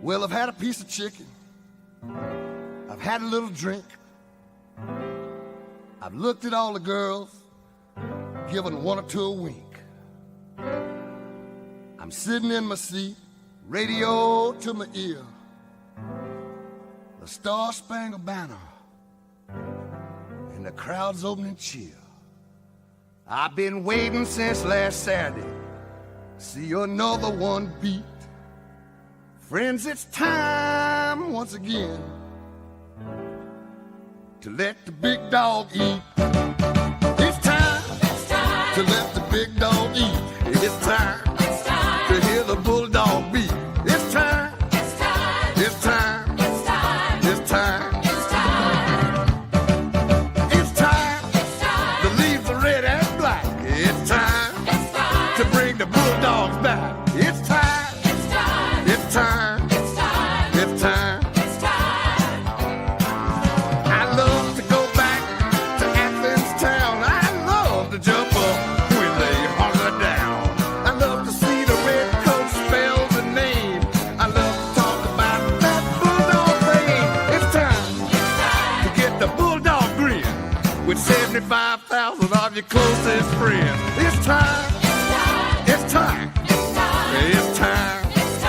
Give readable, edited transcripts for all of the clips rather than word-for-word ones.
Well, I've had a piece of chicken. I've had a little drink. I've looked at all the girls, given one or two a wink. I'm sitting in my seat, radio to my ear, the Star-Spangled Banner, and the crowd's opening cheer. I've been waiting since last Saturday, see another one beat. Friends, it's time once again to let the big dog eat. It's time to let the big dog eat. It's time to hear the bulldog beat. It's time. It's time. It's time. It's time. It's time. It's time. It's time. It's time. The leaves are red and black. It's time. It's time to bring the bulldogs back. It's time. It's time. It's time. It's time. It's time. It's time. I love to go back to Athens town. I love to jump up when they holler down. I love to see the red coat spell the name. I love to talk about that bulldog thing. It's time to get the bulldog grin with 75,000 of your closest friends. It's time. It's time. It's time. It's time. It's time.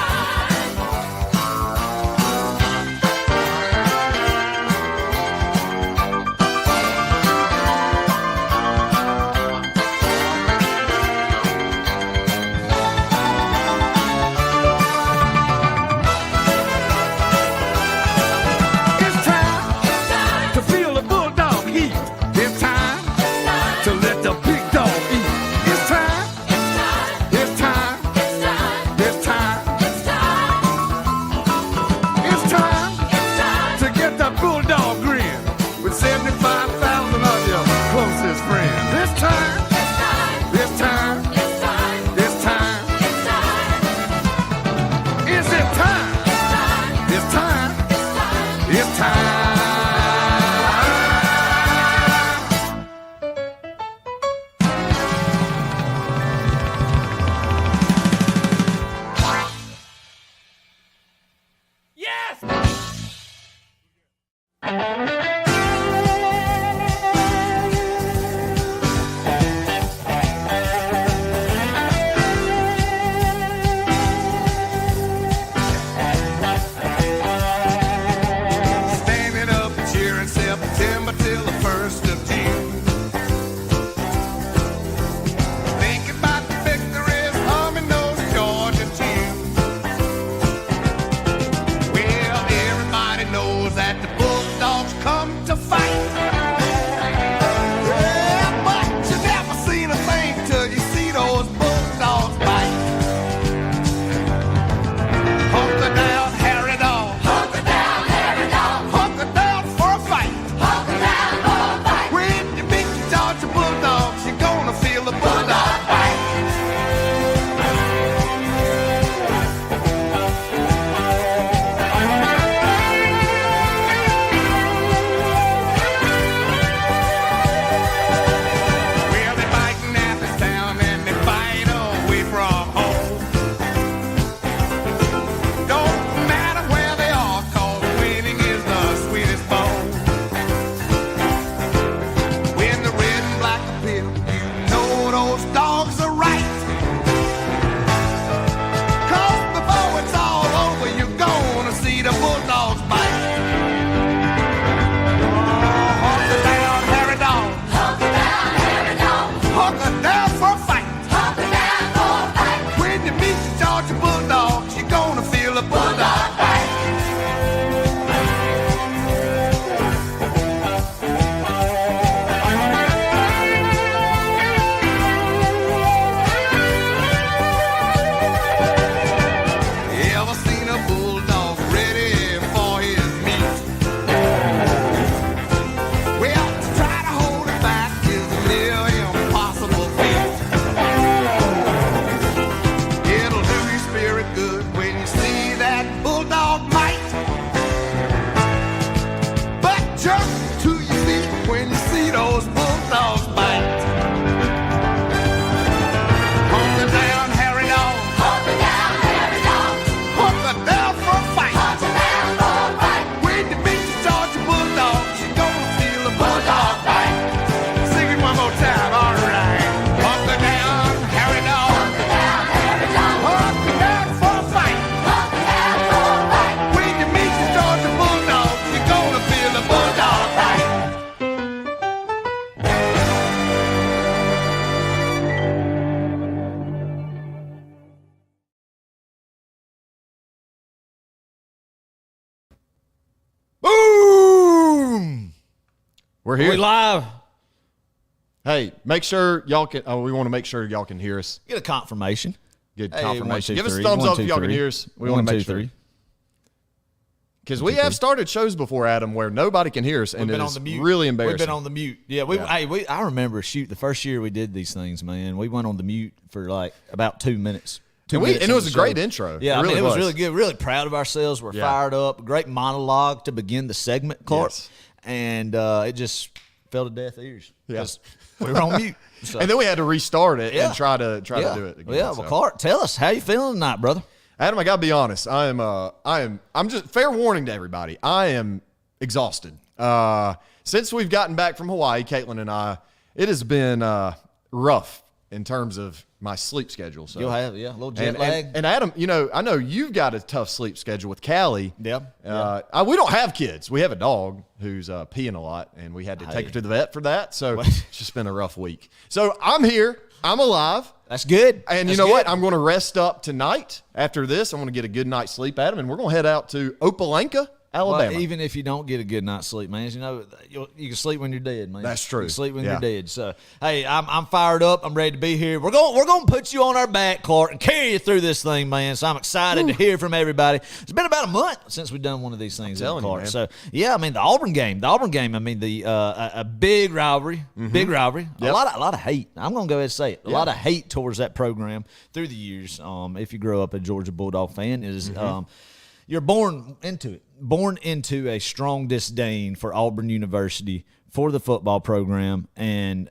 It's time to feel the bulldog heat. It's time to let the big dog eat. It's time We're here. We live. Hey, make sure y'all can. Oh, we want to make sure y'all can hear us. Get a confirmation. Good Hey, confirmation. 1, 2, Give us a 3. thumbs 1, up 2, if y'all can 3. hear us. We 1, want to 2, make sure. 3. Because we have started shows before, Adam, where nobody can hear us, and We've been it on is the mute. really embarrassing. We've been on the mute. Yeah, I remember, the first year we did these things, man. We went on the mute for like about 2 minutes. And it was a great intro. Yeah, it was really good. Really proud of ourselves. We're fired up. Great monologue to begin the segment, Clark. Yes. And it just fell to deaf ears. Yes. We were on mute. So. And then we had to restart it and try to do it again. Yeah, well, Clark, tell us, how you feeling tonight, brother? Adam, I gotta be honest. I'm just fair warning to everybody. I am exhausted. Since we've gotten back from Hawaii, Caitlin and I, it has been rough in terms of my sleep schedule. So you'll have, a little jet lag. And Adam, I know you've got a tough sleep schedule with Callie. Yeah. We don't have kids. We have a dog who's peeing a lot, and we had to take her to the vet for that. So it's just been a rough week. So I'm here. I'm alive. That's good. And you know what? I'm going to rest up tonight. After this, I'm going to get a good night's sleep, Adam, and we're going to head out to Opelika, Alabama. Well, even if you don't get a good night's sleep, man, you can sleep when you're dead, man. That's true. You can sleep when you're dead. So, hey, I'm fired up. I'm ready to be here. We're going to put you on our back, Clark, and carry you through this thing, man. So I'm excited to hear from everybody. It's been about a month since we've done one of these things, Clark. You, man. So, yeah, I mean, the Auburn game. I mean, a big rivalry. Big rivalry. Yep. A lot of hate. I'm going to go ahead and say it. A lot of hate towards that program through the years. If you grow up a Georgia Bulldog fan, is you're born into a strong disdain for Auburn University, for the football program, and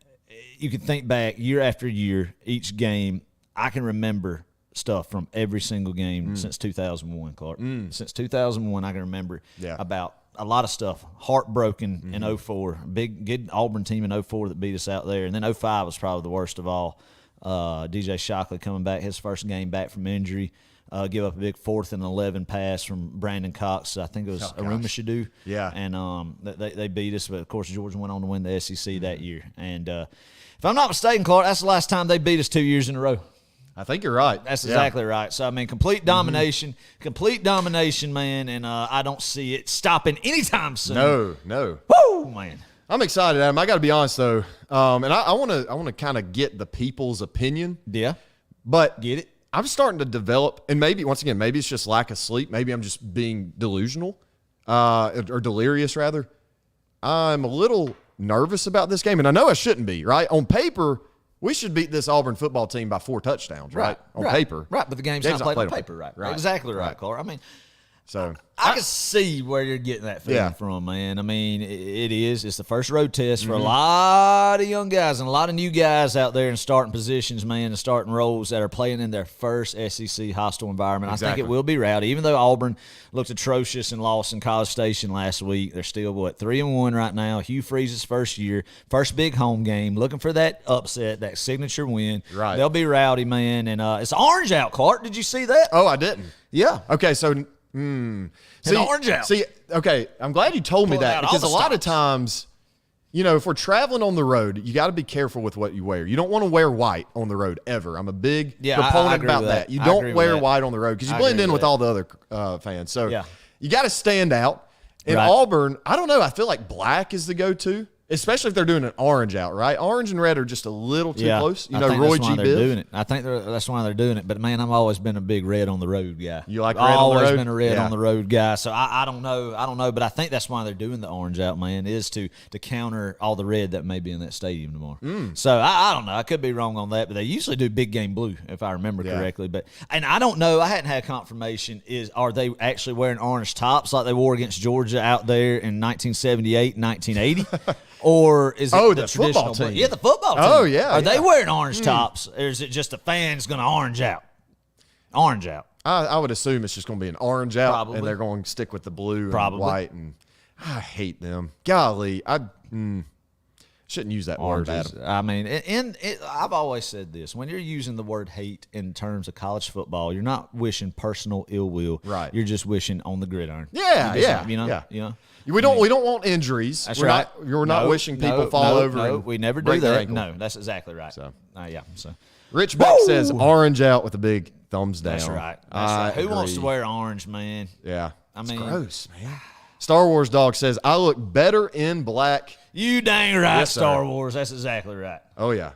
you can think back year after year, each game. I can remember stuff from every single game since 2001, Clark. Since 2001, I can remember about a lot of stuff. Heartbroken in 04. Big, good Auburn team in 04 that beat us out there. And then 05 was probably the worst of all. DJ Shockley coming back, his first game back from injury. Give up a big 4th and 11 pass from Brandon Cox. I think it was Aruma Shadu. Yeah. And they beat us, but of course Georgia went on to win the SEC that year. And if I'm not mistaken, Clark, that's the last time they beat us 2 years in a row. I think you're right. That's exactly right. So, I mean, complete domination, man, and I don't see it stopping anytime soon. No. Woo, man. I'm excited, Adam. I got to be honest, though, and I want to kind of get the people's opinion. Yeah. But get it. I'm starting to develop, and maybe it's just lack of sleep. Maybe I'm just being delusional or delirious, rather. I'm a little nervous about this game, and I know I shouldn't be, right? On paper, we should beat this Auburn football team by 4 touchdowns, right? On paper. Right, but the game's not played on paper, right? Exactly right, Clark. I mean, so I can see where you're getting that feeling from, man. I mean, it's the first road test for a lot of young guys and a lot of new guys out there in starting positions, man, and starting roles that are playing in their first SEC hostile environment. Exactly. I think it will be rowdy. Even though Auburn looked atrocious and lost in College Station last week, they're still, 3-1 right now. Hugh Freeze's first year, first big home game, looking for that upset, that signature win. Right. They'll be rowdy, man. And it's orange out, Clark. Did you see that? Oh, I didn't. Yeah. Okay, so orange out. See, okay, I'm glad you told me that because a lot of times, if we're traveling on the road, you got to be careful with what you wear. You don't want to wear white on the road ever. I'm a big proponent about that. You don't wear white on the road because you blend in with all the other fans. So you got to stand out. In Auburn, I don't know. I feel like black is the go-to. Especially if they're doing an orange out, right? Orange and red are just a little too close. Roy G. Biv. Doing it. I think that's why they're doing it. But, man, I've always been a big red on the road guy. You like red on the road? I've always been a red on the road guy. So, I don't know. But I think that's why they're doing the orange out, man, is to counter all the red that may be in that stadium tomorrow. So, I don't know. I could be wrong on that. But they usually do big game blue, if I remember correctly. And I don't know. I hadn't had confirmation. Are they actually wearing orange tops like they wore against Georgia out there in 1978 and 1980? Or is it the football team? Yeah, the football team. Oh, yeah. Are they wearing orange tops, or is it just the fans going to orange out? Orange out. I would assume it's just going to be an orange out, Probably. and they're going to stick with the blue and white. And I hate them. Golly, I shouldn't use that word, Adam. I mean, I've always said this. When you're using the word hate in terms of college football, you're not wishing personal ill will. Right. You're just wishing on the gridiron. Yeah. We don't want injuries. That's we're right. We're not wishing people fall over. No, and we never do break their that. ankle. No, that's exactly right. So, So Rich Beck says orange out with a big thumbs down. That's right. Who wants to wear orange, man? Yeah. I mean, it's gross, man. Star Wars Dog says, I look better in black. You dang right, Yes, Star Wars. That's exactly right. Oh, yeah.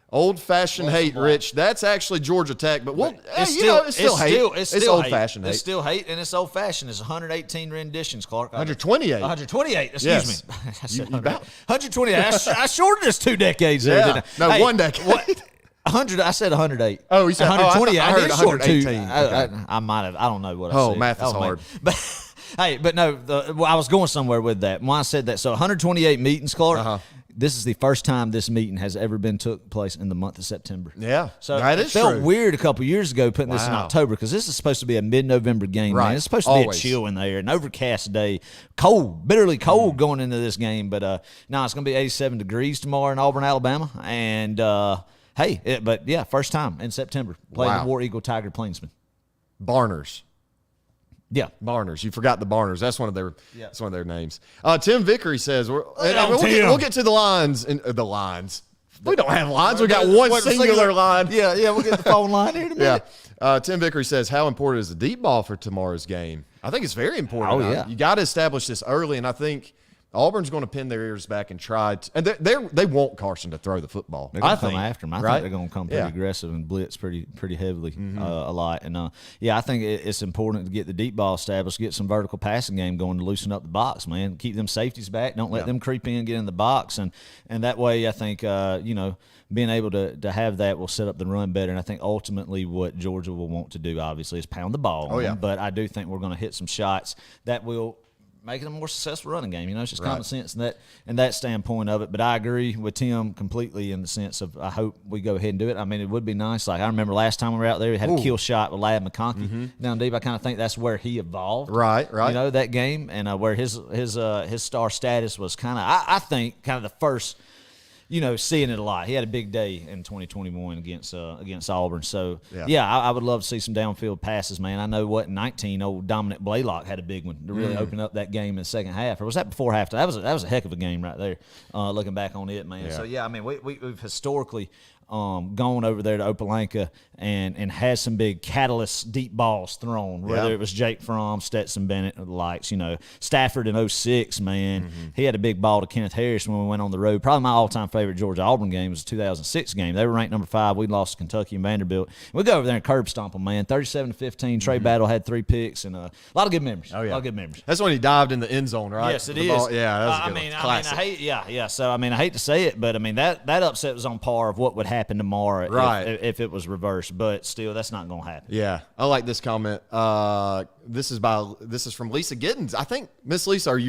Old-fashioned hate, Rich. That's actually Georgia Tech, but it's still hate. It's old-fashioned hate. It's still hate, and it's old-fashioned. It's 118 renditions, Clark. 128. 128, excuse me. I said 128. I shortened this 2 decades there, didn't I? No, hey, 1 decade. 100. I said 108. Oh, you said 120. I heard 118. I might have. I don't know what I said. Math is hard. But hey, but no, I was going somewhere with that. When I said that, so 128 meetings, Clark. This is the first time this meeting has ever been took place in the month of September. Yeah, so that it felt weird a couple years ago putting this in October because this is supposed to be a mid-November game. Right, man. It's supposed to be a chill in the air, an overcast day, cold, bitterly cold going into this game. But no, it's going to be 87 degrees tomorrow in Auburn, Alabama, and first time in September playing the War Eagle Tiger Plainsmen. Barners. Yeah, Barners. You forgot the Barners. That's one of their. Yeah. That's one of their names. Tim Vickery says, we'll get to the lines and the lines. We don't have lines. We got one singular line. Yeah. We'll get the phone line here in a minute. Yeah. Tim Vickery says, how important is the deep ball for tomorrow's game? I think it's very important. Oh yeah. You got to establish this early, and I think Auburn's going to pin their ears back and try to, and they want Carson to throw the football. They're going to come after him. I think they're going to come pretty aggressive and blitz pretty heavily a lot. And I think it's important to get the deep ball established, get some vertical passing game going to loosen up the box, man. Keep them safeties back. Don't let them creep in, get in the box, and that way I think being able to have that will set up the run better. And I think ultimately what Georgia will want to do obviously is pound the ball. Oh yeah. But I do think we're going to hit some shots that will make it a more successful running game. It's just common sense in that standpoint of it. But I agree with Tim completely in the sense of I hope we go ahead and do it. I mean, it would be nice. Like I remember last time we were out there, we had a kill shot with Ladd McConkey down deep. I kind of think that's where he evolved. Right. That game and where his star status was kind of I think kind of the first. Seeing it a lot. He had a big day in 2021 against Auburn. So, I would love to see some downfield passes, man. I know in 19, old Dominic Blaylock had a big one to really open up that game in the second half. Or was that before halftime? That was a heck of a game right there, looking back on it, man. Yeah. So, I mean, we've historically gone over there to Opelika and had some big catalyst deep balls thrown, whether it was Jake Fromm, Stetson Bennett, or the likes. Stafford in 06, man. He had a big ball to Kenneth Harris when we went on the road. Probably my all-time favorite Georgia-Auburn game was the 2006 game. They were ranked number 5. We lost to Kentucky and Vanderbilt. We go over there and curb stomp them, man. 37-15. Trey Battle had 3 picks and a lot of good memories. Oh, yeah. A lot of good memories. That's when he dived in the end zone, right? Yes, it is. Yeah, that was a good one. Classic. So, I hate to say it, but, that upset was on par of what would happen tomorrow if it was reversed. But still, that's not going to happen. Yeah. I like this comment. This is from Lisa Giddens. I think, Miss Lisa,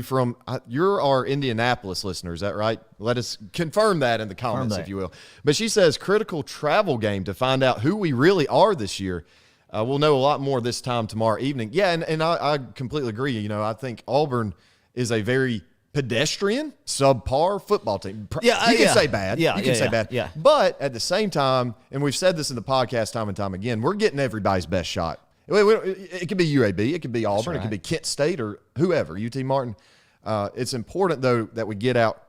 you're our Indianapolis listener, is that right? Let us confirm that in the comments, if you will. But she says, critical travel game to find out who we really are this year. We'll know a lot more this time tomorrow evening. Yeah, and I completely agree. I think Auburn is a very pedestrian, subpar football team. You can say bad. You can say bad. Yeah. But at the same time, and we've said this in the podcast time and time again, we're getting everybody's best shot. It could be UAB, it could be Auburn, it could be Kent State or whoever, UT Martin. It's important, though, that we get out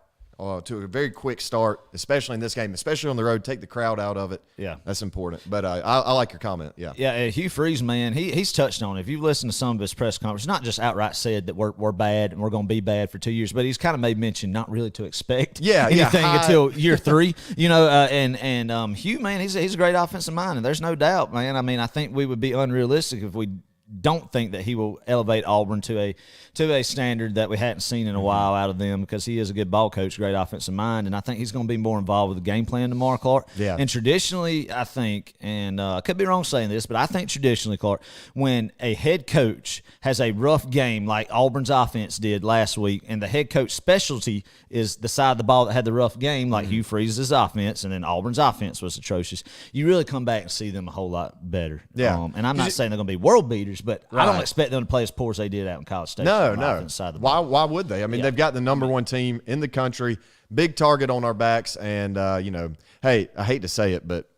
to a very quick start, especially in this game, especially on the road. Take the crowd out of it. Yeah, that's important. But I like your comment. Yeah, Hugh Freeze, man, he's touched on it. If you've listened to some of his press conferences, not just outright said that we're bad and we're going to be bad for 2 years, but he's kind of made mention not really to expect anything until year 3. And Hugh, man, he's a great offensive mind, and there's no doubt, man. I think we would be unrealistic if we don't think that he will elevate Auburn to a standard that we hadn't seen in a while out of them, because he is a good ball coach, great offensive mind, and I think he's going to be more involved with the game plan tomorrow, Clark. Yeah. And traditionally, I think, and I could be wrong saying this, but I think traditionally, Clark, when a head coach has a rough game like Auburn's offense did last week, and the head coach specialty is the side of the ball that had the rough game, like Hugh Freeze's offense, and then Auburn's offense was atrocious, you really come back and see them a whole lot better. Yeah. And I'm not saying they're going to be world beaters, but I don't expect them to play as poor as they did out in College Station. No. Why would they? They've got the number 1 team in the country, big target on our backs, and hey, I hate to say it, but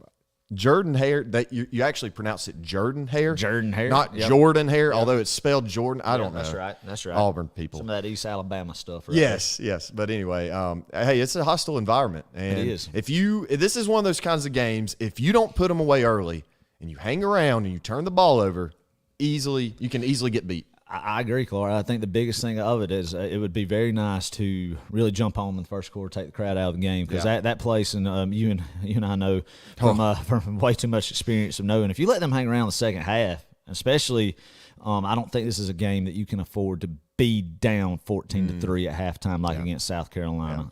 Jordan-Hare, that you actually pronounce it Jordan-Hare? Jordan-Hare. Not Jordan-Hare, although it's spelled Jordan. I don't know. That's right. Auburn people. Some of that East Alabama stuff. Right Yes. But anyway, hey, it's a hostile environment. And it is. This is one of those kinds of games, if you don't put them away early and you hang around and you turn the ball over, you can easily get beat. I agree, Clark. I think the biggest thing of it is it would be very nice to really jump on in the first quarter, take the crowd out of the game, because that place, and you and I know from way too much experience of knowing, if you let them hang around the second half, especially, I don't think this is a game that you can afford to be down 14-3 at halftime like against South Carolina,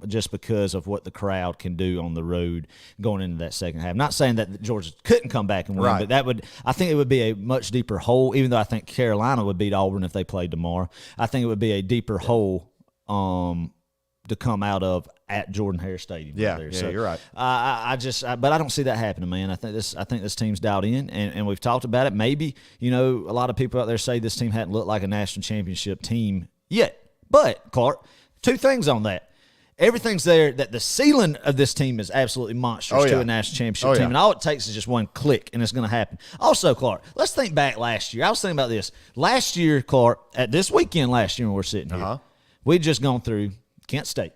just because of what the crowd can do on the road going into that second half. Not saying that Georgia couldn't come back and win, but I think it would be a much deeper hole, even though I think Carolina would beat Auburn if they played tomorrow. I think it would be a deeper hole to come out of at Jordan-Hare Stadium. So, you're right. But I don't see that happening, man. I think this team's dialed in, and we've talked about it. Maybe, a lot of people out there say this team hadn't looked like a national championship team yet. But, Clark, two things on that. Everything's there that the ceiling of this team is absolutely monstrous to a national championship team, and all it takes is just one click, and it's going to happen. Also, Clark, let's think back last year. I was thinking about this. Last year, Clark, at this weekend last year when we're sitting here, we'd just gone through Kent State.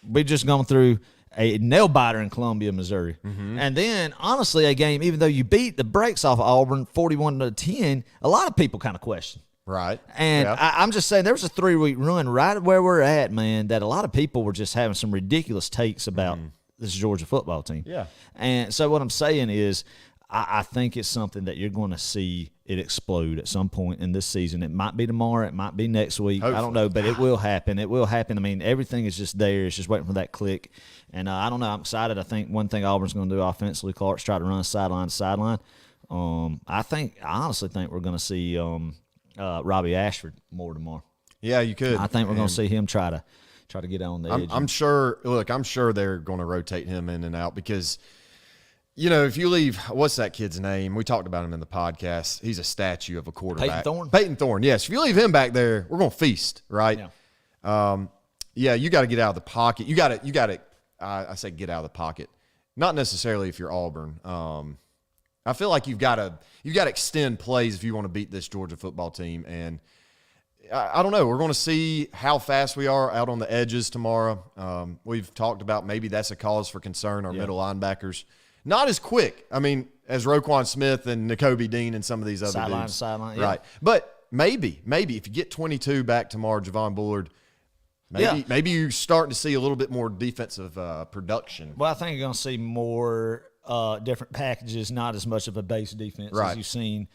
We'd just gone through a nail-biter in Columbia, Missouri. And then, honestly, a game, even though you beat the brakes off of Auburn 41-10, a lot of people kind of question. Right. And I'm just saying there was a 3-week run right where we're at, man, that a lot of people were just having some ridiculous takes about this Georgia football team. Yeah. And so what I'm saying is I think it's something that you're going to see it explode at some point in this season. It might be tomorrow. It might be next week. Hopefully. I don't know, but it will happen. It will happen. I mean, everything is just there. It's just waiting for that click. And I don't know. I'm excited. I think one thing Auburn's going to do offensively, Clark's try to run sideline to sideline. I honestly think we're going to see Robbie Ashford more tomorrow. Yeah, you could. I think we're going to see him try to get on the edge. I'm sure. Look, I'm sure they're going to rotate him in and out because – if you leave, what's that kid's name? We talked about him in the podcast. He's a statue of a quarterback. Peyton Thorne, yes. If you leave him back there, we're going to feast, right? Yeah. You got to get out of the pocket. You got to. I say get out of the pocket. Not necessarily if you're Auburn. I feel like you got to extend plays if you want to beat this Georgia football team. And I don't know. We're going to see how fast we are out on the edges tomorrow. We've talked about maybe that's a cause for concern. Our middle linebackers. Not as quick, as Roquan Smith and Nakobe Dean and some of these other dudes. Sideline, right. But maybe if you get 22 back tomorrow, Javon Bullard, maybe you're starting to see a little bit more defensive production. Well, I think you're going to see more different packages, not as much of a base defense as you've seen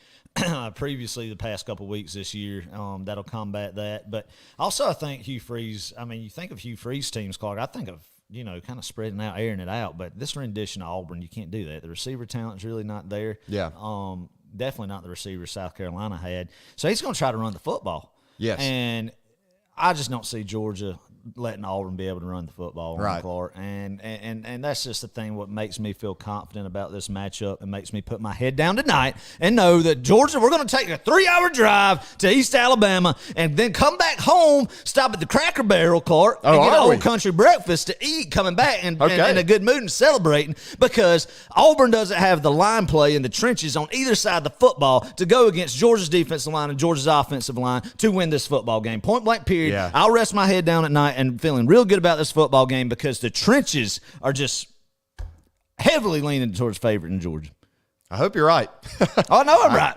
previously the past couple of weeks this year. That'll combat that. But also I think Hugh Freeze, you think of Hugh Freeze teams, Clark, I think of kind of spreading out, airing it out. But this rendition of Auburn, you can't do that. The receiver talent's really not there. Yeah. Definitely not the receiver South Carolina had. So he's going to try to run the football. Yes. And I just don't see Georgia letting Auburn be able to run the football, right? Clark. And that's just the thing. What makes me feel confident about this matchup and makes me put my head down tonight and know that Georgia, we're going to take a 3-hour drive to East Alabama and then come back home, stop at the Cracker Barrel, Clark, and get an old country breakfast to eat, coming back and in a good mood and celebrating, because Auburn doesn't have the line play in the trenches on either side of the football to go against Georgia's defensive line and Georgia's offensive line to win this football game. Point blank period. Yeah. I'll rest my head down at night and feeling real good about this football game because the trenches are just heavily leaning towards favorite in Georgia. I hope you're right. Oh, no, I'm right.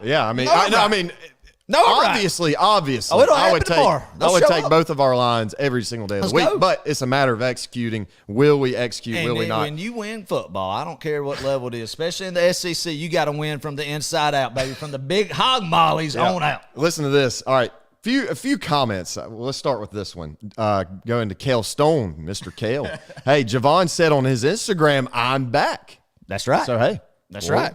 Obviously, I would take both of our lines every single day of the week, but it's a matter of executing. Will we execute? Will we not? When you win football, I don't care what level it is, especially in the SEC, you got to win from the inside out, baby, from the big hog mollies on out. Listen to this. All right. A few comments. Let's start with this one. Going to Kale Stone, Mr. Kale. Hey, Javon said on his Instagram, "I'm back." That's right. So hey, that's right.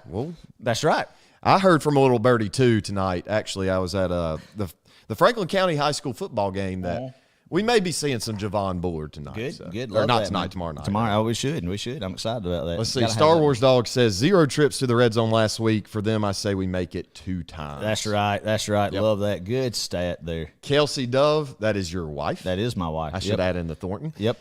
That's right. I heard from a little birdie too tonight. Actually, I was at the Franklin County High School football game that we may be seeing some Javon Bullard tonight. Good. Or not tonight, tomorrow night. Tomorrow, we should. I'm excited about that. Let's see. Star Wars Dog says 0 trips to the red zone last week. For them, I say we make it 2 times. That's right. Yep. Love that. Good stat there. Kelsey Dove, that is your wife. That is my wife. I should add in the Thornton. Yep.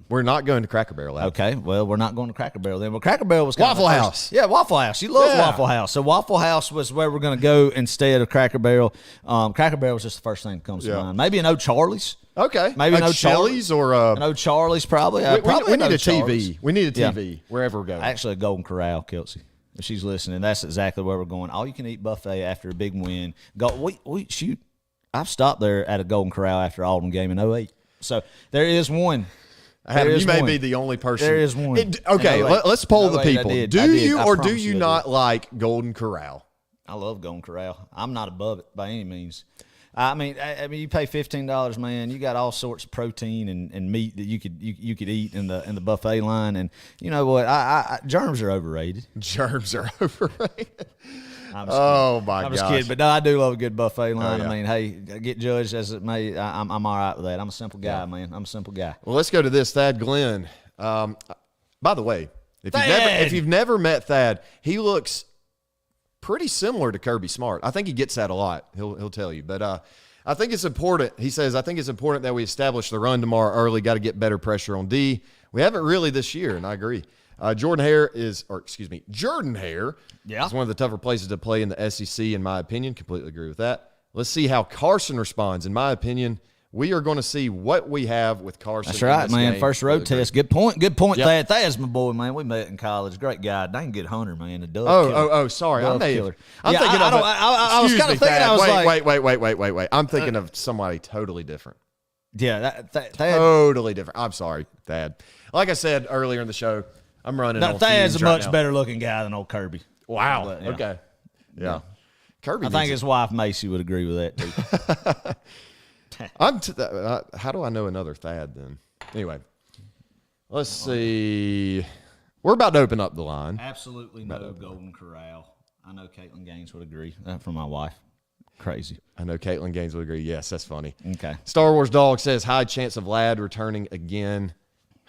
We're not going to Cracker Barrel. Okay, well, we're not going to Cracker Barrel then. Well, Cracker Barrel was Waffle House. Yeah, Waffle House. She loves Waffle House. So Waffle House was where we're going to go instead of Cracker Barrel. Cracker Barrel was just the first thing that comes to mind. Maybe an O'Charlie's. Okay. Maybe an O'Charlie's or an O'Charlie's probably. We need a TV. We need a TV wherever we go. Actually, a Golden Corral, Kelsey. if she's listening, that's exactly where we're going. All you can eat buffet after a big win. Go. Shoot. I've stopped there at a Golden Corral after Auburn game in 2008. So there is one. You may be the only person. There is one. Let's poll the people. Do you or do you not like Golden Corral? I love Golden Corral. I'm not above it by any means. I mean, you pay $15, man. You got all sorts of protein and meat that you could eat in the buffet line. And you know what? Germs are overrated. Germs are overrated. I'm just kidding, but no, I do love a good buffet line. I mean, hey, get judged as it may. I'm all right with that. I'm a simple guy, man. I'm a simple guy. Well, let's go to this Thad Glenn. By the way, if you've never met Thad, he looks pretty similar to Kirby Smart. I think he gets that a lot. He'll tell you, but I think it's important. He says, I think it's important that we establish the run tomorrow early. Got to get better pressure on D. We haven't really this year, and I agree. Jordan-Hare is one of the tougher places to play in the SEC, in my opinion. Completely agree with that. Let's see how Carson responds. In my opinion, we are going to see what we have with Carson. That's right, man. Game. First road test. Good point. Yep. Thad. Thad's my boy, man. We met in college. Great guy. Dang good hunter, man. The dove killer. Sorry. Dove killer. I'm thinking of I was kind of thinking. Thad. I was wait. I'm thinking of somebody totally different. Yeah, Thad. Totally different. I'm sorry, Thad. Like I said earlier in the show, I'm running. No, Thad's a much better looking guy than old Kirby. Wow. But, okay. Yeah. Kirby. I think his wife Macy would agree with that too. How do I know another Thad then? Anyway, let's see. We're about to open up the line. Absolutely no Golden Corral. I know Caitlin Gaines would agree. From my wife. Crazy. I know Caitlin Gaines would agree. Yes, that's funny. Okay. Star Wars Dog says high chance of Ladd returning again.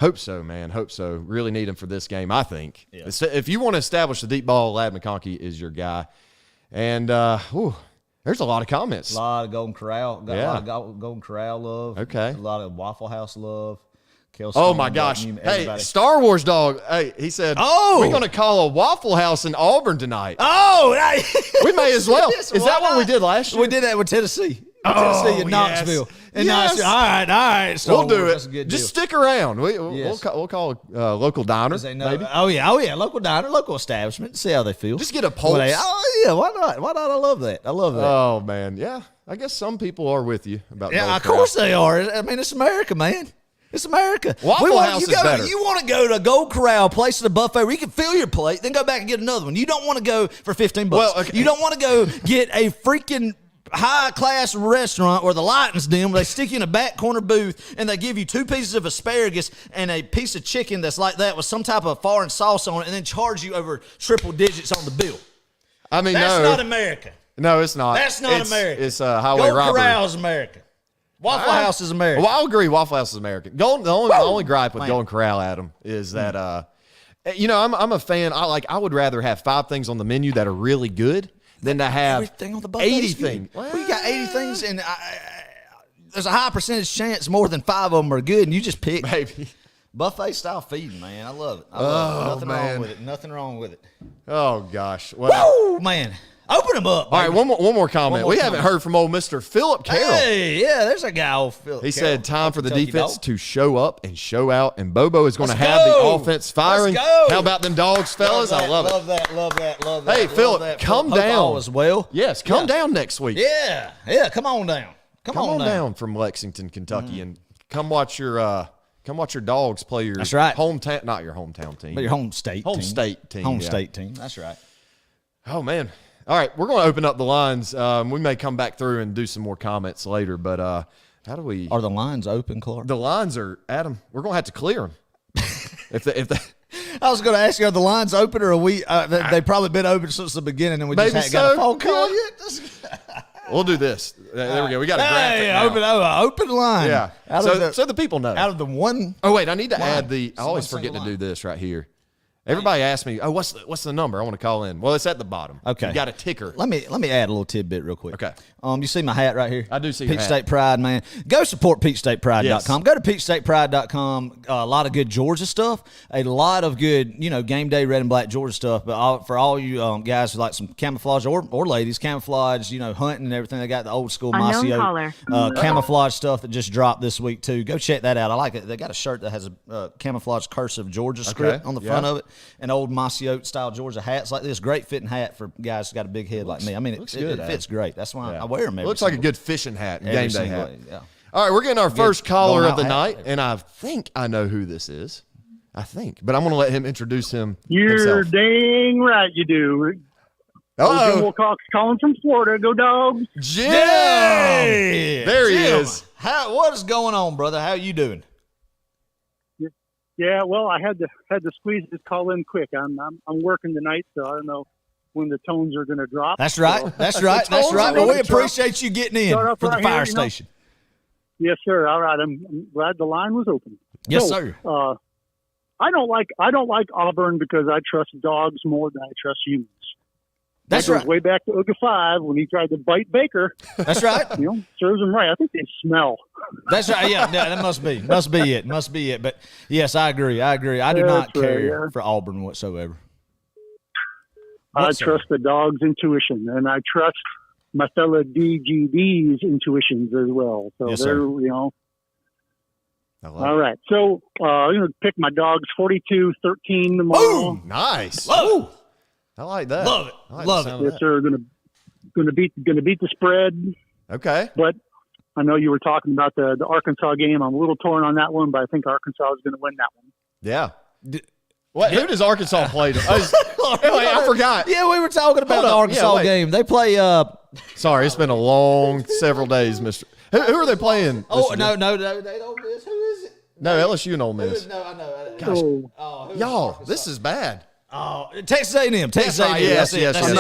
Hope so, man. Hope so. Really need him for this game, I think. Yeah. If you want to establish the deep ball, Ladd McConkey is your guy. And there's a lot of comments. A lot of Golden Corral. Got a lot of Golden Corral love. Okay. A lot of Waffle House love. Oh, my gosh. Hey, Star Wars Dog, hey, he said, we're going to call a Waffle House in Auburn tonight. We may as well. Is that what we did last year? We did that with Tennessee. Tennessee in Knoxville. Yes. All right. We'll do it. Just stick around. We'll call a local diner. Maybe. Oh, yeah. Local diner, local establishment. See how they feel. Just get a pulse. Why not? I love that. Oh, man. Yeah. I guess some people are with you about that. Yeah, of course they are. I mean, it's America, man. It's America. Waffle House is better. You want to go to Gold Corral, place at a buffet where you can fill your plate, then go back and get another one. You don't want to go for $15. Well, okay. You don't want to go get a freaking high-class restaurant or the Lions Den where they stick you in a back corner booth and they give you 2 pieces of asparagus and a piece of chicken that's like that with some type of foreign sauce on it and then charge you over triple digits on the bill. I mean, that's not America. No, it's not. That's not America. It's highway robbery. Gold Corral is America. Waffle House is American. Well, I'll agree. Waffle House is American. The only gripe with Golden Corral, Adam, is that I'm a fan. I would rather have 5 things on the menu that are really good than to have everything on the buffet 80 things. Well, you got 80 things, and there's a high percentage chance more than 5 of them are good, and you just pick. Maybe. Buffet style feeding, man. I love it. Nothing wrong with it. Nothing wrong with it. Oh gosh. Well, woo, man. Open them up. All right, one more comment. We haven't heard from old Mr. Philip Carroll. Hey, yeah, there's a guy, old Philip He said time for the defense to show up and show out, and Bobo is going to have the offense firing. Let's go. How about them dogs, fellas? I love it. Love that. Hey, Philip, come down. Hope all is well. Yes, come down next week. Yeah, come on down. Come on down from Lexington, Kentucky, and come watch your dogs play your hometown, not your hometown team, but your home state team. State team. That's right. Oh man. All right, we're going to open up the lines. We may come back through and do some more comments later, but how do we? Are the lines open, Clark? The lines are, Adam. We're going to have to clear them. I was going to ask you, are the lines open, or are we? They've probably been open since the beginning, and we just haven't got a phone call yet. We'll do this. There we go. We got a graphic now. Open line. Yeah. So the people know. Out of the one. Oh wait, I need to add I always forget to do this right here. Everybody asks me, what's the number? I want to call in. Well, it's at the bottom. Okay. You got a ticker. Let me add a little tidbit real quick. Okay. You see my hat right here? I do see your Peach hat. State Pride, man. Go support PeachStatePride.com. Yes. Go to PeachStatePride.com. A lot of good Georgia stuff. A lot of good, game day red and black Georgia stuff. But for all you guys who like some camouflage or ladies, camouflage, hunting and everything, they got the old school Masio camouflage stuff that just dropped this week too. Go check that out. I like it. They got a shirt that has a camouflage cursive Georgia script on the front of it. an old mossy oak style Georgia hats like this. Great fitting hat for guys who got a big head like me. I mean, it fits great. That's why I wear them. Looks like a good fishing hat, game day hat. Yeah. All right, we're getting our first caller of the night, and I think I know who this is. But I'm going to let him introduce himself. You're dang right you do. Hello. Jim Wilcox calling from Florida. Go Dogs. Jim! There he is. What is going on, brother? How you doing? Yeah, well, I had to squeeze this call in quick. I'm working tonight, so I don't know when the tones are going to drop. That's right. That's right. Well, we appreciate you getting in for the fire station. Yes, sir. All right. I'm glad the line was open. Yes, sir. I don't like Auburn because I trust dogs more than I trust humans. That's that goes right. Way back to Ooga 5 when he tried to bite Baker. That's right. Serves him right. I think they smell. That's right. Yeah, that must be it. But yes, I agree. I do not care for Auburn whatsoever. I trust the dog's intuition, and I trust my fellow DGB's intuitions as well. So yes, they're, all right. So I'm going to pick my dogs 42-13 tomorrow. Ooh, nice. Love it. I like that. Love it. Love it. Yes, sir. Going to beat the spread. Okay. But I know you were talking about the Arkansas game. I'm a little torn on that one, but I think Arkansas is going to win that one. Yeah. Who does Arkansas play? I forgot. Yeah, we were talking about the Arkansas game. They play. Sorry, it's been a long several days, Mister. Who are they playing? Oh no, they don't miss. Who is it? No, LSU and Ole Miss. No, I know. Gosh, y'all, this is bad. Oh, Texas A&M. Texas A&M. Yes,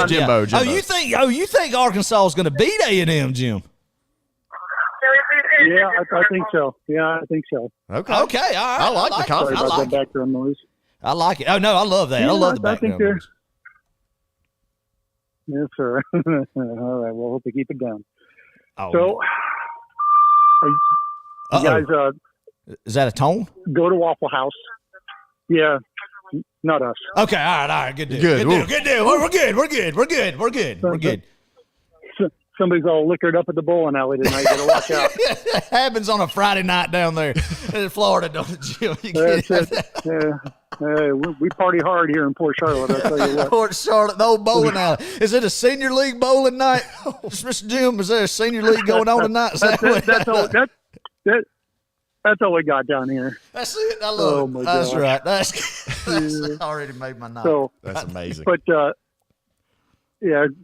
Jimbo. Oh, you think Arkansas is going to beat A&M, Jim? Yeah, I think so. Okay. All right. I like the confidence. Sorry about that background noise. I like it. Oh no, I love that. I love the background noise. Yes, sir. All right. Well, hope they keep it down. Oh. So, you guys, is that a tone? Go to Waffle House. Yeah, not us. Okay. All right. Good deal. Good deal. We're good. Somebody's all liquored up at the bowling alley tonight. Better watch out. It happens on a Friday night down there in Florida, don't it, Jim? We party hard here in Port Charlotte. I'll tell you what. Port Charlotte, the old bowling alley. Is it a senior league bowling night? Mr. Jim, is there a senior league going on tonight? That's all we got down here. That's it. I love it. That's right. That's already made my night. So, that's amazing. But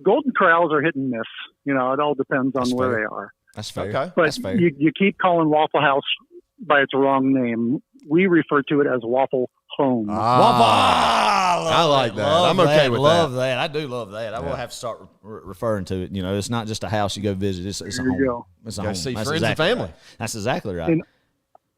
Golden Corrals are hit and miss. It all depends on where they are. That's fair. Okay. But that's fair. You keep calling Waffle House by its wrong name. We refer to it as Waffle Home. I like that. I'm okay with that. Love that. I do love that. I will have to start referring to it. It's not just a house you go visit. It's a home. Go. It's a home. See friends and family. Right. That's exactly right.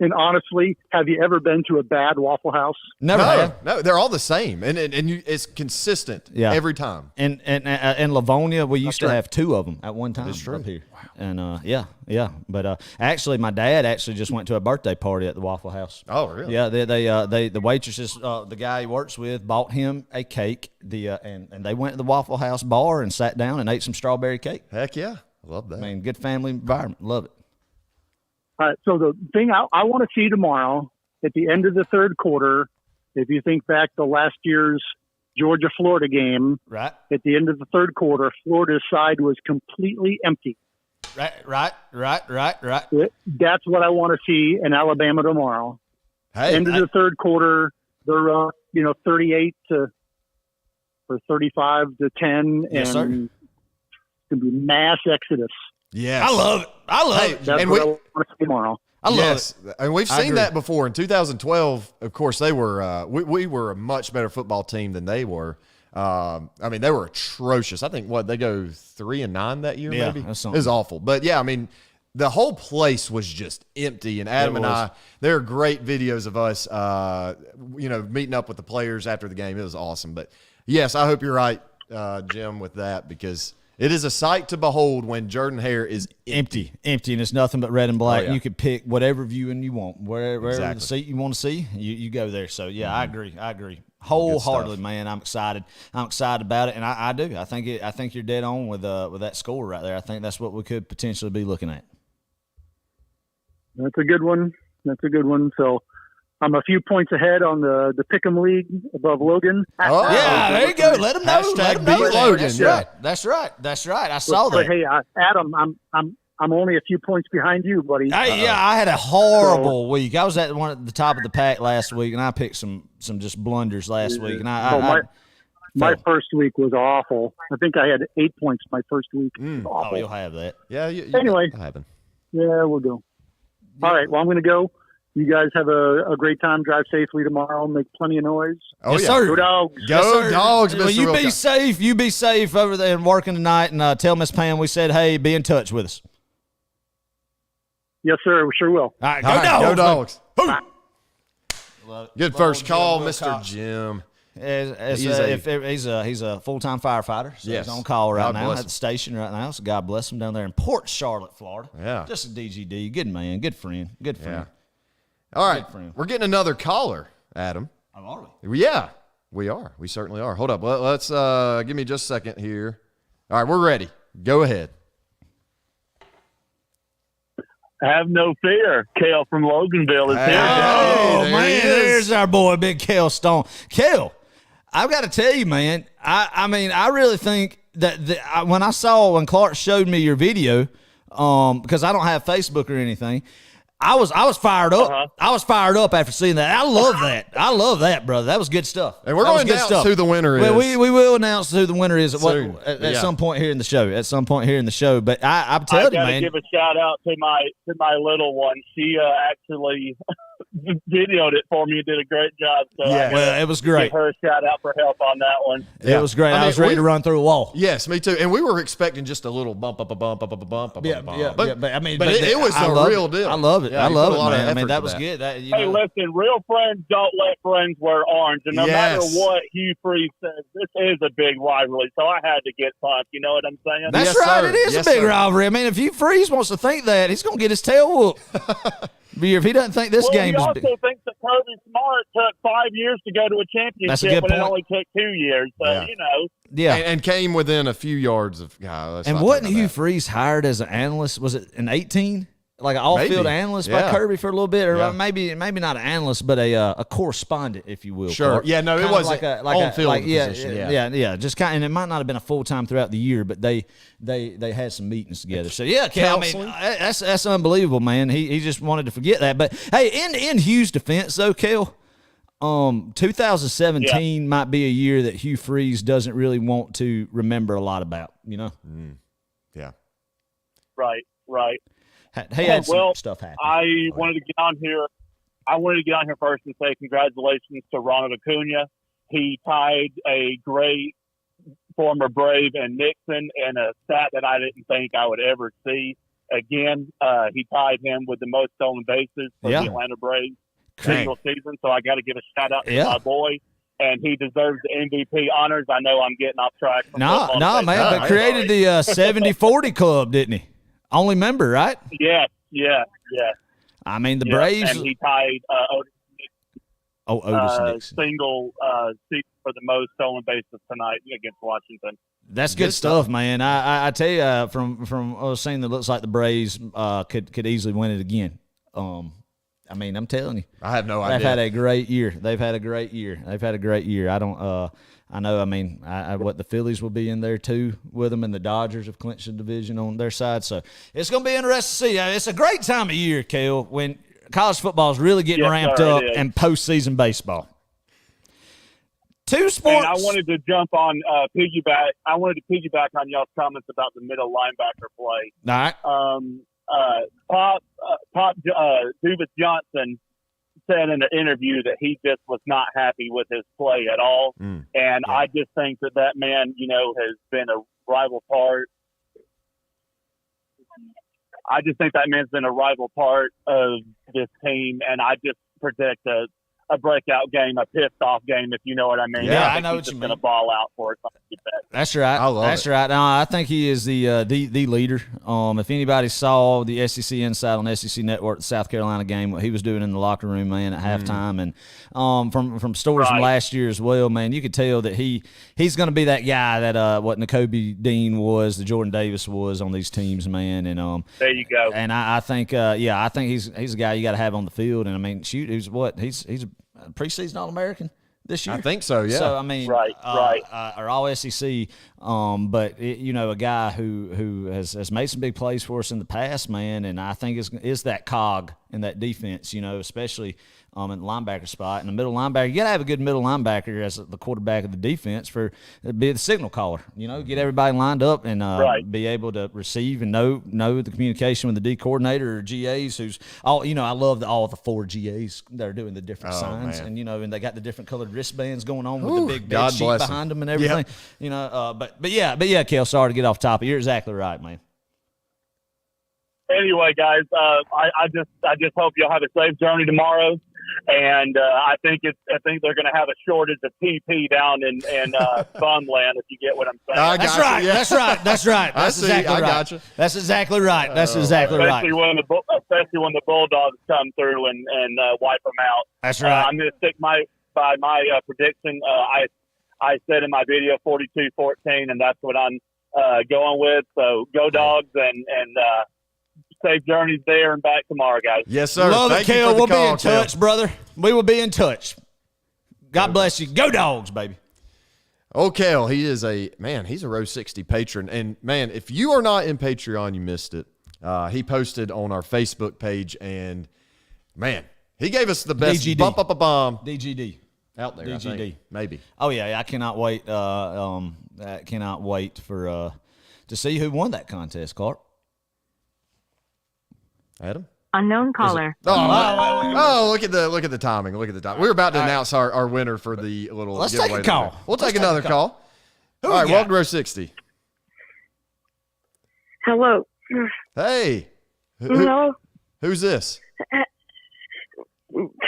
And honestly, have you ever been to a bad Waffle House? Never. No, they're all the same, and it's consistent every time. And in Livonia, we used to have two of them at one time. That's true. Up here. Wow. And yeah. But actually, my dad just went to a birthday party at the Waffle House. Oh, really? Yeah. They the waitresses, the guy he works with, bought him a cake. And they went to the Waffle House bar and sat down and ate some strawberry cake. Heck yeah, I love that. I mean, good family environment. Love it. All right, so the thing I want to see tomorrow at the end of the third quarter, if you think back to last year's Georgia-Florida game, right at the end of the third quarter, Florida's side was completely empty. Right. That's what I want to see in Alabama tomorrow. Hey, End of the third quarter, they're 38 or 35 to 10, yes, and sir. it's going to be mass exodus. Yes. I love it. That's what I want to see tomorrow. I love it. And we've seen that before. In 2012, of course, they were we were a much better football team than they were. They were atrocious. I think they go 3-9 that year. Yeah, maybe it that's was awful. But yeah, the whole place was just empty. And Adam and I, there are great videos of us, meeting up with the players after the game. It was awesome. But yes, I hope you're right, Jim, with that, because it is a sight to behold when Jordan-Hare is empty, and it's nothing but red and black. Oh, yeah. You could pick whatever viewing you want, wherever Exactly. the seat you want to see, you go there. So yeah, I agree wholeheartedly, man. I'm excited about it, and I do. I think you're dead on with that score right there. I think that's what we could potentially be looking at. That's a good one. So I'm a few points ahead on the Pick'em League above Logan. Oh, yeah, there you go. Let him know. Let him know. Beat Logan. That's Yeah. right. That's right. That's right. I saw that. But hey, Adam, I'm only a few points behind you, buddy. Yeah, I had a horrible week. I was at the top of the pack last week, and I picked some just blunders last week. And my first week was awful. I think I had 8 points my first week. Oh, you'll have that. Yeah. Anyway, happen. Yeah, we'll go. All right. Well, I'm going to go. You guys have a great time. Drive safely tomorrow. Make plenty of noise. Oh, yes, yeah. sir. Go Dogs. Go Dogs, Mr. Well, you Wilcox. be safe. You be safe over there and working tonight. And tell Miss Pam we said, hey, be in touch with us. Yes, sir. We sure will. All right. Go Dogs. Go Dogs. Good first call, Mr. Jim. He's a full-time firefighter. So Yes. he's on call right God now bless at the station right now. So God bless him down there in Port Charlotte, Florida. Yeah. Just a DGD. Good man. Good friend. Good friend. Yeah. All right. friend. We're getting another caller, Adam. Oh, are we? Yeah, we are. We certainly are. Hold up. Let's give me just a second here. All right, we're ready. Go ahead. Have no fear. Kale from Loganville is here. Oh, there he man, is. there's our boy, Big Kale Stone. Kale, I've got to tell you, man, I mean, I really think that when Clark showed me your video, because I don't have Facebook or anything, I was fired up. Uh-huh. I was fired up after seeing that. I love that. I love that, brother. That was good stuff. And we're That was going to good announce stuff. who the winner is. Well, we will announce who the winner is Soon. at Yeah. some point here in the show. At some point here in the show. But I'm I telling you, got to man. give a shout out to my little one. She actually videoed it for me and did a great job. So Yeah. I gotta Well, it was great. give her a shout out for help on that one. Yeah. It was great. I I, mean, was ready to run through a wall. Yes, me too. And we were expecting just a little bump. But I mean, but it was I a love real it. deal. I love it. Yeah, I you love put it, a lot of man. I mean, effort that to was that. good. That, Hey, listen, real friends don't let friends wear orange. And no matter Yes. what Hugh Freeze says, this is a big rivalry. So I had to get pumped. You know what I'm saying? That's Yes, right. sir. It is Yes, a big sir. rivalry. I mean, if Hugh Freeze wants to think that, he's going to get his tail whooped. If he doesn't think this Well, game he is also big. thinks that Kirby Smart took 5 years to go to a That's a championship good when it point. only took 2 years. So, Yeah. you know. Yeah. And came within a few yards of. Let's And not wasn't talk about Hugh that. Freeze hired as an analyst? Was it in 18? Like an off-field Maybe. analyst Yeah. by Kirby for a little bit, or Yeah. maybe not an analyst, but a correspondent, if you will. Sure. Clark. Yeah, no, it Kinda wasn't on-field position, yeah. Just kind, and it might not have been a full time throughout the year, but they had some meetings together. So yeah, Cal, I mean, Counseling. that's unbelievable, man. He just wanted to forget that. But hey, in Hugh's defense, though, Cal, 2017 might be a year that Hugh Freeze doesn't really want to remember a lot about. You know, Yeah. Right. he had some well, stuff happen. I wanted to get on here. First and say congratulations to Ronald Acuna. He tied a great former Brave and Nixon in a stat that I didn't think I would ever see. Again, he tied him with the most stolen bases for the Atlanta Braves single season. So I got to give a shout out to my boy. And he deserves the MVP honors. I know I'm getting off track. No, man. But created the 70-40 club, didn't he? Only member, right? Yeah. I mean, the Braves. And he tied Otis Nixon. single season for the most stolen bases tonight against Washington. That's good stuff, man. I tell you, from I was saying that looks like the Braves could easily win it again. I mean, I'm telling you, I have no idea. they've had a great year. I don't. I know. I mean, what the Phillies will be in there too with them, and the Dodgers have clinched the division on their side. So it's going to be interesting to see. It's a great time of year, Cale, when college football is really getting ramped up and postseason baseball. Two sports. And I wanted to jump on piggyback. I wanted to piggyback on y'all's comments about the middle linebacker play. All right. Pop Dubas Johnson said in an interview that he just was not happy with his play at all. And I just think that man, has been a rival part. I just think that man's been a rival part of this team, and I just predict a breakout game, a pissed off game, if you know what I mean. Yeah, I know what he's you just mean. going to ball out for it. That's right. I love That's it. right. No, I think he is the leader. If anybody saw the SEC Insight on SEC Network, the South Carolina game, what he was doing in the locker room, man, at halftime, and from stories from last year as well, man, you could tell that he's going to be that guy that what N'Kobe Dean was, the Jordan Davis was on these teams, man. And there you go. And I think I think he's a guy you got to have on the field. And I mean, shoot, he's a preseason All-American this year. I think so, yeah. So I mean, right. Or all SEC, but a guy who has made some big plays for us in the past, man, and I think is that cog in that defense, especially in the linebacker spot. And the middle linebacker, you got to have a good middle linebacker as the quarterback of the defense to be the signal caller. Get everybody lined up and be able to receive and know the communication with the D coordinator or GAs who's all. I love all the 4 GAs that are doing the different signs, man. and they got the different colored wristbands going on with the big God bed sheet bless 'em. behind them and everything. But yeah, Kel, sorry to get off topic. You're exactly right, man. Anyway, guys, I just hope you'll have a safe journey tomorrow. And I think they're going to have a shortage of TP down in Funland, if you get what I'm saying. That's right. Yeah. That's right. That's exactly right. Gotcha. That's exactly right. That's exactly right. Especially when the Bulldogs come through and wipe them out. That's right. I'm going to stick by my prediction. I said in my video 42-14, and that's what I'm going with. So go Dogs and safe journeys there and back tomorrow, guys. Yes, sir. Love Thank it, you Kel. for the We'll call, be in touch, Kel. brother. We will be in touch. God bless you. Go Dogs, baby. Oh, Kel, he's a Row 60 patron. And, man, if you are not in Patreon, you missed it. He posted on our Facebook page, and, man, he gave us the best DGD. bomb DGD. out there, DGD. I think. Maybe. Oh, yeah. I cannot wait. I cannot wait for to see who won that contest, Clark. Adam? Unknown caller. Oh, look at the timing. Look at the timing. We're about to announce our winner for the little Let's giveaway. take a call. We'll take another call. Who All we right, got? welcome to Row 60. Hello. Hey. Hello. Who's this?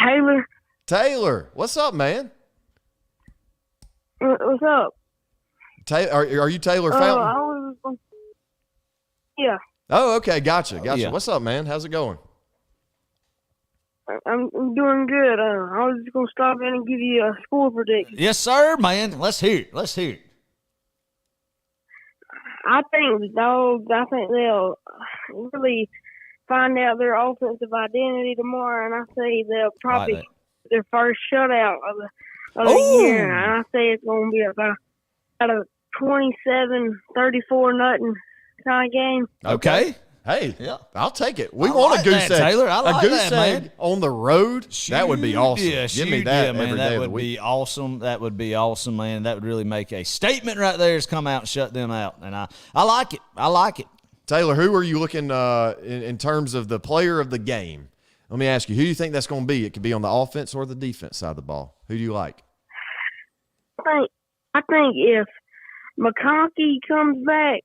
Taylor. Taylor. What's up, man? What's up? Are you Taylor Fountain? I was. Yeah. Oh, okay. Gotcha. Yeah. What's up, man? How's it going? I'm doing good. I was just gonna stop in and give you a score prediction. Yes, sir, man. Let's hear it. I think the Dogs. I think they'll really find out their offensive identity tomorrow, and I say they'll probably Like get their first shutout of the year. And I say it's gonna be about a 27-34 nothing kind of game. Okay. Hey, Yeah. I'll take it. We I want like a goose that, egg. Taylor. I like a goose that, egg man. on the road. That would be awesome. Yeah, Give me that man. every That day of would the week. be awesome. That would be awesome, man. That would really make a statement right there. Is come out and shut them out, and I like it. I like it. Taylor, who are you looking in terms of the player of the game? Let me ask you, who do you think that's going to be? It could be on the offense or the defense side of the ball. Who do you like? I think if McConkey comes back,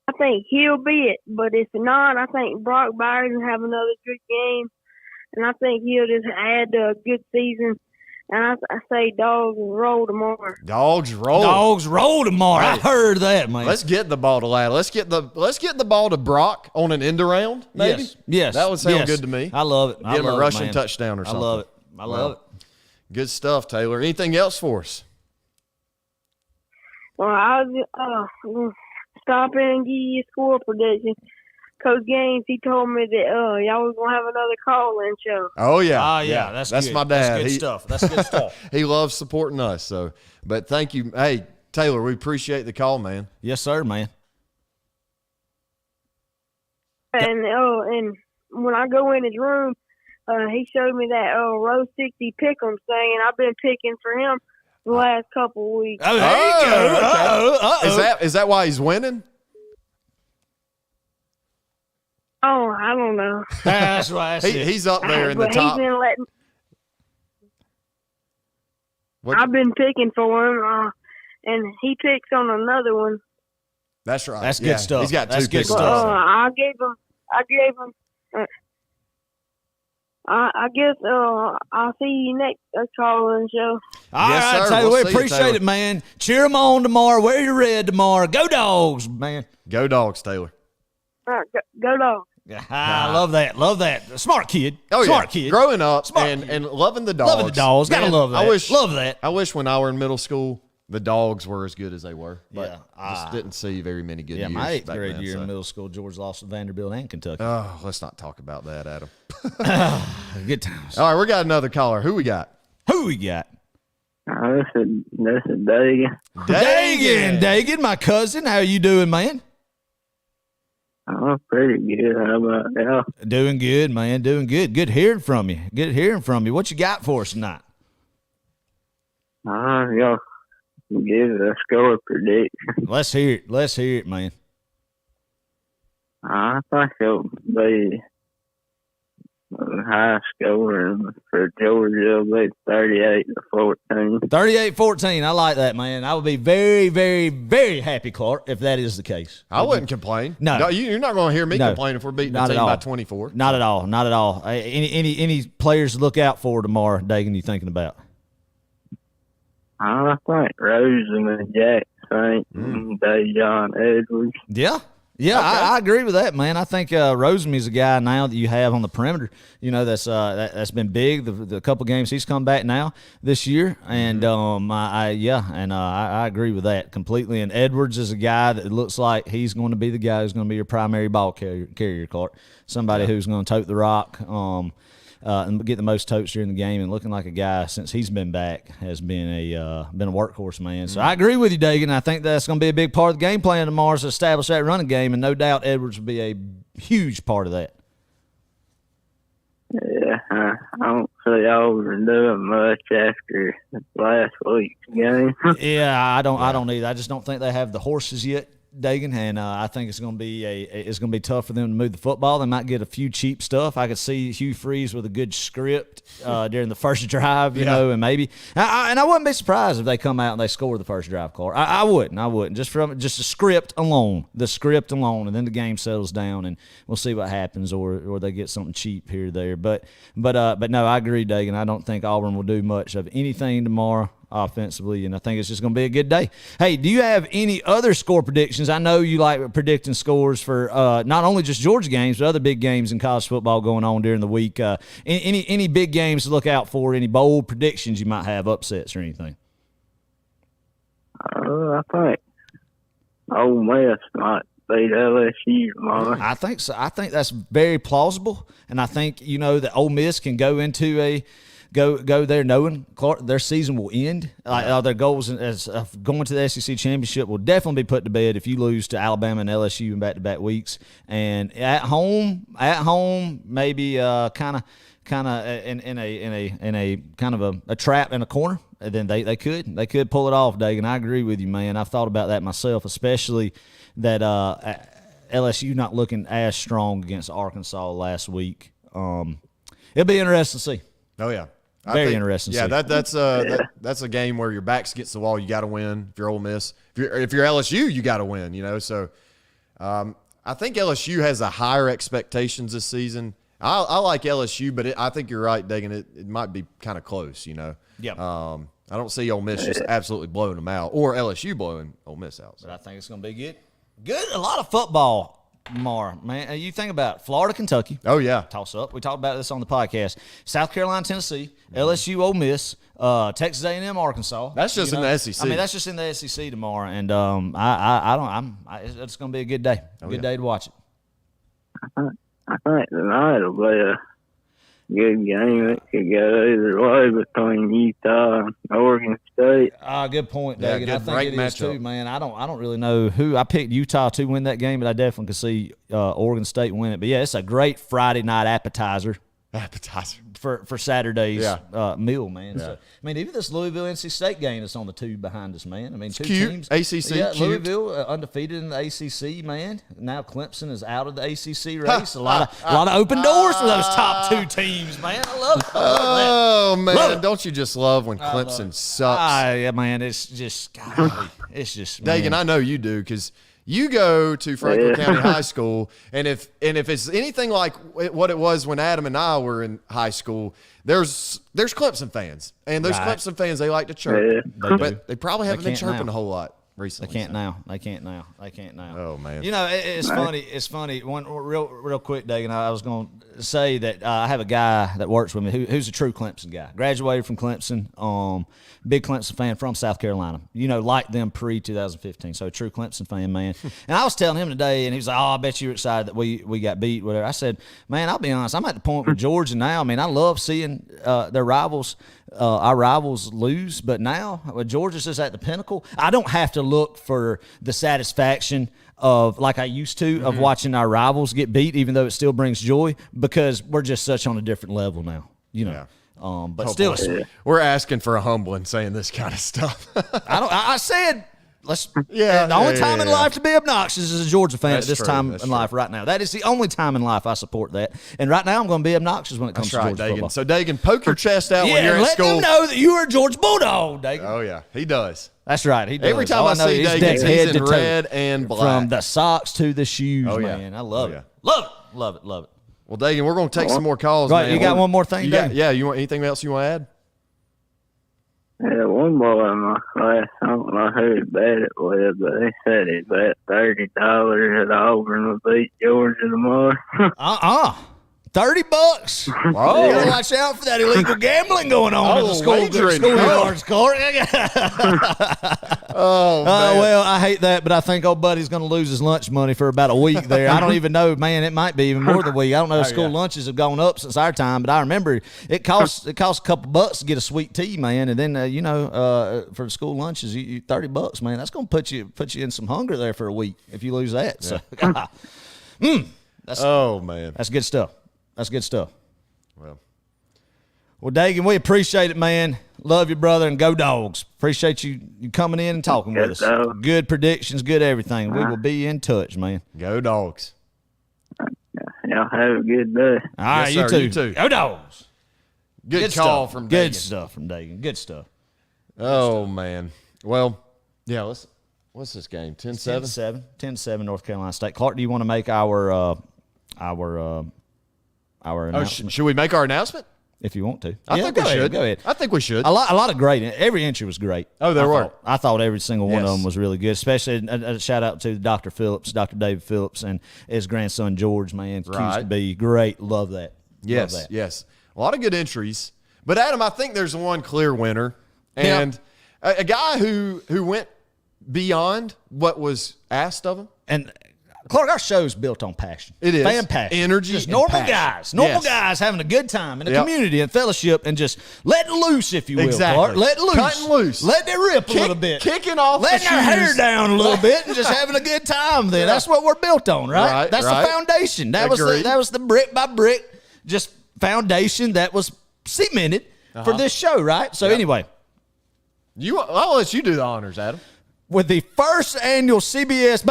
I think he'll be it. But if not, I think Brock Byers will have another good game, and I think he'll just add to a good season. And I say Dogs roll tomorrow. Dogs roll. Dogs roll tomorrow. I heard that, man. Let's get the ball to Ladder. Let's get the ball to Brock on an end around, maybe. Yes. That would sound yes. good to me. I love it. Give him a rushing touchdown or something. I love it. I love it. Good stuff, Taylor. Anything else for us? Well, I was stop in and give you a score prediction. Coach Gaines, he told me that y'all was gonna have another call-in show. Oh yeah, Ah, yeah. That's good. my dad. That's good stuff. That's good stuff. He loves supporting us. So, but thank you, hey Taylor. We appreciate the call, man. Yes, sir, man. And and when I go in his room, he showed me that Row 60 Pick'em thing, and I've been picking for him the last couple of weeks. Oh, there you go. okay. Uh-oh. Is that why he's winning? Oh, I don't know. That's right. That's it. He's up there in the But top. he's been letting. What- I've been picking for him, and he picks on another one. That's right. That's good Yeah, stuff. He's got That's two good picks. stuff. I gave him. I guess I'll see you next call-in show. All yes, right, sir. Taylor, We'll we see you, appreciate Taylor. it, man. Cheer them on tomorrow. Wear your red tomorrow. Go Dogs, man. Go Dogs, Taylor. All right, go Dogs. I love that. Love that. Smart kid. Oh, Smart yeah. kid. Growing up Smart and kid. loving the Dogs. Loving the Dogs. Gotta love that. Love that. I wish when I were in middle school, the Dogs were as good as they were. But Yeah. just didn't see very many good Yeah, years. my 8th back grade then, year so. in middle school, George lost to Vanderbilt and Kentucky. Oh, let's not talk about that, Adam. Good times. All right, we got another caller. Who we got? Who we got? This is Dagan. Dagan, my cousin. How you doing, man? I'm pretty good. How about y'all? Doing good, man. Doing good. Good hearing from you. Good hearing from you. What you got for us tonight? Y'all give a score prediction. Let's hear it. Let's hear it, man. I think it'll be a high score for Georgia. It'll be 38-14. 38-14. I like that, man. I would be very, very, very happy, Clark, if that is the case. I wouldn't complain. No. You're not going to hear me No. complain if we're beating Not a at team all. by 24. Not at all. Not at all. Any players to look out for tomorrow, Dagan, you thinking about? I think Rosen and Jack Saint and Dejon Edwards. Yeah. Yeah, Okay. I agree with that, man. I think Rosemy's a guy now that you have on the perimeter. You know, that's been big. The couple games he's come back now this year, and I agree with that completely. And Edwards is a guy that looks like he's going to be the guy who's going to be your primary ball carrier, Clark. Somebody who's going to tote the rock. And get the most totes during the game, and looking like a guy since he's been back has been a workhorse, man. So I agree with you, Dagan. I think that's going to be a big part of the game plan tomorrow is to establish that running game, and no doubt Edwards will be a huge part of that. Yeah, I don't see Auburn doing much after last week's game. Yeah, I don't either. I just don't think they have the horses yet, Dagan, and I think it's going to be tough for them to move the football. They might get a few cheap stuff. I could see Hugh Freeze with a good script during the first drive, you know, and maybe I wouldn't be surprised if they come out and they score the first drive, Clark. I wouldn't just the script alone, and then the game settles down and we'll see what happens, or they get something cheap here or there. But no, I agree, Dagan. I don't think Auburn will do much of anything tomorrow offensively, and I think it's just going to be a good day. Hey, do you have any other score predictions? I know you like predicting scores for not only just Georgia games, but other big games in college football going on during the week. Any big games to look out for? Any bold predictions you might have, upsets or anything? I think Ole Miss might beat LSU tomorrow. I think so. I think that's very plausible, and I think that Ole Miss can go into go there knowing Clark, their season will end. Their goals as going to the SEC championship will definitely be put to bed if you lose to Alabama and LSU in back-to-back weeks. And at home, maybe kind of in a kind of a trap in a corner. And then they could pull it off, Dagan. I agree with you, man. I've thought about that myself, especially that LSU not looking as strong against Arkansas last week. It'll be interesting to see. Oh, yeah. Very interesting. Yeah, that's a game where your back's against the wall. You got to win. If you're Ole Miss, if you're LSU, you got to win. So I think LSU has a higher expectations this season. I like LSU, but I think you're right, Dagan. It might be kind of close. Yep. I don't see Ole Miss just absolutely blowing them out, or LSU blowing Ole Miss out. So. But I think it's going to be good. Good. A lot of football tomorrow, man. You think about Florida, Kentucky. Oh, yeah. Toss up. We talked about this on the podcast. South Carolina, Tennessee, LSU, Ole Miss, Texas A&M, Arkansas. That's just in the SEC. I mean, that's just in the SEC tomorrow, and it's going to be a good day. Good day to watch it. I think tonight will be a good game. It could go either way between Utah and Oregon State. Good point, Yeah, Dagan. good I think great it is matchup. too, man. I don't really know who. I picked Utah to win that game, but I definitely could see Oregon State win it. But yeah, it's a great Friday night appetizer for Saturday's meal, man. Yeah. So, I mean, even this Louisville NC State game that's on the tube behind us, man. I mean, two cute. teams. ACC, Yeah, cute. Louisville undefeated in the ACC, man. Now Clemson is out of the ACC race. A lot of open doors for those top two teams, man. I love it. Oh, man. Love it. Don't you just love when Clemson sucks? Yeah, man. It's just, golly, it's just, Dagan, man. I know you do because You go to Franklin County High School, and if it's anything like what it was when Adam and I were in high school, there's Clemson fans, and those Clemson fans, they like to chirp, but they probably haven't been chirping a whole lot recently. They can't now. Oh man! You know, it's funny. It's funny. One real quick, Dagan. I was going to say that I have a guy that works with me who's a true Clemson guy. Graduated from Clemson. Big Clemson fan from South Carolina. You know, like them pre-2015. So a true Clemson fan, man. And I was telling him today, and he was like, "Oh, I bet you were excited that we got beat, whatever." I said, "Man, I'll be honest. I'm at the point with Georgia now. I mean, I love seeing their rivals." Our rivals lose, but now when Georgia's just at the pinnacle, I don't have to look for the satisfaction of like I used to of watching our rivals get beat, even though it still brings joy because we're just such on a different level now, you know. Yeah. But still, we're asking for a humbling saying this kind of stuff. I said. The only time in life to be obnoxious is a Georgia fan at this time in life right now. That is the only time in life I support that. And right now I'm going to be obnoxious when it comes to Georgia football. So, Dagan, poke your chest out when you're at school. Let them know that you are a Georgia Bulldog, Dagan. Oh, yeah. He does. That's right. He does. Every time I see Dagan, he's in red and black. From the socks to the shoes, man. I love it. Love it. Well, Dagan, we're going to take some more calls, right, man. You got one more thing, Dagan? Yeah. You want anything else you want to add? Yeah, one boy in my class, I don't know who he bet it with, but he said he bet $30 that Auburn would beat Georgia tomorrow. $30. Oh, you gotta watch out for that illegal gambling going on at the schoolyard score. Well, I hate that, but I think old buddy's going to lose his lunch money for about a week there. I don't even know, man. It might be even more than a week. I don't know if school lunches have gone up since our time, but I remember it costs a couple bucks to get a sweet tea, man. And then for school lunches, you $30, man. That's going to put you in some hunger there for a week if you lose that. So, man, that's good stuff. That's good stuff. Well, Dagan, we appreciate it, man. Love you, brother, and go Dogs. Appreciate you coming in and talking with us. Dog. Good predictions, good everything. We will be in touch, man. Go Dogs. Y'all have a good day. All right, yes, you too. Go Dogs. Good call from Dagan. Good stuff from Dagan. Good stuff. Oh, man. Well, yeah, what's this game? 10-7? 10-7 North Carolina State. Clark, do you want to make our announcement? Should we make our announcement? If you want to. I think we should. Go ahead. I think we should. A lot of great. Every entry was great. Oh, there were. I thought every single one of them was really good, especially a shout-out to Dr. David Phillips, and his grandson, George, man. Used to be great. Love that. Yes. A lot of good entries. But, Adam, I think there's one clear winner. And a guy who went beyond what was asked of him. And Clark, our show's built on passion. It is. Fan passion. Energy. Just and normal passion. guys having a good time in the community and fellowship and just letting loose, if you will, Clark. Letting loose. Cutting loose. Letting it rip a little bit. Kicking off letting our hair down a little bit and just having a good time then. That's what we're built on, right? That's the foundation. That was the brick by brick just foundation that was cemented for this show, right? So anyway. I'll let you do the honors, Adam. With the first annual CBS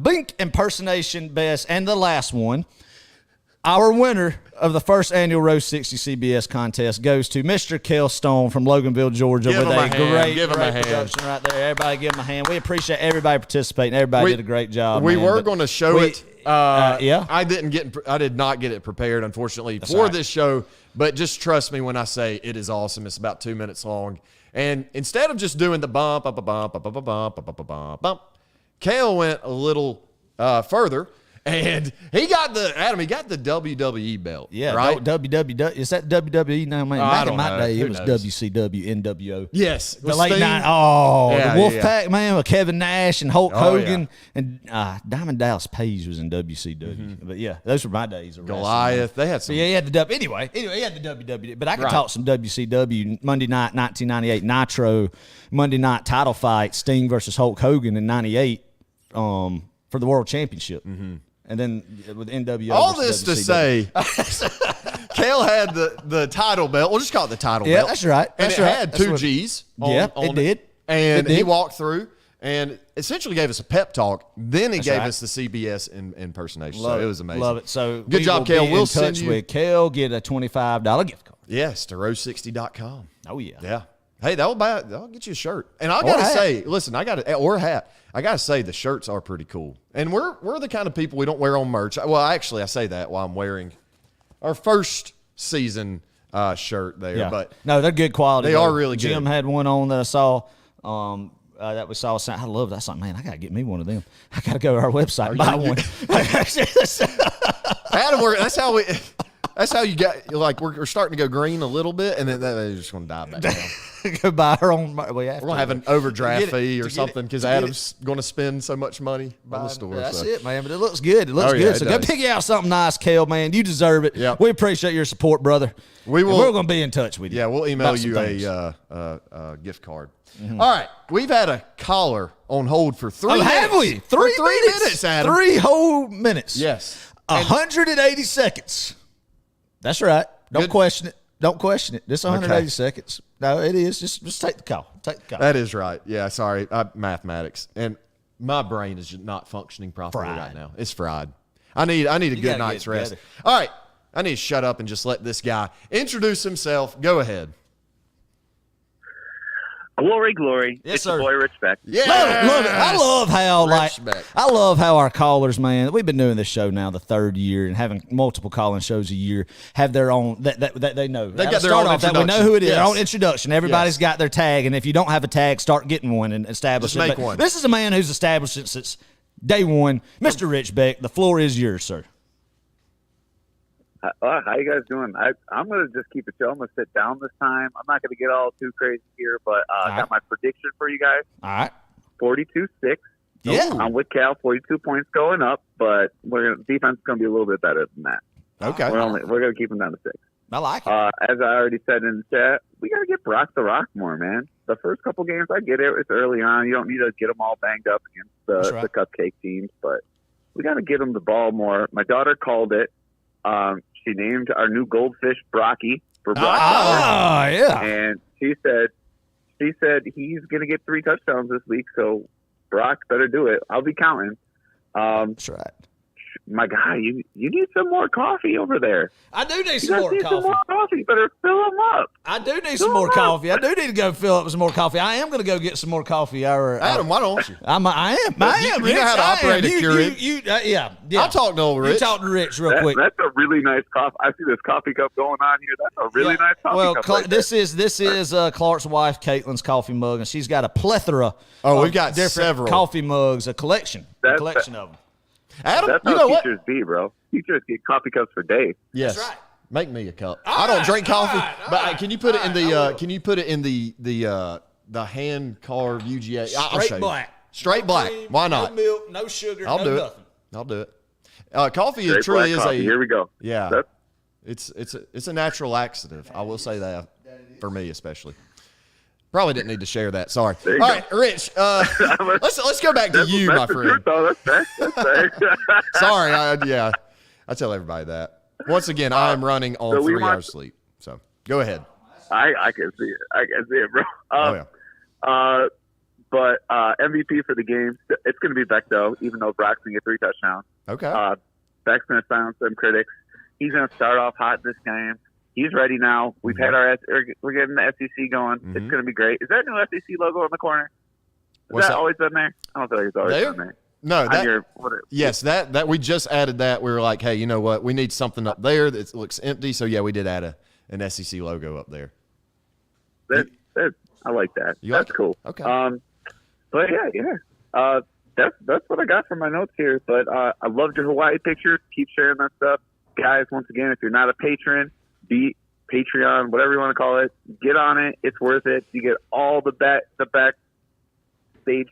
Blink Impersonation Best and the last one, our winner of the first annual Roast 60 CBS contest goes to Mr. Kel Stone from Loganville, Georgia, with a great production right there. Everybody give him a hand. We appreciate everybody participating. Everybody did a great job. We were going to show it. I did not get it prepared, unfortunately, for this show. But just trust me when I say it is awesome. It's about 2 minutes long. And instead of just doing the bump, Kale went a little further, and he got the WWE belt. Yeah, right. WWE. Is that WWE now, man? Back in my day, it was WCW, NWO. Yes, the late night. The Wolfpack, man, with Kevin Nash and Hulk Hogan and Diamond Dallas Page was in WCW. But yeah, those were my days. Of Goliath, they had some. He had the anyway, he had the WWE. But I could talk some WCW Monday night, 1998 Nitro, Monday night title fight, Sting versus Hulk Hogan in '98 for the World Championship. And then with NWO. All this to say, Kale had the title belt. We'll just call it the title belt. Yeah, that's right. And it had two G's. It did. And he walked through and essentially gave us a pep talk. Then he gave us the CBS impersonation. So it was amazing. Love it. So good job, Kale. We'll send you with Kale. Get a $25 gift card. Yes, to row60.com. Oh, yeah. Yeah. Hey, that'll get you a shirt. And I gotta say, listen, or a hat. I gotta say the shirts are pretty cool. And we're the kind of people, we don't wear on merch. Well, actually, I say that while I'm wearing our first season shirt there. Yeah. But no, they're good quality. They are really good. Jim had one on that I saw. That we saw. I love that. I was like, man, I gotta get me one of them. I gotta go to our website and buy one. Adam, that's how you got, like, we're starting to go green a little bit, and then they're just going to die back down. Go buy our own. We're going to have an overdraft fee or something because Adam's going to spend so much money on the store. That's it, man. But it looks good. It looks good. So go pick you out something nice, Kel, man. You deserve it. Yep. We appreciate your support, brother. We're going to be in touch with you. Yeah, we'll email you a gift card. Mm-hmm. All right. We've had a caller on hold for 3 minutes. Have we? 3 minutes, Adam. 3 whole minutes. Yes. 180 seconds. That's right. Don't question it. Don't question it. This 180 seconds. No, it is. Just take the call. Take the call. That is right. Yeah, sorry. Mathematics. And my brain is just not functioning properly right now. It's fried. I need a good night's rest. All right. I need to shut up and just let this guy introduce himself. Go ahead. Glory. Yes, it's sir. Your boy Rich Beck. Yeah, love it. I love how our callers, man. We've been doing this show now the 3rd year and having multiple calling shows a year. Have their own that they know. They got their own introduction. We know who it is. Yes. Their own introduction. Everybody's got their tag, and if you don't have a tag, start getting one and establish it. Make one. This is a man who's established it since day one. Mr. Rich Beck, the floor is yours, sir. How you guys doing? I'm going to just keep it chill. I'm going to sit down this time. I'm not going to get all too crazy here, but I got my prediction for you guys. All right. 42-6. Yeah. I'm with Cal. 42 points going up, but defense is going to be a little bit better than that. Okay. We're going to keep them down to 6. I like it. As I already said in the chat, we got to get Brock the Rock more, man. The first couple games, I get it. It's early on. You don't need to get them all banged up against the cupcake teams, but we got to get them the ball more. My daughter called it. She named our new goldfish Brocky for Brock. Yeah. And she said he's going to get 3 touchdowns this week, so Brock better do it. I'll be counting. That's right. My guy, you need some more coffee over there. I do need some more coffee. Some more coffee. Better fill them up. I do need some more coffee. I do need to go fill up with some more coffee. I am going to go get some more coffee. Adam, why don't you? I am. You know how to operate a Keurig. Yeah. I'll talk to old Rich. You talk to Rich real quick. That's a really nice coffee. I see this coffee cup going on here. That's a really nice coffee cup. Well, this is Clark's wife, Caitlin's coffee mug, and she's got a plethora. We've got different several coffee mugs, a collection of them. Adam, that's how teachers be, bro. Teachers get coffee cups for days. Yes, that's right. Make me a cup. I don't drink coffee, but can you put it in the? Can you put it in the hand carved UGA? Straight black. Straight black. Why not? No milk, no sugar, nothing. I'll do it. Coffee truly is coffee. Here we go. Yeah, it's a natural laxative. I will say that for me especially. Probably didn't need to share that. Sorry. All right, Rich. Let's go back to you, my friend. That's fair. Sorry. I tell everybody that. Once again, I am running on 3 hours sleep. So go ahead. I can see it. Bro. But MVP for the game, it's going to be Beck though. Even though Brock's going to get 3 touchdowns. Okay. Beck's going to silence them critics. He's going to start off hot this game. He's ready now. We've had we're getting the SEC going. Mm-hmm. It's going to be great. Is that a new SEC logo on the corner? Has that always been there? I don't feel like it's always been there. No, yes, that we just added that. We were like, hey, you know what? We need something up there that looks empty. So yeah, we did add an SEC logo up there. I like that. That's cool. Okay. But yeah. That's what I got for my notes here. But I loved your Hawaii pictures. Keep sharing that stuff, guys. Once again, if you're not a patron, be Patreon, whatever you want to call it, get on it. It's worth it. You get all the backstage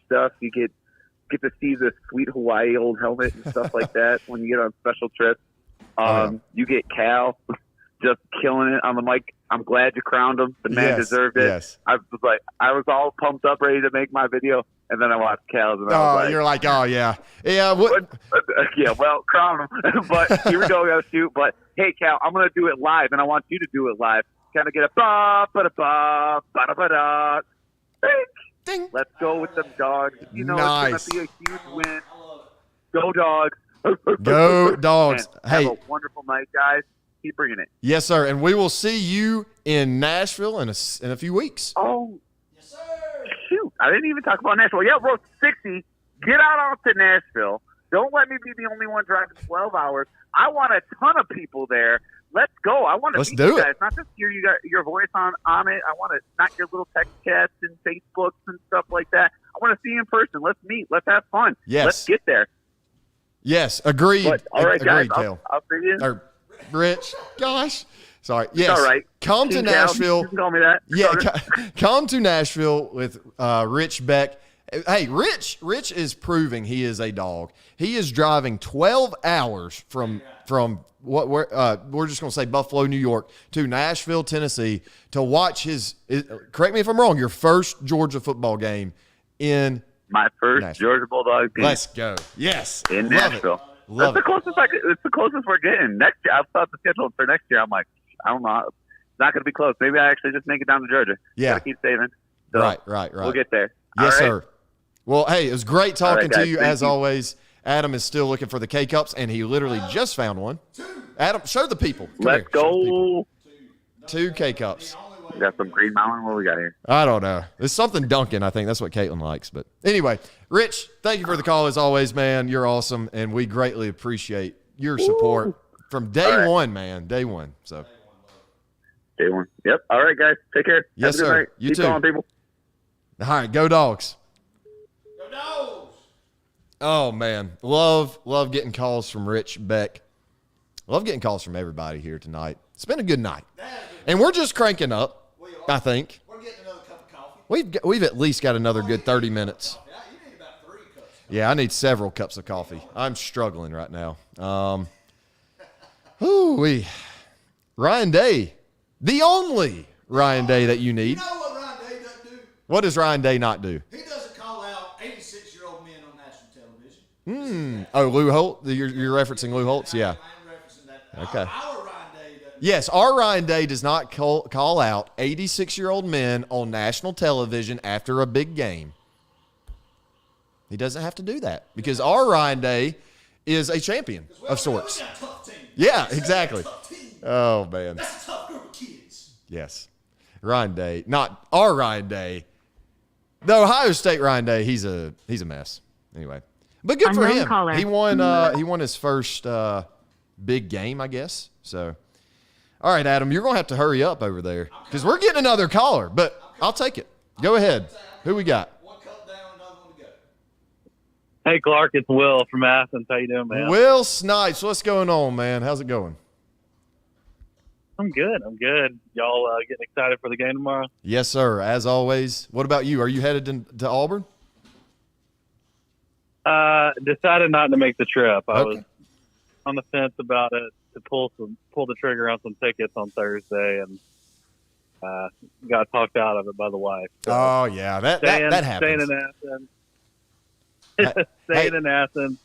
stuff. You get to see the sweet Hawaii old helmet and stuff like that when you get on special trips. You get Cal just killing it on the mic. I'm glad you crowned him. The man deserved it. Yes. I was all pumped up, ready to make my video, and then I watched Cal's, and I was like, you're like, oh yeah. Well, crown him. But here we go. We got to shoot. But hey, Cal, I'm gonna do it live, and I want you to do it live. Kind of get a ba ba ba ba ba da. Ding. Let's go with them dogs. You know it's gonna be a huge win. Go Dogs. Go Dogs. Hey, have a wonderful night, guys. Keep bringing it. Yes, sir. And we will see you in Nashville in a few weeks. Oh, yes, sir. Shoot, I didn't even talk about Nashville. Yeah, bro, 60. Get out to Nashville. Don't let me be the only one driving 12 hours. I want a ton of people there. Let's go. I want to meet you guys. Not just hear you got your voice on it. I want to not your little text chats and Facebooks and stuff like that. I want to see you in person. Let's meet. Let's have fun. Yes. Let's get there. Yes, agreed. But, all right, agreed, guys. I'll see you. Or Rich, gosh. Sorry. Yes. It's all right. Come to Nashville. You can call me that. Come to Nashville with Rich Beck. Hey, Rich is proving he is a dog. He is driving 12 hours from we're just going to say Buffalo, New York, to Nashville, Tennessee, to watch correct me if I'm wrong, your first Georgia football game in my first Nashville. Georgia Bulldogs game. Let's go. Yes. In Nashville. That's the closest it's the closest we're getting. Next year, I've thought the schedule for next year. I'm like, I don't know. It's not going to be close. Maybe I actually just make it down to Georgia. Yeah. Gotta keep saving. So right. We'll get there. Yes, right? sir. Well, hey, it was great talking guys, to you as always. Adam is still looking for the K-Cups, and he literally just found one. Adam, show the people. Let's go. 2 K-Cups. We got some Green Mountain. What we got here? I don't know. It's something Dunkin'. I think that's what Caitlin likes. But anyway, Rich, thank you for the call as always, man. You're awesome, and we greatly appreciate your support from day one, man. Day one. So. Day one. Yep. All right, guys. Take care. Yes, Have a good sir. night. You Keep too. calling people. All right, go Dogs. Go Dogs. Oh, man. Love getting calls from Rich Beck. Love getting calls from everybody here tonight. It's been a good night. And we're just cranking up, I think. We're getting another cup of coffee. We've at least got another good 30 minutes. Yeah, you need about 3 cups. Yeah, I need several cups of coffee. I'm struggling right now. Ryan Day, the only Ryan Day that you need. You know what Ryan Day doesn't do? What does Ryan Day not do? He doesn't call out 86-year-old men on national television. Oh, Lou Holt? You're referencing Lou Holtz? Yeah. I'm referencing that. Okay. Our Ryan Day doesn't. Yes, our Ryan Day does not call out 86-year-old men on national television after a big game. He doesn't have to do that because our Ryan Day is a champion of sorts. We got a tough team. Yeah, exactly. Oh, man. That's a tough group of kids. Yes. Ryan Day. Not our Ryan Day. The Ohio State Ryan Day, he's a mess. Anyway. But good for him. Caller. He won his first big game, I guess. So, all right, Adam, you're going to have to hurry up over there because we're getting another caller, but I'll take it. Go ahead. Who we got? One cup down, another one to go. Hey, Clark, it's Will from Athens. How you doing, man? Will Snipes. What's going on, man? How's it going? I'm good. Y'all getting excited for the game tomorrow? Yes, sir. As always. What about you? Are you headed to Auburn? Decided not to make the trip. I Okay. was on the fence about it to pull the trigger on some tickets on Thursday, and got talked out of it by the wife. So Oh, yeah. That happens. Staying in Athens. Staying in Athens.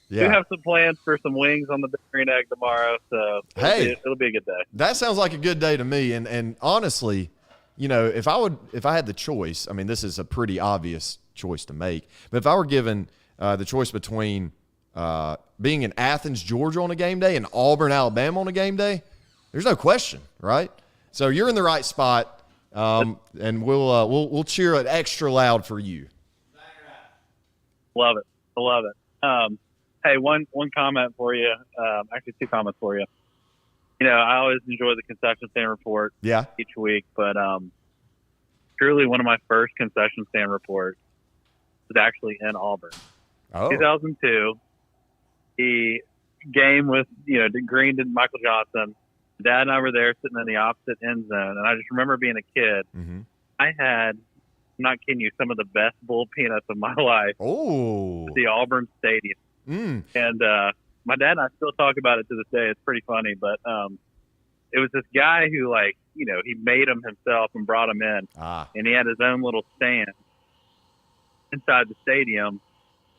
We Yeah. have some plans for some wings on the Green Egg tomorrow, so it'll be a good day. That sounds like a good day to me. And honestly, you know, if I had the choice, I mean, this is a pretty obvious choice to make, but if I were given the choice between being in Athens, Georgia on a game day and Auburn, Alabama on a game day, there's no question, right? So you're in the right spot, and we'll cheer it extra loud for you. Love it. I love it. Hey, one comment for you. Actually, 2 comments for you. You know, I always enjoy the concession stand report each week, but truly one of my first concession stand reports was actually in Auburn. Oh. 2002, the game with, Green and Michael Johnson. Dad and I were there sitting in the opposite end zone, and I just remember being a kid. Mm-hmm. I had, I'm not kidding you, some of the best bull peanuts of my life Oh. at the Auburn Stadium. Mm. And my dad and I still talk about it to this day. It's pretty funny, but it was this guy who, he made them himself and brought them in, and he had his own little stand inside the stadium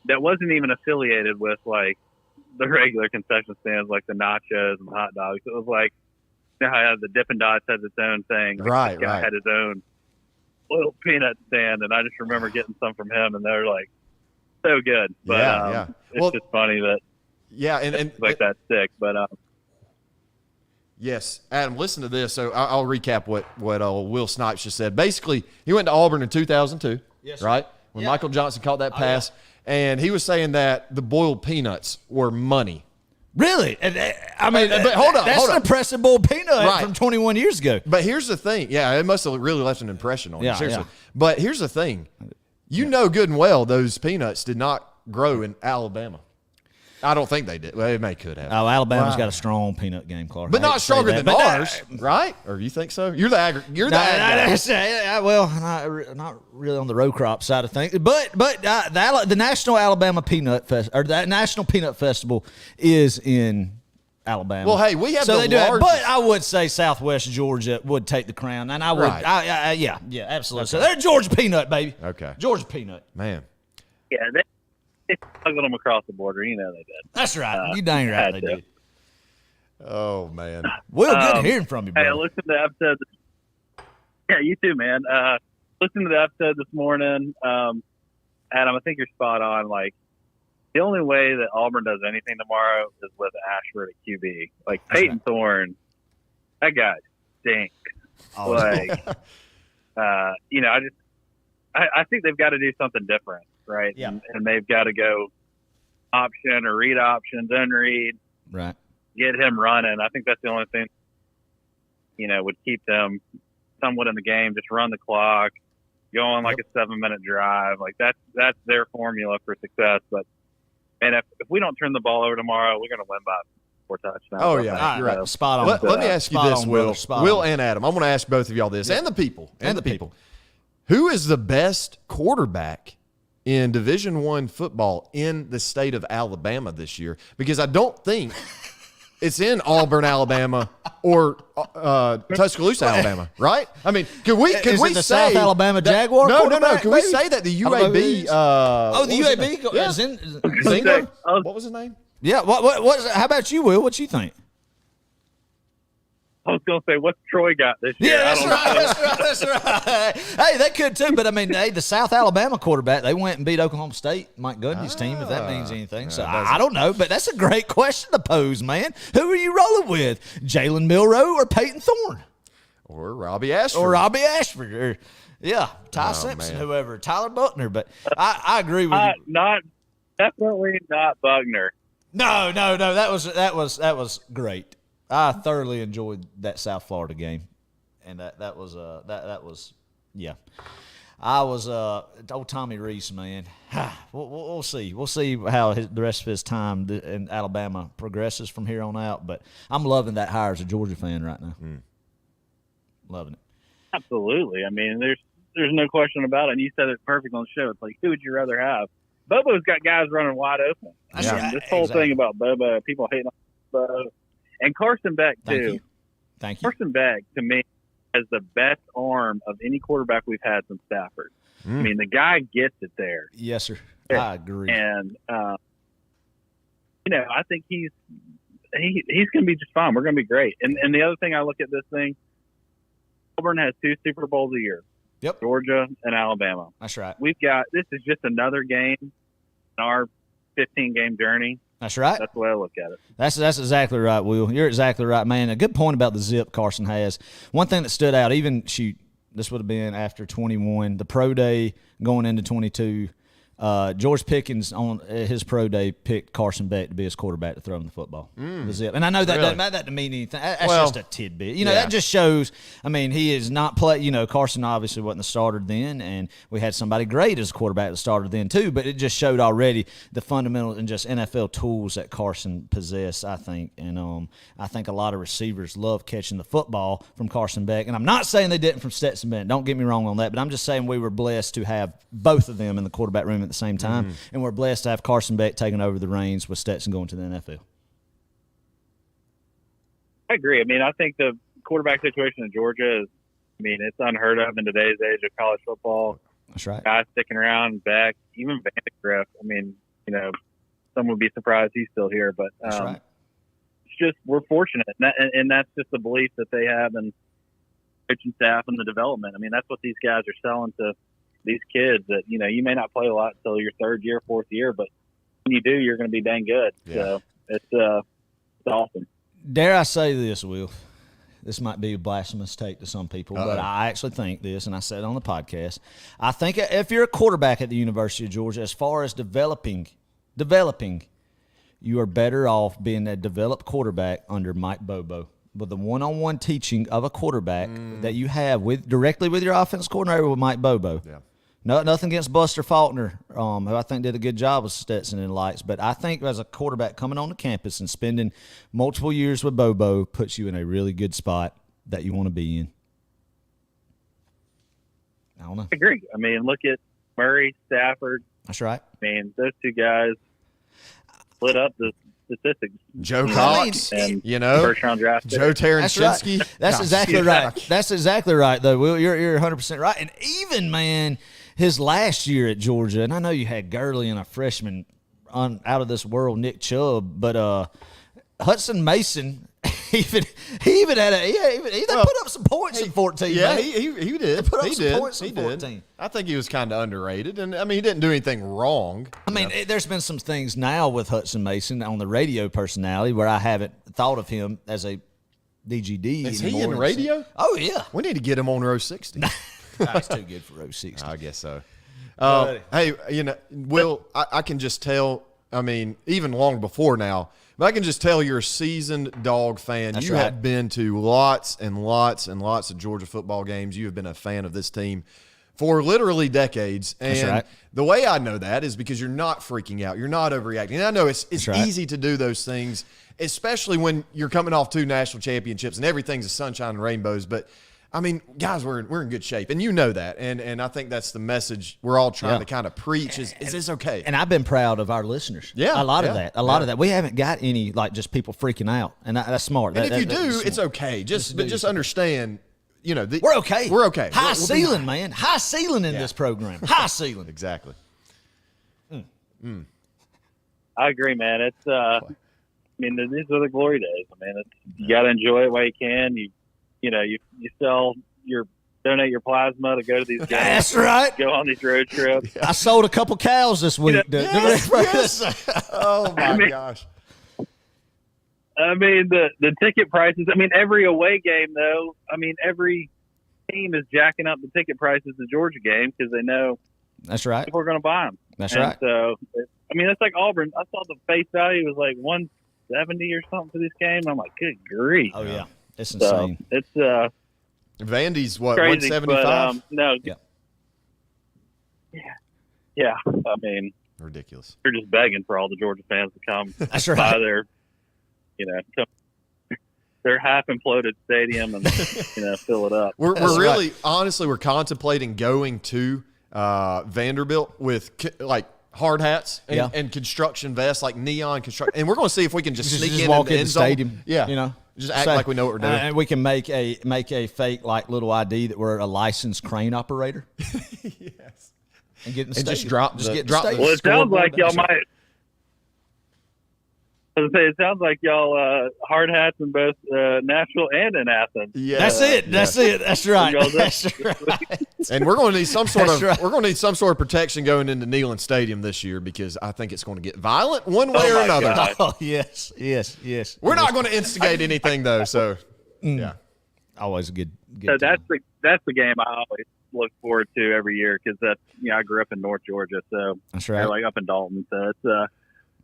that wasn't even affiliated with the regular concession stands, like the nachos and the hot dogs. It was like, how the Dippin' Dots has its own thing. Right, this guy had his own little peanut stand, and I just remember getting some from him, and they're so good. But it's just funny that and like that stick. But Yes, Adam, listen to this. So I'll recap what Will Snipes just said. Basically, he went to Auburn in 2002, right? When Michael Johnson caught that pass. And he was saying that the boiled peanuts were money. Really? I mean, but hold on. That's an impressive boiled peanut from 21 years ago. But here's the thing. Yeah, it must have really left an impression on you, seriously. Yeah. But here's the thing. You know good and well those peanuts did not grow in Alabama. I don't think they did. Well, they could have. Oh, Alabama's got a strong peanut game, Clark. But not stronger than ours, right? Or you think so? You're the ag guy. Well, not really on the row crop side of things. But the National Alabama Peanut Fest or the National Peanut Festival is in Alabama. Well, hey, we have so the largest. But I would say Southwest Georgia would take the crown, and I would. Right. Yeah, absolutely. Okay. So they're Georgia Peanut, baby. Okay, Georgia Peanut. Man. Yeah. They smuggled them across the border. You know they did. That's right. You dang right they did. Oh, man. Will, good hearing from you, bro. Hey, listen to the episode. Yeah, you too, man. Listen to the episode this morning. Adam, I think you're spot on. Like, the only way that Auburn does anything tomorrow is with Ashford at QB. Like, Peyton Thorne, that guy stinks. Oh, like, I think they've got to do something different. Right. Yeah. And they've got to go option or read options, unread. Right. Get him running. I think that's the only thing, would keep them somewhat in the game. Just run the clock, go on like a 7-minute drive. Like that's their formula for success. But if we don't turn the ball over tomorrow, we're going to win by 4 touchdowns. Oh yeah, you're right. Spot on. Let me ask you this, Will and Adam. I'm going to ask both of y'all this, and the people, Who is the best quarterback in Division I football in the state of Alabama this year? Because I don't think it's in Auburn, Alabama, or Tuscaloosa, Alabama, right? I mean, could we say the South Alabama Jaguar? No. Can we say that the UAB? The UAB is in Zingo? What was his name? Yeah. What? How about you, Will? What you think? I was going to say, what's Troy got this year? Yeah, that's right. Hey, they could too, but I mean, the South Alabama quarterback, they went and beat Oklahoma State, Mike Gundy's team, if that means anything. So I don't know, but that's a great question to pose, man. Who are you rolling with, Jalen Milroe or Peyton Thorne? Or Robbie Ashford. Or Ty Simpson, man. Whoever, Tyler Buckner. But I agree with you. Definitely not Buckner. No, that was great. I thoroughly enjoyed that South Florida game, and that was yeah. I was old Tommy Reese, man. We'll see. We'll see how the rest of his time in Alabama progresses from here on out. But I'm loving that hire as a Georgia fan right now. Loving it. Absolutely. I mean, there's no question about it. And you said it perfect on the show. It's like, who would you rather have? Bobo's got guys running wide open. This whole thing about Bobo, people hating on Bobo. And Carson Beck, too. Thank you. Carson Beck, to me, has the best arm of any quarterback we've had since Stafford. I mean, the guy gets it there. Yes, sir. I agree. And, I think he's going to be just fine. We're going to be great. And the other thing I look at this thing, Auburn has 2 Super Bowls a year. Yep. Georgia and Alabama. That's right. This is just another game in our 15-game journey. That's right. That's the way I look at it. That's exactly right, Will. You're exactly right, man. A good point about the zip Carson has. One thing that stood out, this would have been after 21, the pro day going into 22. George Pickens on his pro day picked Carson Beck to be his quarterback to throw him the football. The zip. And I know that doesn't matter that to mean anything. That's just a tidbit. That just shows, he is not Carson obviously wasn't the starter then, and we had somebody great as a quarterback that started then too, but it just showed already the fundamentals and just NFL tools that Carson possessed, I think. And I think a lot of receivers love catching the football from Carson Beck. And I'm not saying they didn't from Stetson Bennett. Don't get me wrong on that, but I'm just saying we were blessed to have both of them in the quarterback room at the same time, and we're blessed to have Carson Beck taking over the reins with Stetson going to the NFL. I agree. I think the quarterback situation in Georgia is, it's unheard of in today's age of college football. That's right. Guys sticking around, Beck, even Vandegrift. Some would be surprised he's still here, but that's right. It's just we're fortunate, and that's just the belief that they have in coaching staff and the development. That's what these guys are selling to these kids that, you may not play a lot until your 3rd year, 4th year, but when you do, you're going to be dang good. Yeah. So it's awesome. Dare I say this, Will? This might be a blasphemous take to some people, but I actually think this, and I said it on the podcast. I think if you're a quarterback at the University of Georgia, as far as developing, you are better off being a developed quarterback under Mike Bobo. With the one-on-one teaching of a quarterback that you have directly with your offense coordinator with Mike Bobo. Yeah. No, nothing against Buster Faulkner, who I think did a good job with Stetson and Lights. But I think as a quarterback coming on the campus and spending multiple years with Bobo puts you in a really good spot that you want to be in. I don't know. I agree. I mean, look at Murray, Stafford. That's right. I mean, those two guys split up the statistics. Joe Cox, and first round draft. Joe Taranchinski. That's exactly right. That's exactly right, though. Will, you're 100% right. And even, man, his last year at Georgia, and I know you had Gurley and a freshman out of this world, Nick Chubb, but Hudson Mason. He even had he put up some points in 14. Yeah, man. he did. Put up he some did. points in 14. I think he was kind of underrated, and I mean he didn't do anything wrong. I mean, there's been some things now with Hudson Mason on the radio personality where I haven't thought of him as a DGD. Is anymore. he in radio? Oh yeah, we need to get him on row 60. He's too good for row 60. I guess so. Hey, Will, I can just tell. I mean, even long before now. But I can just tell you're a seasoned Dog fan. That's you right. have been to lots and lots and lots of Georgia football games. You have been a fan of this team for literally decades. And That's right. the way I know that is because you're not freaking out. You're not overreacting. And I know it's right. easy to do those things, especially when you're coming off 2 national championships and everything's a sunshine and rainbows. But I mean, guys, we're in good shape, and you know that, and I think that's the message we're all trying to kind of preach. Is this okay? And I've been proud of our listeners. Yeah, a lot of that. We haven't got any just people freaking out, and that's smart. And if you do, it's okay. Just understand. We're okay. We're okay. High ceiling, man. High ceiling in this program. High ceiling. Exactly. I agree, man. It's I mean, these are the glory days. I mean, you got to enjoy it while you can. You sell donate your plasma to go to these games. That's right. Go on these road trips. I sold a couple cows this week. Yes. Oh my gosh. I mean, the ticket prices. I mean, every away game though. I mean, every team is jacking up the ticket prices to Georgia game because they know that's right. people are going to buy them. That's right. So, I mean, it's like Auburn. I saw the face value was like 170 or something for this game. I'm like, good grief. Oh yeah. It's insane. So it's Vandy's what, crazy, 175? No. Yeah. Yeah. I mean, ridiculous. They're just begging for all the Georgia fans to come That's by right. their half imploded stadium and fill it up. We're really honestly we're contemplating going to Vanderbilt with hard hats and construction vests, like neon construction, and we're going to see if we can just sneak in walk the in end the zone. stadium. Yeah, just act like we know what we're doing. And we can make a fake little ID that we're a licensed crane operator. Yes, and get in the and stadium. just drop get in the drop. stadium. Well, it sounds like y'all might. I was gonna say, it sounds like y'all hard hats in both Nashville and in Athens. Yeah, that's it. That's it. That's right. That's right. And we're going to need some sort of we're going to need some sort of protection going into Neyland Stadium this year because I think it's going to get violent one way or another. God. Oh yes. We're not going to instigate anything though. So yeah, always a good. So time. that's the game I always look forward to every year because that's I grew up in North Georgia, so that's right. Like up in Dalton, so it's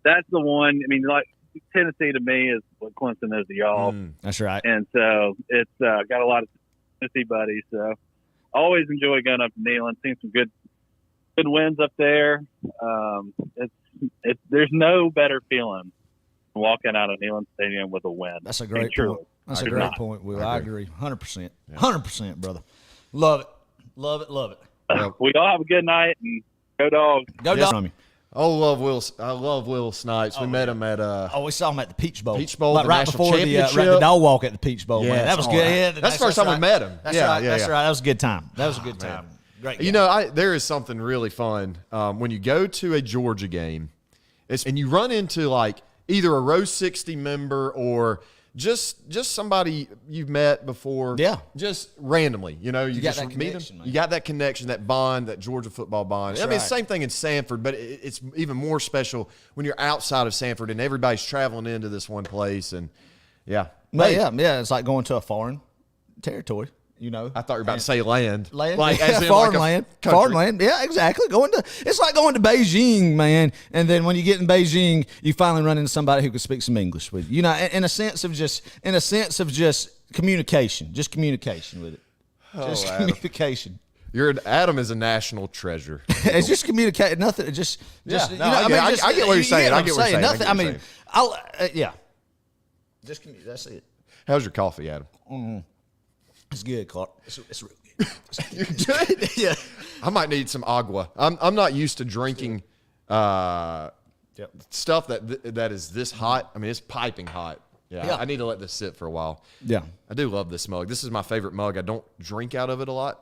that's the one. I mean, like Tennessee to me is what Clemson is to y'all. That's right. And so it's got a lot of Tennessee buddies. So always enjoy going up to Neyland, seeing some good wins up there. There's no better feeling than walking out of Neyland Stadium with a win. That's a great point. That's a great point, Will. I agree. 100%. 100%, brother. Love it. Love it. Love it. We all have a good night and go Dogs. Go Dogs. I love Will Snipes. We met him at we saw him at the Peach Bowl. Peach Bowl, like the right national before championship. the dog walk at the Peach Bowl. Yeah, man. That was good. Yeah, that's the first time we met him. That's yeah, right. Yeah, that's yeah. right. That was a good time. That was a good time. Great. Game. There is something really fun when you go to a Georgia game, and you run into like either a row 60 member or just somebody you've met before. Yeah. Just randomly, you got just that meet connection, them. man. You got that connection, that bond, that Georgia football bond. That's it's the same thing in Sanford, but it's even more special when you're outside of Sanford and everybody's traveling into this one place. And yeah. Yeah. It's like going to a foreign territory. You know, I thought you were about to say land. Like as in farmland. Farmland. Yeah, exactly. It's like going to Beijing, man. And then when you get in Beijing, you finally run into somebody who can speak some English with you. You know, in a sense of just communication, just communication with it. Just communication. Adam is a national treasure. It's just communicate. Nothing. Just. I get what you're saying. I get what you're saying. Nothing. I mean, yeah. Just communicate. That's it. How's your coffee, Adam? It's good, Clark. It's real good. You're good? Yeah. I might need some agua. I'm not used to drinking stuff that is this hot. I mean, it's piping hot. Yeah. I need to let this sit for a while. Yeah. I do love this mug. This is my favorite mug. I don't drink out of it a lot.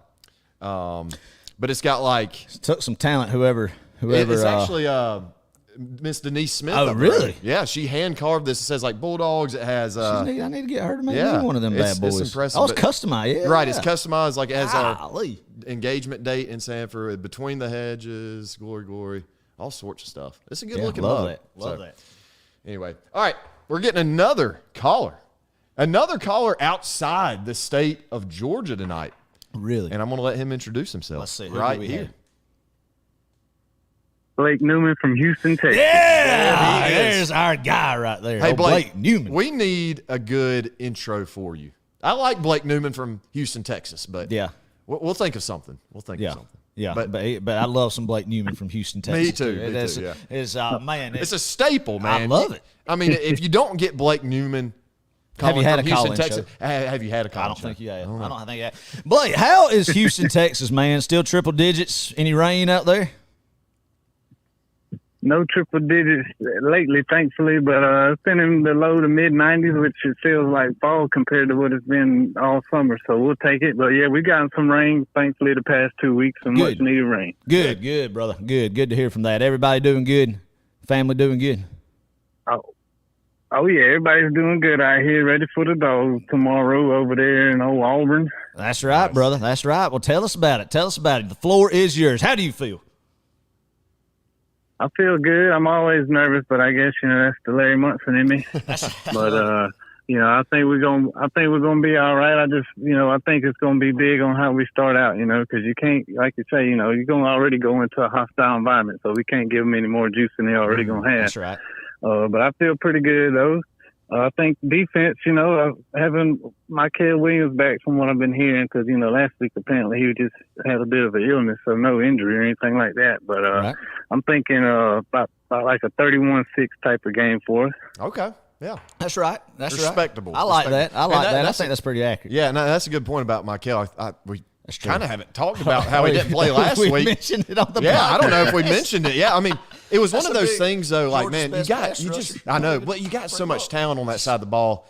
But it's got like... It took some talent, whoever it's actually Miss Denise Smith. Oh, really? Yeah, she hand-carved this. It says like Bulldogs. It has... I need to get her to make me one of them bad boys. It's impressive. Oh, it's customized. Yeah. Right, it's customized. Like it has our engagement date in Sanford, Between the Hedges, Glory, all sorts of stuff. It's a good-looking mug. Love that. Anyway, all right, we're getting another caller. Another caller outside the state of Georgia tonight. Really? And I'm going to let him introduce himself. Let's see. Right here. Blake Newman from Houston, Texas. Yeah, there's our guy right there. Hey, Blake Newman. We need a good intro for you. I like Blake Newman from Houston, Texas, but we'll think of something. Yeah, but I love some Blake Newman from Houston, Texas. Me too. It's a staple, man. I love it. I mean, if you don't get Blake Newman, have you had a call-in Texas, show? Have you had a call-in I don't show? think you have. I don't think you have. Blake, how is Houston, Texas, man? Still triple digits? Any rain out there? No triple digits lately, thankfully, but it's been in the low to mid 90s, which it feels like fall compared to what it's been all summer. So we'll take it. But yeah, we've gotten some rain, thankfully, the past 2 weeks, some much needed rain. Good, brother. Good to hear from that. Everybody doing good? Family doing good? Oh yeah, everybody's doing good out here, ready for the Dogs tomorrow over there in old Auburn. That's right, brother. That's right. Well, tell us about it. The floor is yours. How do you feel? I feel good. I'm always nervous, but I guess that's the Larry Munson in me. But I think we're gonna be all right. I just I think it's gonna be big on how we start out. Because you can't, like you say, you're gonna already go into a hostile environment, so we can't give them any more juice than they already gonna have. That's right. But I feel pretty good though. I think defense, having Michael Williams back from what I've been hearing, because, last week apparently he just had a bit of an illness, so no injury or anything like that. But right. I'm thinking about like a 31-6 type of game for us. Okay. Yeah. That's right. That's respectable. Right. I like that. I think that's pretty accurate. Yeah, no, that's a good point about Michael. We kind of haven't talked about how he didn't play last week. We mentioned it on the podcast. I don't know if we mentioned it. Yeah, I mean, it was one of those things, though, like, man, I know, but you got so much talent on that side of the ball.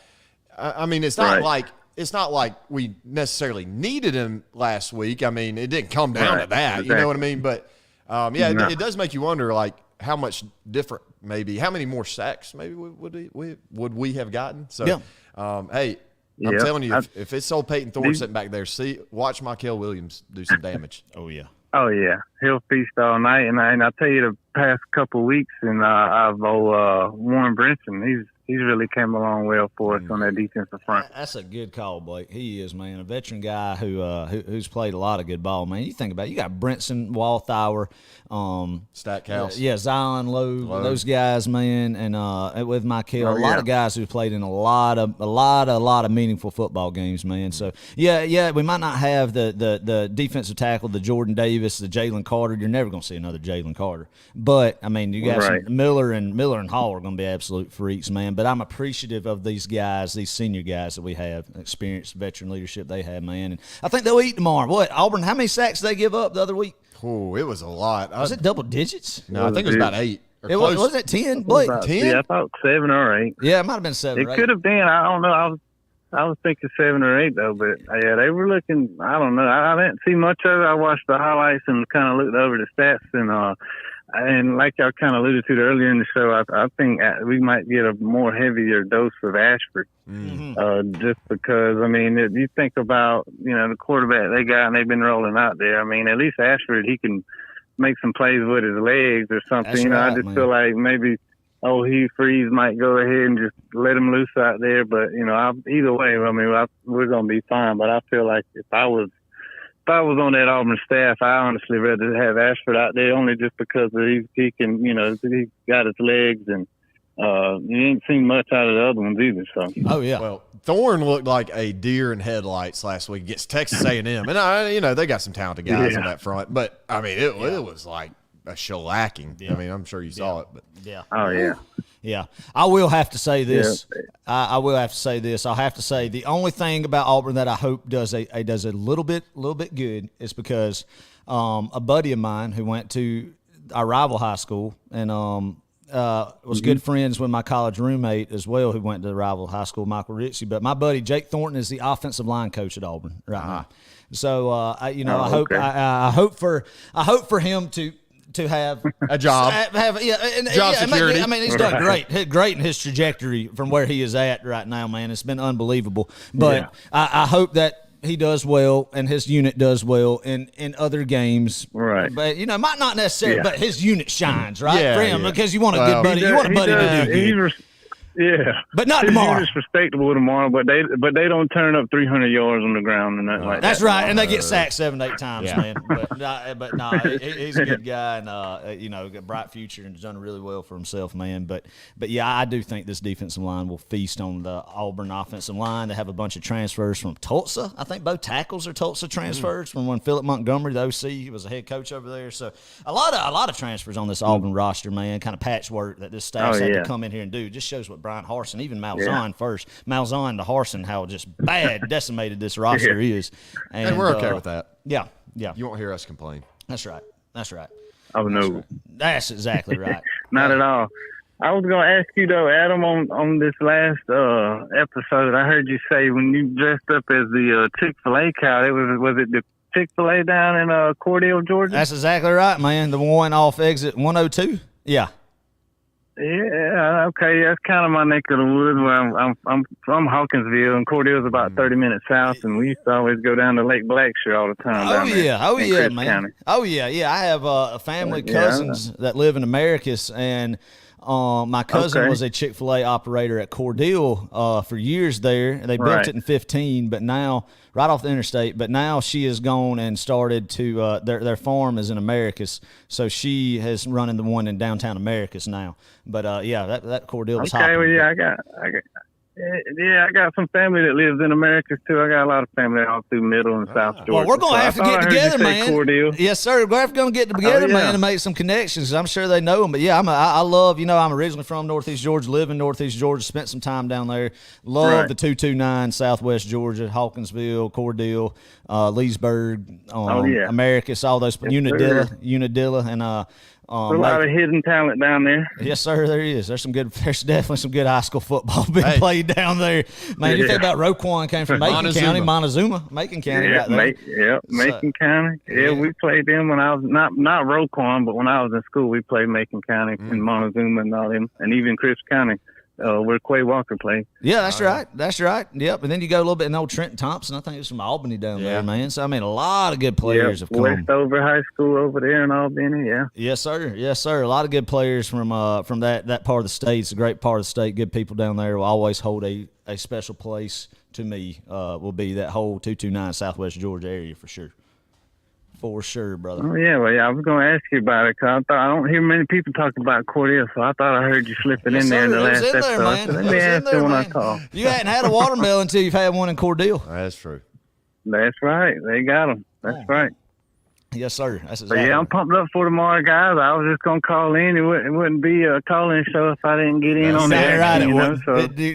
I mean, it's not like we necessarily needed him last week. I mean, it didn't come down to that. Exactly. You know what I mean? But, it does make you wonder, like, how much different maybe, how many more sacks maybe would we have gotten? So, hey, I'm telling you, if it's old Peyton Thorne sitting back there, watch Michael Williams do some damage. Oh, yeah. Oh, yeah. He'll feast all night. And I tell you, the past couple of weeks, and I've Warren Brinson, he's really came along well for us on that defensive front. That's a good call, Blake. He is, man, a veteran guy who's played a lot of good ball, man. You think about it, you got Brinson, Walthour, Stackhouse, Zion, Lowe, those guys, man, and with Michael, a lot of guys who've played in a lot of meaningful football games, man. So we might not have the defensive tackle, the Jordan Davis, the Jalen Carter. You're never going to see another Jalen Carter, but I mean, you got some Miller and Hall are going to be absolute freaks, man. But I'm appreciative of these guys, these senior guys that we have, experienced veteran leadership they have, man. And I think they'll eat tomorrow. What, Auburn, how many sacks did they give up the other week? Oh, it was a lot. Was it double digits? No, I think it was about 8. Was it 10, Blake? 10? Yeah, I thought 7 or 8. Yeah, it might have been 7 or 8. It could have been. I don't know. I was thinking 7 or 8, though. But, yeah, they were looking, I don't know. I didn't see much of it. I watched the highlights and kind of looked over the stats. And like I kind of alluded to earlier in the show, I think we might get a more heavier dose of Ashford, just because, I mean, if you think about, the quarterback they got and they've been rolling out there, I mean, at least Ashford, he can make some plays with his legs or something. That's right, I just feel like maybe Hugh Freeze might go ahead and just let him loose out there. But either way, we're gonna be fine. But I feel like if I was on that Auburn staff, I honestly rather have Ashford out there only just because he can, he got his legs and you ain't seen much out of the other ones either. So. Oh yeah. Well, Thorne looked like a deer in headlights last week against Texas A&M, and they got some talented guys on that front. But I mean, it was like a shellacking. Yeah. I mean, I'm sure you saw it, but yeah. Oh yeah. Yeah, I will have to say this. Yeah. I will have to say this. I'll have to say the only thing about Auburn that I hope does a little bit good is because a buddy of mine who went to our rival high school and was good friends with my college roommate as well, who went to the rival high school, Michael Ritchie. But my buddy Jake Thornton is the offensive line coach at Auburn right now. So I hope for him to have a job, job security. I mean, he's done great in his trajectory from where he is at right now, man. It's been unbelievable. But I hope that he does well and his unit does well in other games. Right. But, might not necessarily, but his unit shines, right? For him, because you want a good buddy. You want a buddy to do good. Yeah, but not tomorrow. It's respectable tomorrow, but they don't turn up 300 yards on the ground and nothing like that. That's right, and they get sacked 7-8 times, man. But no, he's a good guy, and got a bright future and has done really well for himself, man. But yeah, I do think this defensive line will feast on the Auburn offensive line. They have a bunch of transfers from Tulsa. I think both tackles are Tulsa transfers from when Philip Montgomery, the OC, was a head coach over there. So a lot of transfers on this Auburn roster, man. Kind of patchwork that this staff's had to come in here and do. Just shows what Brian Harsin, even Malzahn first. Malzahn to Harsin, how just decimated this roster is. And we're okay with that. Yeah. You won't hear us complain. That's right. Oh, no. That's exactly right. Not at all. I was going to ask you, though, Adam, on this last episode, I heard you say when you dressed up as the Chick-fil-A cow, was it the Chick-fil-A down in Cordell, Georgia? That's exactly right, man. The one off exit 102. Yeah. Yeah, okay. That's kind of my neck of the woods. Where I'm from Hawkinsville, and Cordell's about 30 minutes south, and we used to always go down to Lake Blackshear all the time. Oh yeah, man. County. Oh yeah. I have a family cousins that live in Americus, and my cousin was a Chick-fil-A operator at Cordell for years there. They built it in 15, but now right off the interstate. But now she has gone and started to their farm is in Americus, so she is running the one in downtown Americus now. But that Cordell was okay. Well, yeah, I got some family that lives in Americas too. I got a lot of family all through Middle and South Georgia. Well, we're gonna have to get together, man. Cordell. Yes, sir. We're gonna get together, man, and make some connections. I'm sure they know them. But yeah, I love. I'm originally from Northeast Georgia, live in Northeast Georgia, spent some time down there. Love the 229 Southwest Georgia, Hawkinsville, Cordell, Leesburg, Americus, all those Unadilla, and. There's a lot of hidden talent down there. Yes, sir, there is. There's definitely some good high school football being played down there. Man, you think about Roquan came from Macon County, Macon County. Macon County. Yeah, we played them when I was not Roquan, but when I was in school, we played Macon County and Montezuma and all them, and even Crisp County. Where Quay Walker played. Yeah, that's right. That's right. Yep. And then you go a little bit in old Trenton Thompson. I think it was from Albany down there, man. So, I mean, a lot of good players have come. Westover High School over there in Albany, yeah. Yes, sir. Yes, sir. A lot of good players from that part of the state. It's a great part of the state. Good people down there will always hold a special place to me, will be that whole 229 Southwest Georgia area for sure. For sure, brother. Oh, yeah, I was going to ask you about it because I don't hear many people talk about Cordell, so I thought I heard you slipping in there in the last episode. Let me ask you when I call. You hadn't had a watermelon until you've had one in Cordell. That's true. That's right. They got them. That's right. Yes, sir. That's exactly. But yeah, I'm pumped up for tomorrow, guys. I was just going to call in. It wouldn't be a call-in show if I didn't get in on that.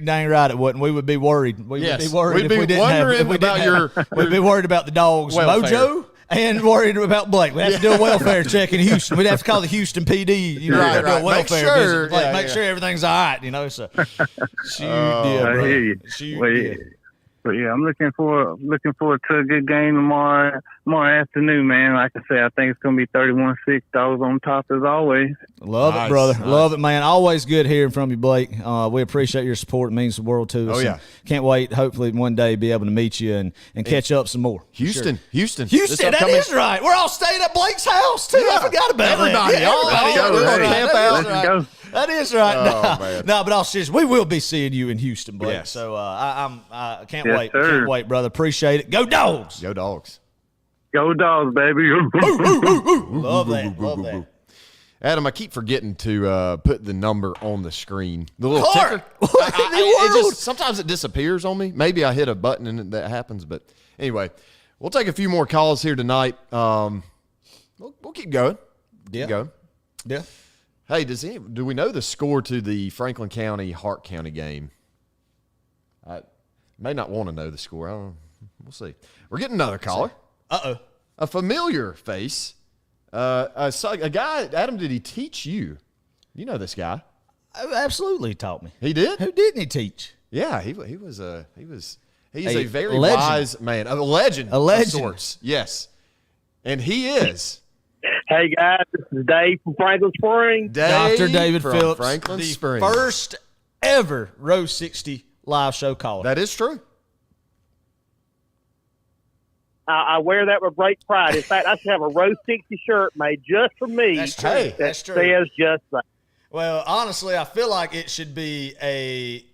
Dang right, it wouldn't. We would be worried. We'd be worried if we didn't have. We'd be worried about the dogs' mojo. And worried about Blake. We'd have to do a welfare check in Houston. We'd have to call the Houston PD, do a welfare visit. Make sure everything's all right, So, I hear you. But yeah, I'm looking forward to a good game tomorrow afternoon, man. Like I say, I think it's going to be 31-6. Dogs on top as always. Love it, brother. Nice. Love it, man. Always good hearing from you, Blake. We appreciate your support. It means the world to us. Oh, yeah. Can't wait, hopefully, one day be able to meet you and catch up some more. Houston. That is right. We're all staying at Blake's house, too. I forgot about everybody. that. We're going to camp out. Let's go. That is right. Oh, man. No, but all serious, we will be seeing you in Houston, Blake. Yes. So I can't Yes, wait. sir. Can't wait, brother. Appreciate it. Go Dogs. Go Dogs. Go Dogs, baby. Love that. Love that. Adam, I keep forgetting to put the number on the screen. The little Clark, ticker. what in the world? Sometimes it disappears on me. Maybe I hit a button and that happens. But anyway, we'll take a few more calls here tonight. We'll keep going. Yeah. Keep going. Yeah. Hey, do we know the score to the Franklin County Hart County game? I may not want to know the score. We'll see. We're getting another caller. Uh-oh. A familiar face. A guy, Adam, did he teach you? You know this guy. Absolutely taught me. He did? Who didn't he teach? Yeah, he's a very legend. wise man. A legend. A legend. Of sorts. Yes. And he is. Hey guys, this is Dave from Franklin Springs. Dr. David from Phillips, Franklin the Springs. first ever Row 60 live show caller. That is true. I wear that with great pride. In fact, I should have a Row 60 shirt made just for me. That's true. That That's true. says just that. Well, honestly, I feel like it should be I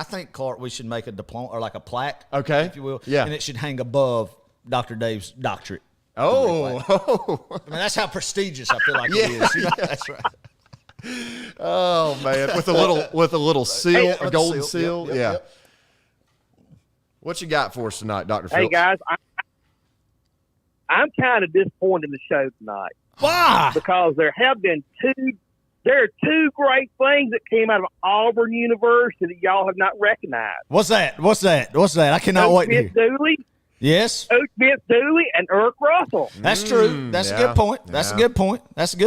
think, Clark, we should make a diploma or like a plaque, Okay. if you will. Yeah. And it should hang above Dr. Dave's doctorate. Oh. I mean, that's how prestigious I feel like it is. You know? That's right. Oh man, with a little seal, a golden seal. Yep, yeah. yep. What you got for us tonight, Dr. Hey Phillips? guys, I'm kind of disappointed in the show tonight. Why? Because there are two great things that came out of Auburn University that y'all have not recognized. What's that? I cannot wait to hear. Dooley, Yes. Coach Vince Dooley, and Eric Russell. That's true. That's a yeah. good point. That's a good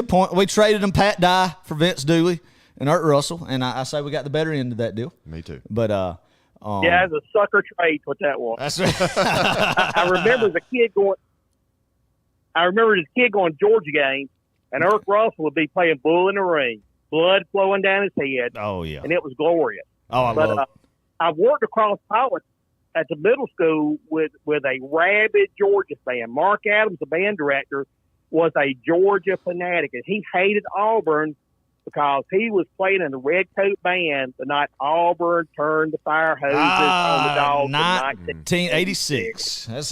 point. We traded him Pat Dye for Vince Dooley and Art Russell, and I say we got the better end of that deal. Me too. But Yeah, it's a sucker trade. What that was. that's right. I remember as a kid going. I remember as a kid going to Georgia games, and Eric Russell would be playing bull in the ring, blood flowing down his head, Oh yeah. and it was glorious. Oh, I But love. I've worked across college at the middle school with a rabid Georgia fan. Mark Adams, the band director, was a Georgia fanatic, and he hated Auburn because he was playing in the Red Coat Band the night Auburn turned the fire hoses on the Dogs in 1986. That's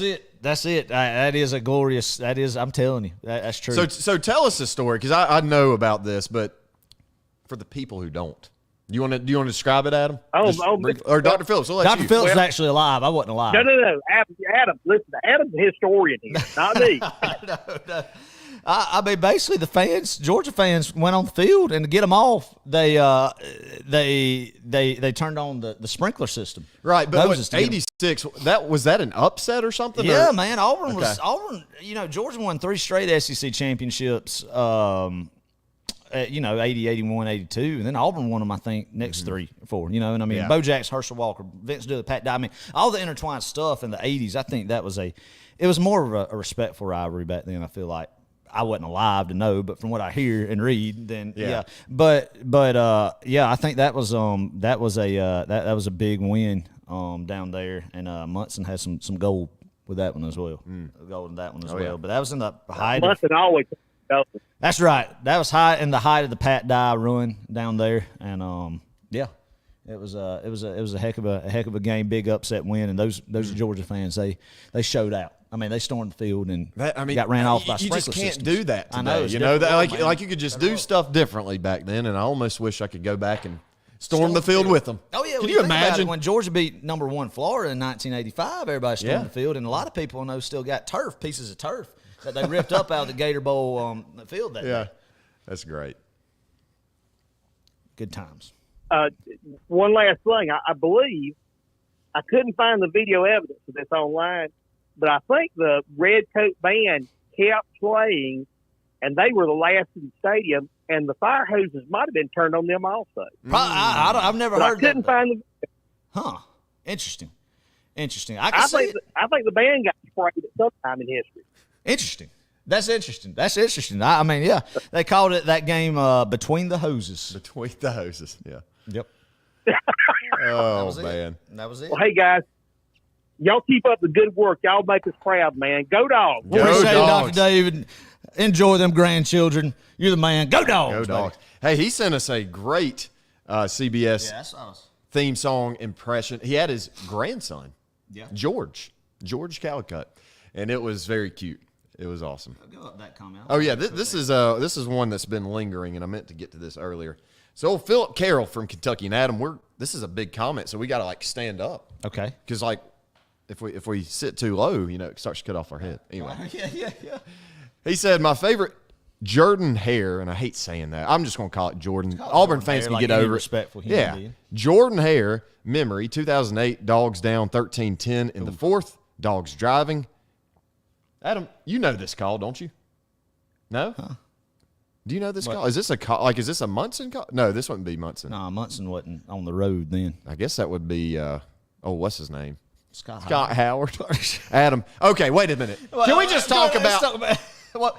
it. That is a glorious. That is. I'm telling you, that's true. So tell us the story because I know about this, but for the people who don't, do you want to describe it, Adam? Or Dr. Phillips? We'll let Dr. you. Phillips is actually alive. I wasn't alive. No. Adam, listen, Adam's a historian here, not me. No. I mean, basically, the fans, Georgia fans, went on the field, and to get them off, they turned on the sprinkler system. Right, but Hoses to get 'em- 86, was that an upset or something? Yeah, or? man. Auburn was Okay. Auburn. You know, Georgia won 3 straight SEC championships. 80, 81, 82, and then Auburn won them. I think next 3 or 4. You know, and I mean, Yeah. Bo Jackson, Herschel Walker, Vince Dooley, Pat Dye. I mean, all the intertwined stuff in the 80s. I think that was it was more of a respectful rivalry back then. I feel like. I wasn't alive to know, but from what I hear and read, then yeah. But I think that was a big win down there, and Munson had some gold with that one as well. Gold in that one as well. Yeah. But that was in the height. Munson always. That's right. That was in the height of the Pat Dye run down there, and it was a heck of a game, big upset win, and those Georgia fans they showed out. I mean, they stormed the field and got ran off by you sprinkler just can't systems. do that today. I know. It's You know that different, like you could just do stuff differently back then, and I almost wish I could go back and storm the field with them. Oh yeah, can you think about imagine it, when Georgia beat number 1 Florida in 1985? Everybody stormed the field, and a lot of people I know still got pieces of turf that they ripped up out of the Gator Bowl field that day. That's great. Good times. One last thing, I believe I couldn't find the video evidence of this online, but I think the Red Coat Band kept playing, and they were the last in the stadium, and the fire hoses might have been turned on them also. I've never But I heard that. couldn't find the. Huh? Interesting. I think the band got sprayed at some time in history. Interesting. That's interesting. I mean, yeah, they called it that game between the hoses. Between the hoses, yeah. Yep. Oh man, that was it. Well, hey guys, y'all keep up the good work. Y'all make us proud, man. Go Dogs. Appreciate it, Dogs. Dr. David. Enjoy them grandchildren. You're the man. Go Dogs. Go Dogs. Hey, he sent us a great CBS theme song impression. He had his grandson, George Calicut, and it was very cute. It was awesome. Go up that comment. Oh yeah, this is one that's been lingering, and I meant to get to this earlier. So Philip Carroll from Kentucky, and Adam, this is a big comment, so we got to like stand up. Okay. Because like if we sit too low, it starts to cut off our head. Anyway. Yeah. He said, my favorite Jordan-Hare, and I hate saying that. I'm just going to call it Jordan. Auburn fans can get over it. Respectful human being. Jordan-Hare memory, 2008, Dogs down 13-10 in the fourth. Dogs driving. Adam, you know this call, don't you? No? Huh. Do you know this call? Is this a call? Like, is this a Munson call? No, this wouldn't be Munson. No, Munson wasn't on the road then. I guess that would be, what's his name? Scott Howard. Adam. Okay, wait a minute. Can we just talk about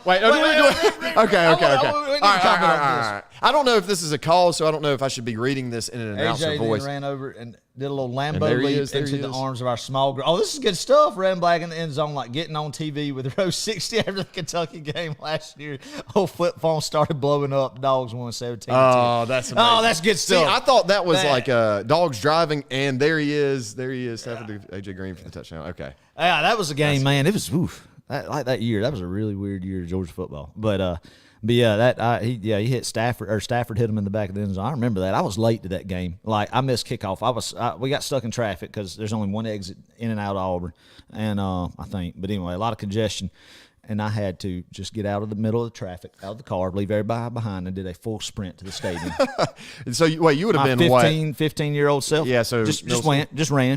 Wait. Okay. All right. I don't know if this is a call, so I don't know if I should be reading this in an announcer AJ voice. Then ran over and did a little Lambo leap into the arms of our small girl. Oh, this is good stuff. Ran black in the end zone, like getting on TV with row 60 after the Kentucky game last year. Whole flip phone started blowing up. Dogs won 17-10. Oh, that's amazing. Oh, that's good stuff. See, I thought that was like Dogs driving, and there he is. Tapping AJ Green for the touchdown. Okay. Yeah, that was a game, man. It was oof. That year, that was a really weird year of Georgia football. But yeah, he hit Stafford, or Stafford hit him in the back of the end zone. I remember that. I was late to that game. Like, I missed kickoff. We got stuck in traffic because there's only one exit in and out of Auburn, and I think. But anyway, a lot of congestion, and I had to just get out of the middle of the traffic, out of the car, leave everybody behind, and did a full sprint to the stadium. And so, you would have been 15-year-old self. Yeah, so just ran,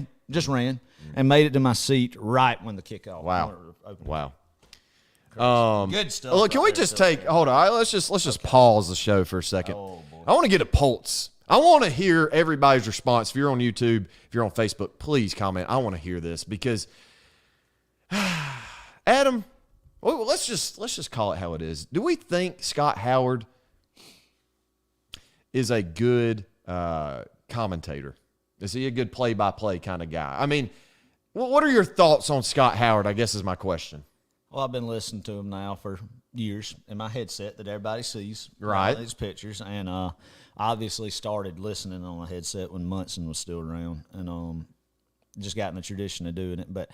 and made it to my seat right when the kickoff. Wow. Good stuff. Look, can we just hold on? Let's just pause the show for a second. Oh, boy. I want to get a pulse. I want to hear everybody's response. If you're on YouTube, if you're on Facebook, please comment. I want to hear this because Adam, let's just call it how it is. Do we think Scott Howard is a good commentator? Is he a good play-by-play kind of guy? I mean, what are your thoughts on Scott Howard, I guess is my question. Well, I've been listening to him now for years in my headset that everybody sees. Right. These pictures. And obviously started listening on a headset when Munson was still around. And just got in the tradition of doing it. But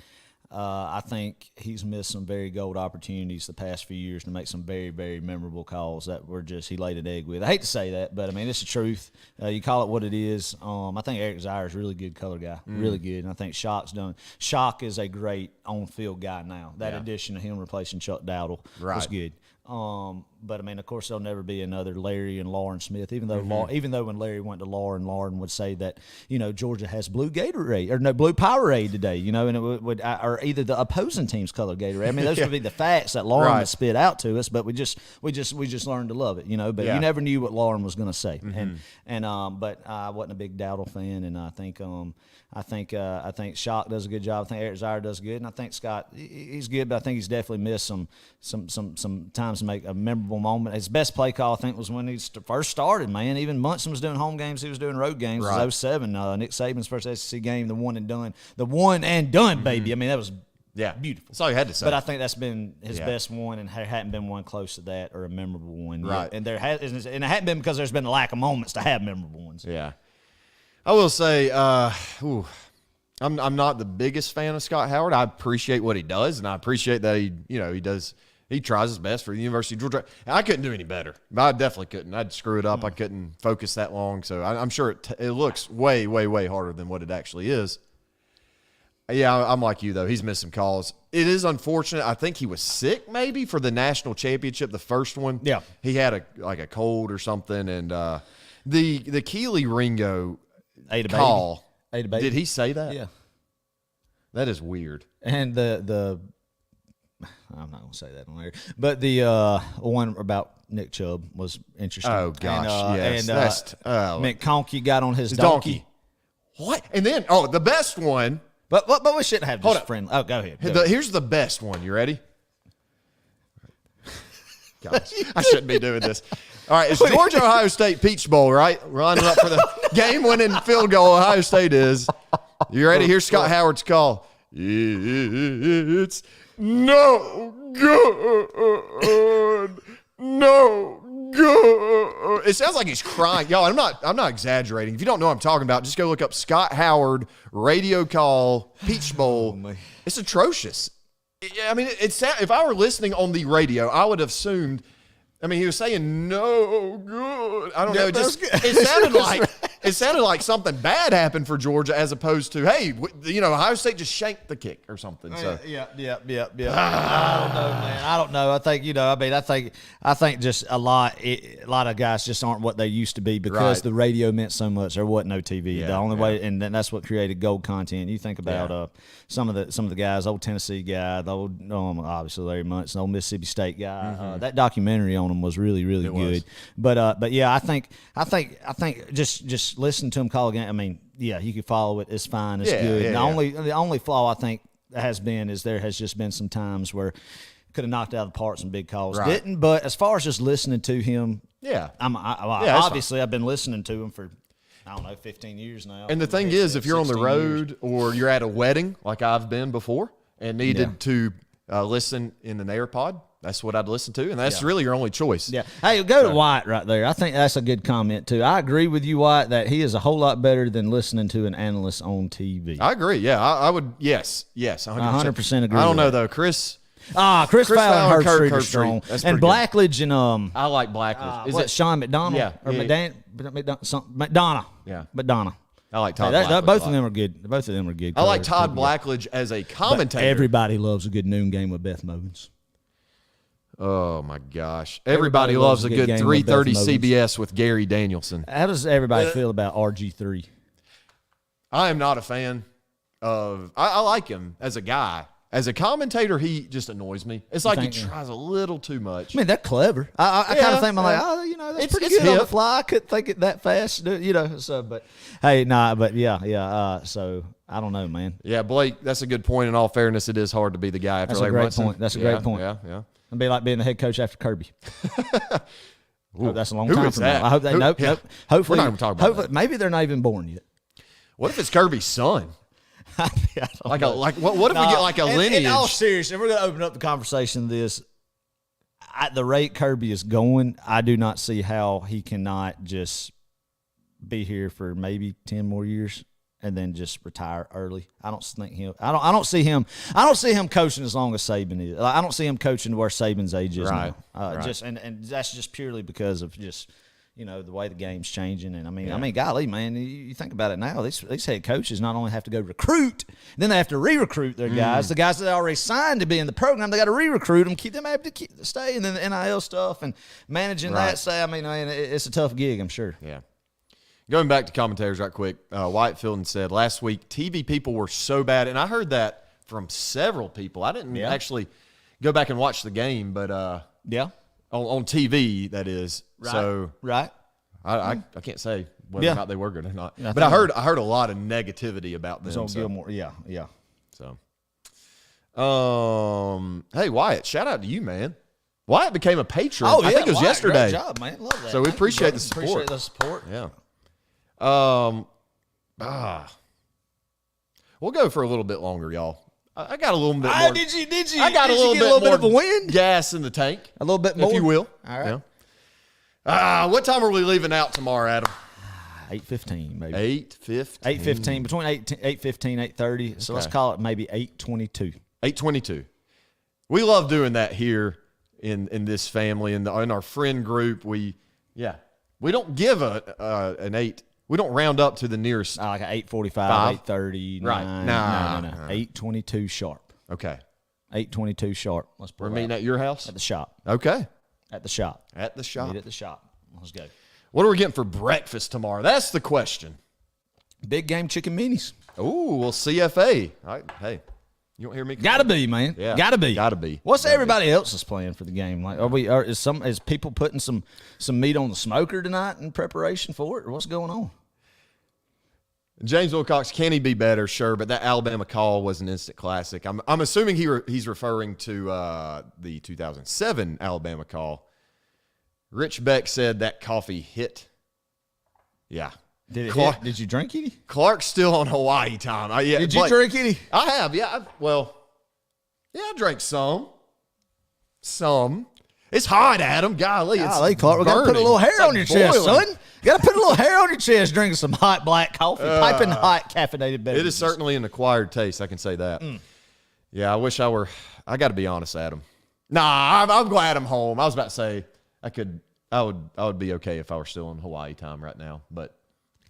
I think he's missed some very gold opportunities the past few years to make some very, very memorable calls that were just he laid an egg with. I hate to say that, but, I mean, it's the truth. You call it what it is. I think Eric Zaire is a really good color guy, really good. And I think Shock is a great on-field guy now. That addition of him replacing Chuck Dowdle was good. But, I mean, of course, there'll never be another Larry and Lauren Smith, even though when Larry went to Lauren would say that, Georgia has blue Gatorade, or no, blue Powerade today, and it would or either the opposing team's color Gatorade. I mean, those would be the facts that Lauren would spit out to us, but we just learned to love it, but you never knew what Lauren was going to say. But I wasn't a big Dowdle fan, and I think Shock does a good job. I think Eric Zaire does good, and I think Scott, he's good, but I think he's definitely missed some times to make a memorable moment. His best play call, I think, was when he first started, man. Even Munson was doing home games. He was doing road games. It was 07. Nick Saban's first SEC game, the one and done. The one and done, baby. I mean, that was beautiful. That's all you had to say. But I think that's been his best one, and there hadn't been one close to that or a memorable one. Right. And it hadn't been because there's been a lack of moments to have memorable ones. Yeah. I will say, I'm not the biggest fan of Scott Howard. I appreciate what he does, and I appreciate that he tries his best for the University of Georgia. I couldn't do any better. I definitely couldn't. I'd screw it up. I couldn't focus that long. So I'm sure it looks way, way, way harder than what it actually is. Yeah, I'm like you, though. He's missed some calls. It is unfortunate. I think he was sick maybe for the national championship, the first one. Yeah. He had a cold or something. And the Keely Ringo call. Did he say that? Yeah. That is weird. And I'm not going to say that on air. But the one about Nick Chubb was interesting. Oh, gosh, yes. McConkey got on his donkey. What? And then, the best one. But we shouldn't have just friendly. Oh, go ahead. Here's the best one. You ready? Gosh, I shouldn't be doing this. All right, it's Georgia-Ohio State Peach Bowl, right? Lining up for the game-winning field goal Ohio State is. You ready? Here's Scott Howard's call. It's no good, no good. It sounds like he's crying. Y'all, I'm not exaggerating. If you don't know what I'm talking about, just go look up Scott Howard radio call Peach Bowl. It's atrocious. I mean, if I were listening on the radio, I would have assumed. I mean, he was saying no good. I don't know. It sounded like something bad happened for Georgia, as opposed to, hey, Ohio State just shanked the kick or something. So yeah. I don't know, man. I don't know. I think I think just a lot of guys just aren't what they used to be because the radio meant so much. There wasn't no TV. The only way, and then that's what created gold content. You think about some of the guys, old Tennessee guy, the old obviously Larry Muntz, the old Mississippi State guy. That documentary on him was really good. But yeah, I think just listen to him call a game. I mean, yeah, you can follow it. It's fine. It's good. The only flaw I think has been is there has just been some times where could have knocked out of the park some big calls. Didn't, but as far as just listening to him, obviously I've been listening to him for 15 years now. And the thing is, if you're on the road or you're at a wedding like I've been before and needed to listen in an AirPod, that's what I'd listen to, and that's really your only choice. Yeah. Hey, go to Wyatt right there. I think that's a good comment, too. I agree with you, Wyatt, that he is a whole lot better than listening to an analyst on TV. I agree. Yeah, I would. Yes, 100% agree. I don't know, though. Chris Fowler, Kurt Strong. And Blackledge and I like Blackledge. Is it Sean McDonald? Yeah. Or McDonough. Yeah. McDonough. I like Todd Blackledge. Both of them are good. Both of them are good. I like Todd Blackledge as a commentator. But everybody loves a good noon game with Beth Mowens. Oh, my gosh. Everybody loves a good 3:30 CBS with Gary Danielson. How does everybody feel about RG3? I am not a fan of – I like him as a guy. As a commentator, he just annoys me. It's like he tries a little too much. I mean, they're clever. I kind of think, that's pretty good on the fly. I couldn't think it that fast, So, but, hey, so I don't know, man. Yeah, Blake, that's a good point. In all fairness, it is hard to be the guy after Larry Munson. That's a great point. Yeah. It'd be like being the head coach after Kirby. That's a long time from that? now. I hope they nope. Hopefully, we're not even talking about that. Maybe they're not even born yet. What if it's Kirby's son? What if we get like a lineage? In all seriousness, we're going to open up the conversation to this. At the rate Kirby is going, I do not see how he cannot just be here for maybe 10 more years and then just retire early. I don't see him coaching as long as Saban is. I don't see him coaching where Saban's age is now. And that's just purely because of just the way the game's changing. And I mean, golly, man, you think about it now. These head coaches not only have to go recruit, then they have to re-recruit their guys. The guys that they already signed to be in the program, they got to re-recruit them, keep them able to stay, and then the NIL stuff and managing that. It's a tough gig, I'm sure. Yeah. Going back to commentators right quick, Wyatt Fielding said last week TV people were so bad, and I heard that from several people. I didn't actually go back and watch the game, but on TV, that is. Right. So right. I can't say whether or not they were good or not, but I heard a lot of negativity about them. Gilmore, yeah. So, hey Wyatt, shout out to you, man. Wyatt became a patron. I think it was yesterday. Great job, man. Love that. So we appreciate the support. Appreciate the support. Yeah. We'll go for a little bit longer, y'all. I got a little bit more. Did you? I got a little bit of a wind? Gas in the tank. A little bit more, if you will. All right. Yeah. What time are we leaving out tomorrow, Adam? 8:15, maybe. 8:15. 8:15, between 8:15, 8:30. So let's call it maybe 8:22. 8:22. We love doing that here in this family in our friend group. We don't give an 8. We don't round up to the nearest. Like an 8:45, 8:30. Right. No. 8:22 sharp. Okay. 8:22 sharp. Let's We're meeting at your house? At the shop. Okay. At the shop. At the shop. Meet at the shop. Let's go. What are we getting for breakfast tomorrow? That's the question. Big game chicken minis. Ooh, well, CFA. Hey, you don't hear me? Gotta be, man. Yeah. Gotta be. What's Gotta everybody else's plan for the game? Like, is people putting some meat on the smoker tonight in preparation for it, or what's going on? James Wilcox, can he be better? Sure, but that Alabama call was an instant classic. I'm assuming he's referring to the 2007 Alabama call. Rich Beck said that coffee hit. Yeah. Did it hit? Did you drink any? Clark's still on Hawaii time. Did you drink any? I have, yeah. Yeah, I drank some. Some. It's hot, Adam. Golly, Clark, we got to put a little hair on your chest, son. You got to put a little hair on your chest drinking some hot black coffee, piping hot caffeinated beverages. It is certainly an acquired taste. I can say that. Yeah, I wish I were. I got to be honest, Adam. Nah, I'm glad I'm home. I was about to say I would be okay if I were still in Hawaii time right now, but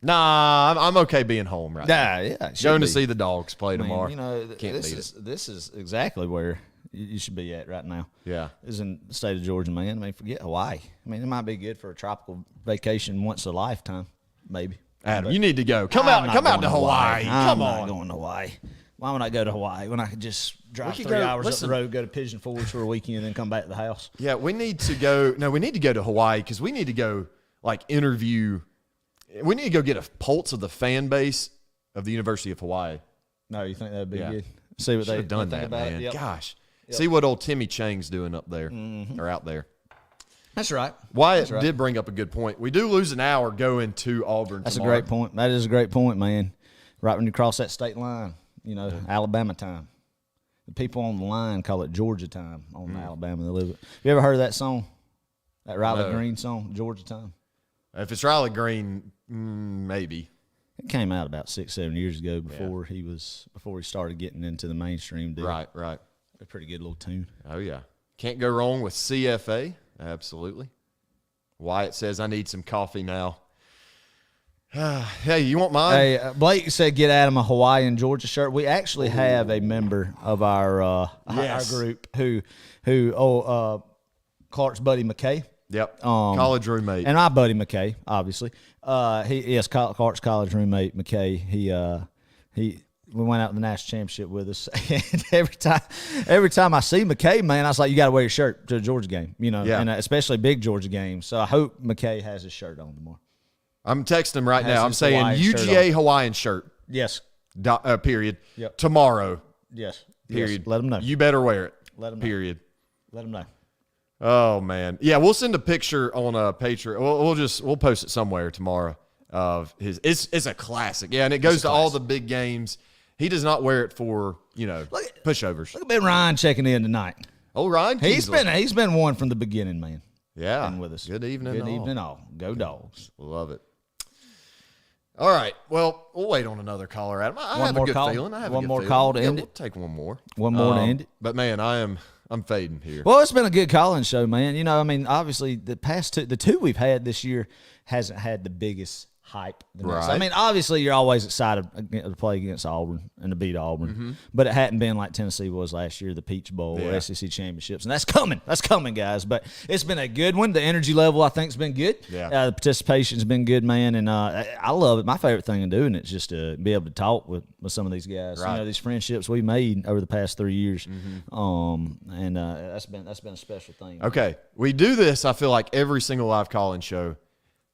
nah, I'm okay being home right now. Yeah. Going to see the Dogs play tomorrow. You know, this is exactly where you should be at right now. Yeah. Is in the state of Georgia, man. I mean, forget Hawaii. I mean, it might be good for a tropical vacation once a lifetime, maybe. Adam, you need to go. Come out to Hawaii. Come on. I'm not going to Hawaii. Why would I go to Hawaii when I could just drive 3 hours up the road, go to Pigeon Forge for a weekend, and then come back to the house? Yeah, we need to go. No, we need to go to Hawaii because we need to go, interview. We need to go get a pulse of the fan base of the University of Hawaii. No, you think that would be good? See what they've done that, man. Yep. Gosh. Yep. See what old Timmy Chang's doing up there or out there. That's right. Wyatt did bring up a good point. We do lose an hour going to Auburn That's tomorrow. A great point. That is a great point, man. Right when you cross that state line, Alabama time. The people on the line call it Georgia time on Alabama. They live it. You ever heard of that song? That Riley Green song, Georgia time? If it's Riley Green, maybe. It came out about 6-7 years ago before he started getting into the mainstream deal. Right. A pretty good little tune. Oh, yeah. Can't go wrong with CFA. Absolutely. Wyatt says, I need some coffee now. Hey, you want mine? Hey, Blake said get Adam a Hawaiian Georgia shirt. We actually have a member of our group who Clark's buddy McKay. Yep. College roommate. And our buddy McKay, obviously. Clark's college roommate McKay. We went out to the national championship with us, and every time I see McKay, man, I was like, you got to wear your shirt to a Georgia game, and especially big Georgia games. So I hope McKay has his shirt on tomorrow. I'm texting him right now. I'm saying UGA Hawaiian shirt. Yes. Period. Yep. Tomorrow. Yes. Period. Yes. Let them know. You better wear it. Let them know. Period. Let them know. Oh man, yeah, we'll send a picture on a Patreon. We'll post it somewhere tomorrow of his. It's a classic, yeah, and it goes to all the big games. He does not wear it for pushovers. Look at Ben Ryan checking in tonight. Oh, Ryan, he's been one from the beginning, man. Yeah, been with us. Good evening, good evening, all. Go Dogs. Love it. All right, well, we'll wait on another caller, Adam. I have a good feeling. One more call to end it. We'll take one more. One more to end it. But man, I'm fading here. Well, it's been a good calling show, man. Obviously the past the two we've had this year hasn't had the biggest hype. Right. I mean, obviously you're always excited to play against Auburn and to beat Auburn, but it hadn't been like Tennessee was last year, the Peach Bowl or SEC championships, and that's coming. That's coming, guys. But it's been a good one. The energy level, I think, has been good. Yeah. The participation's been good, man, and I love it. My favorite thing in doing it is just to be able to talk with some of these guys. Right. These friendships we made over the past 3 years, and that's been a special thing. Okay, we do this. I feel like every single live call-in show.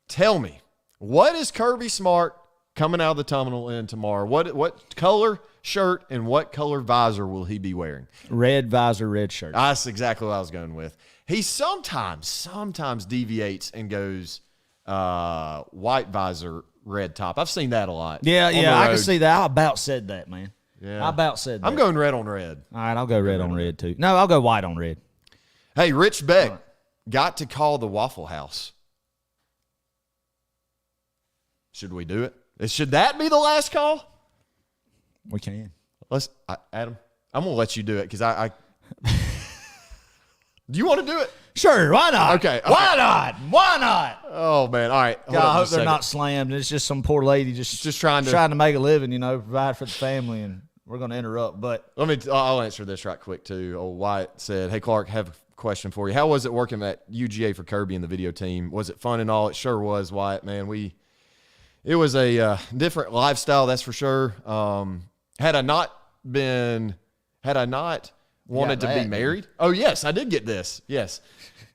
Tell me. What is Kirby Smart coming out of the tunnel in tomorrow? What color shirt and what color visor will he be wearing? Red visor, red shirt. That's exactly what I was going with. He sometimes deviates and goes white visor, red top. I've seen that a lot. Yeah, I can see that. I about said that, man. Yeah. I about said that. I'm going red on red. All right, I'll go red on red too. No, I'll go white on red. Hey, Rich Beck got to call the Waffle House. Should we do it? Should that be the last call? We can. Adam, I'm going to let you do it because I do you want to do it? Sure, why not? Okay. Why not? Oh, man. All right. God, I hope they're not slammed. It's just some poor lady just trying to make a living, provide for the family, and we're going to interrupt. But I'll answer this right quick, too. Old Wyatt said, hey, Clark, have a question for you. How was it working at UGA for Kirby and the video team? Was it fun and all? It sure was, Wyatt, man. It was a different lifestyle, that's for sure. Had I not wanted to be married. Oh, yes, I did get this. Yes.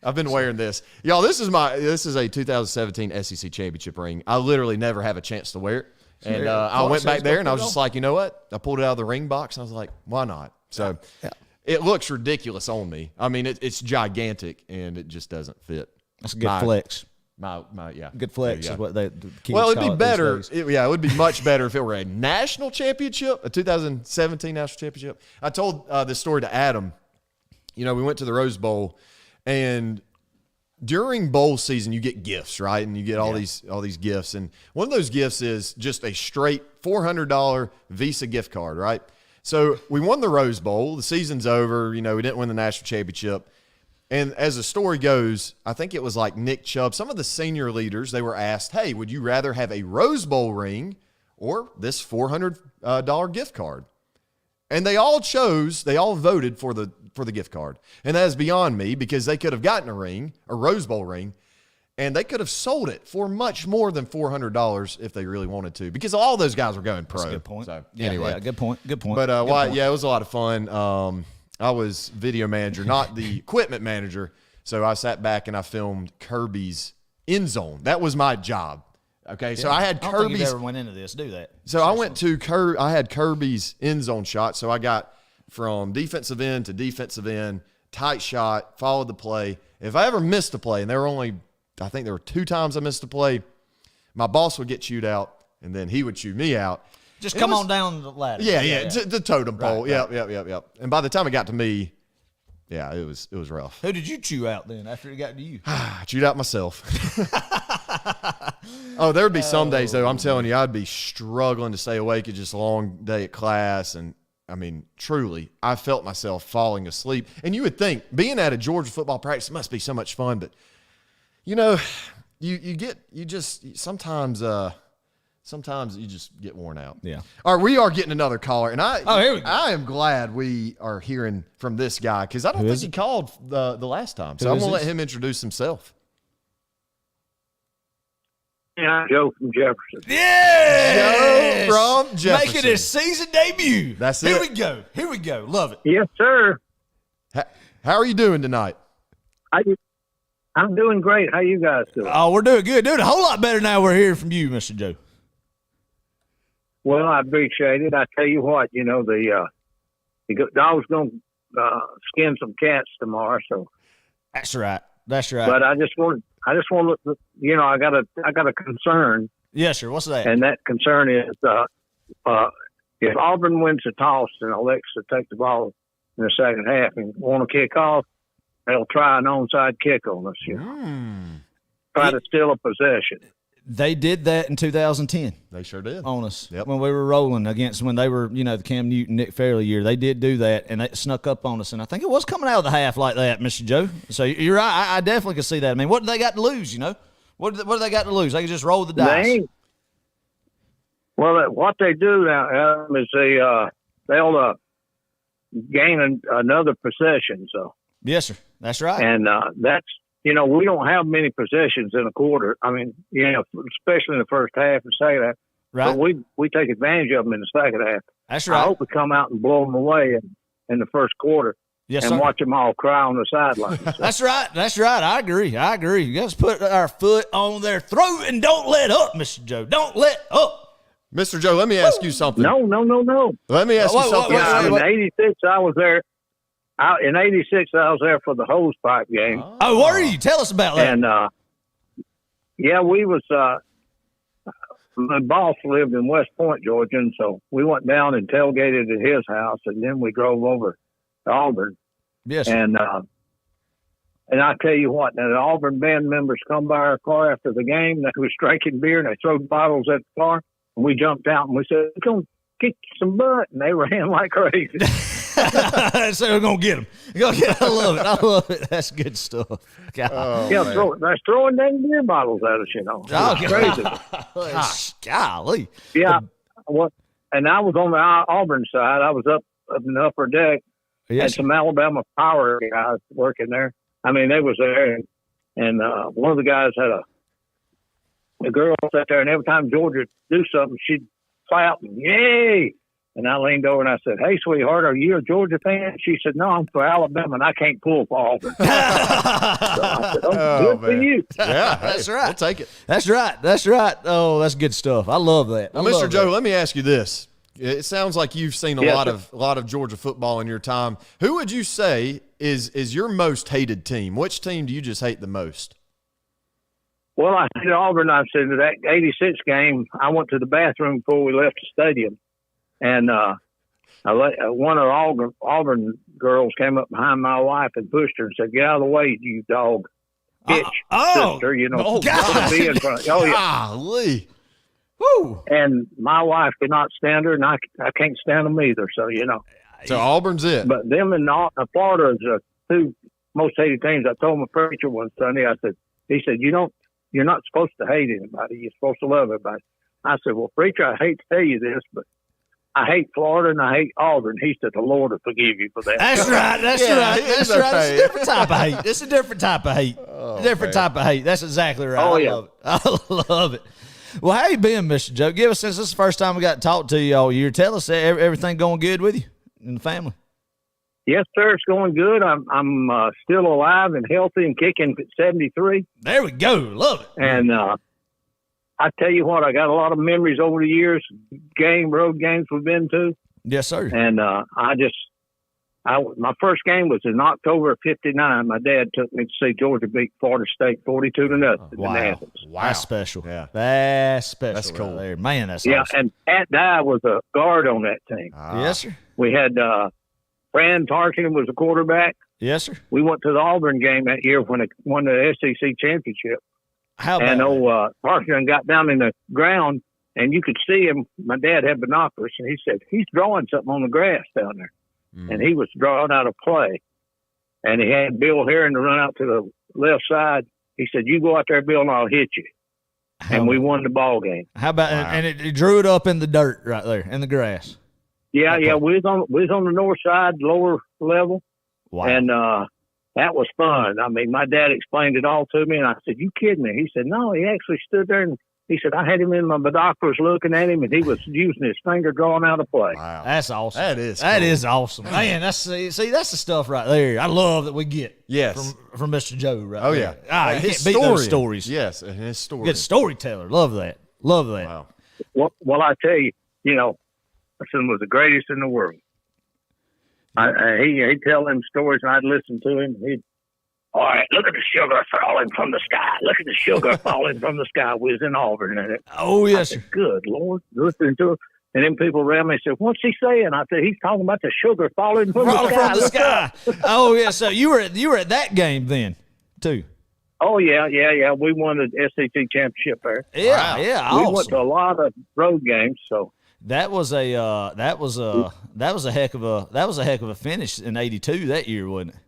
I've been wearing this. Y'all, this is a 2017 SEC championship ring. I literally never have a chance to wear it. And I went back there and I was just like, you know what? I pulled it out of the ring box and I was like, why not? So it looks ridiculous on me. I mean, it's gigantic and it just doesn't fit. That's a good flex. Yeah. Good flex is what the kids Well, it'd call be it better. these days. It would be much better if it were a national championship, a 2017 national championship. I told this story to Adam. We went to the Rose Bowl, and during bowl season, you get gifts, right? And you get all these gifts, and one of those gifts is just a straight $400 Visa gift card, right? So we won the Rose Bowl. The season's over. We didn't win the national championship. And as the story goes, I think it was like Nick Chubb, some of the senior leaders, they were asked, hey, would you rather have a Rose Bowl ring or this $400 gift card? And they all voted for the gift card. And that is beyond me, because they could have gotten a Rose Bowl ring, and they could have sold it for much more than $400 if they really wanted to, because all those guys were going pro. That's a good point. So, Yeah, anyway. good point. But it was a lot of fun. I was video manager, not the equipment manager. So I sat back and I filmed Kirby's end zone. That was my job. Okay, so I had Kirby's. I don't think you ever went into this. Do that. So I had Kirby's end zone shot. So I got from defensive end to defensive end, tight shot, followed the play. If I ever missed a play, and I think there were 2 times I missed a play, my boss would get chewed out, and then he would chew me out. Just come on down the ladder. Yeah. The totem pole. Right. Yep. And by the time it got to me, yeah, it was rough. Who did you chew out then after it got to you? I chewed out myself. There would be some days, though, I'm telling you, I'd be struggling to stay awake. It's just a long day at class. And, I mean, truly, I felt myself falling asleep. And you would think, being at a Georgia football practice must be so much fun. But, sometimes you just get worn out. Yeah. All right, we are getting another caller, and here we go. I am glad we are hearing from this guy, because I don't think he called the last time. So I'm going to let him introduce himself. Yeah, Joe from Jefferson. Yeah, Joe from Jefferson. Making his season debut. That's Here it. Here we go. Love it. Yes, sir. How are you doing tonight? I'm doing great. How you guys doing? Oh, we're doing good. Doing a whole lot better now we're hearing from you, Mr. Joe. Well, I appreciate it. I tell you what, the dog's going to skin some cats tomorrow. So that's right. But I just want to look. I got a concern. Yes, sir. What's that? And that concern is if Auburn wins the toss and elects to take the ball in the second half and want to kick off, they'll try an onside kick on us. Try to steal a possession. They did that in 2010. They sure did. On us. Yep. When we were rolling when they were, the Cam Newton, Nick Fairley year. They did do that, and they snuck up on us. And I think it was coming out of the half like that, Mr. Joe. So you're right. I definitely can see that. I mean, what do they got to lose, What do they got to lose? They can just roll the dice. What they do now is they'll gain another possession. So yes, sir. That's right. And that's, we don't have many possessions in a quarter. I mean, especially in the first half and second half. Right. But we take advantage of them in the second half. That's right. I hope we come out and blow them away in the first quarter. Yes, and sir. Watch them all cry on the sidelines. So. That's right. I agree. You guys put our foot on their throat and don't let up, Mr. Joe. Don't let up. Mr. Joe, let me ask you something. No. Let me ask you something. In '86, I was there. In '86, I was there for the hose pipe game. Oh, were you? Tell us about that. And we was. My boss lived in West Point, Georgia, and so we went down and tailgated at his house, and then we drove over to Auburn. Yes. And I tell you what, now the Auburn band members come by our car after the game. They was drinking beer and they threw bottles at the car, and we jumped out and we said, "We're gonna kick some butt," and they ran like crazy. So we're gonna get them. I love it. That's good stuff. They're throwing dang beer bottles at us. Crazy. Golly. Yeah. And I was on the Auburn side. I was up in the upper deck. Yes. Had some Alabama Power guys working there. I mean, they was there, and one of the guys had a girl sat there, and every time Georgia do something, she'd clap and yay. And I leaned over and I said, "Hey, sweetheart, are you a Georgia fan?" She said, "No, I'm for Alabama, and I can't pull for Auburn." So I said, good for you. Yeah, that's right. We'll take it. That's right. Oh, that's good stuff. I love that. Well, Mr. Joe, let me ask you this. It sounds like you've seen a lot of Georgia football in your time. Who would you say is your most hated team? Which team do you just hate the most? Well, I said Auburn. I said that '86 game. I went to the bathroom before we left the stadium, and one of the Auburn girls came up behind my wife and pushed her and said, "Get out of the way, you dog, bitch, sister." You know, be in front. Oh yeah. Golly. Woo. And my wife could not stand her, and I can't stand them either. So you know. So Auburn's it. But them and Florida is the two most hated teams. I told my preacher one Sunday. He said, you're not supposed to hate anybody. You're supposed to love everybody. I said, well, preacher, I hate to tell you this, but I hate Florida and I hate Auburn. He said, the Lord will forgive you for that. That's right. That's right. That's right. It's a different type of hate. It's a different type of hate. Type of hate. That's exactly right. Oh, yeah. I love it. Well, how you been, Mr. Joe? Give us, since this is the first time we got to talk to you all year, tell us everything going good with you and the family. Yes, sir. It's going good. I'm still alive and healthy and kicking at 73. There we go. Love it. And I tell you what, I got a lot of memories over the years, road games we've been to. Yes, sir. And my first game was in October of '59. My dad took me to see Georgia beat Florida State 42-0. Wow. That's special. Yeah. That's special. That's cool. Right there. Man, that's awesome. And Pat Dye was a guard on that team. Yes, sir. We had Fran Tarkenton was a quarterback. Yes, sir. We went to the Auburn game that year when it won the SEC championship. How about Tarkenton got down in the ground, and you could see him. My dad had binoculars, and he said, he's drawing something on the grass down there. And he was drawing out a play. And he had Bill Herring to run out to the left side. He said, you go out there, Bill, and I'll hit you. And we won the ball game. How about and it drew it up in the dirt right there, in the grass. Yeah, we was on the north side, lower level. Wow. And that was fun. I mean, my dad explained it all to me, and I said, you kidding me? He said, no, he actually stood there, and he said, I had him in my binoculars looking at him, and he was using his finger drawing out a play. Wow. That's awesome. That is That cool. is awesome. Man, that's the stuff right there. I love that we get from Mr. Joe right there. Yeah. You can't beat those stories. Yes, and his story. Good storyteller. Love that. Love that. Wow. Well, I tell you, my son was the greatest in the world. He'd tell them stories, and I'd listen to him. All right, look at the sugar falling from the sky. Look at the sugar falling from the sky. We was in Auburn. Oh, yes, sir. Good Lord. Listening to it. And then people around me said, what's he saying? I said, he's talking about the sugar falling from the sky. Oh, yeah. So you were at that game then, too. Oh, yeah. We won the SEC championship there. Yeah, yeah. Awesome. We went to a lot of road games, so. That was a heck of a finish in '82 that year, wasn't it?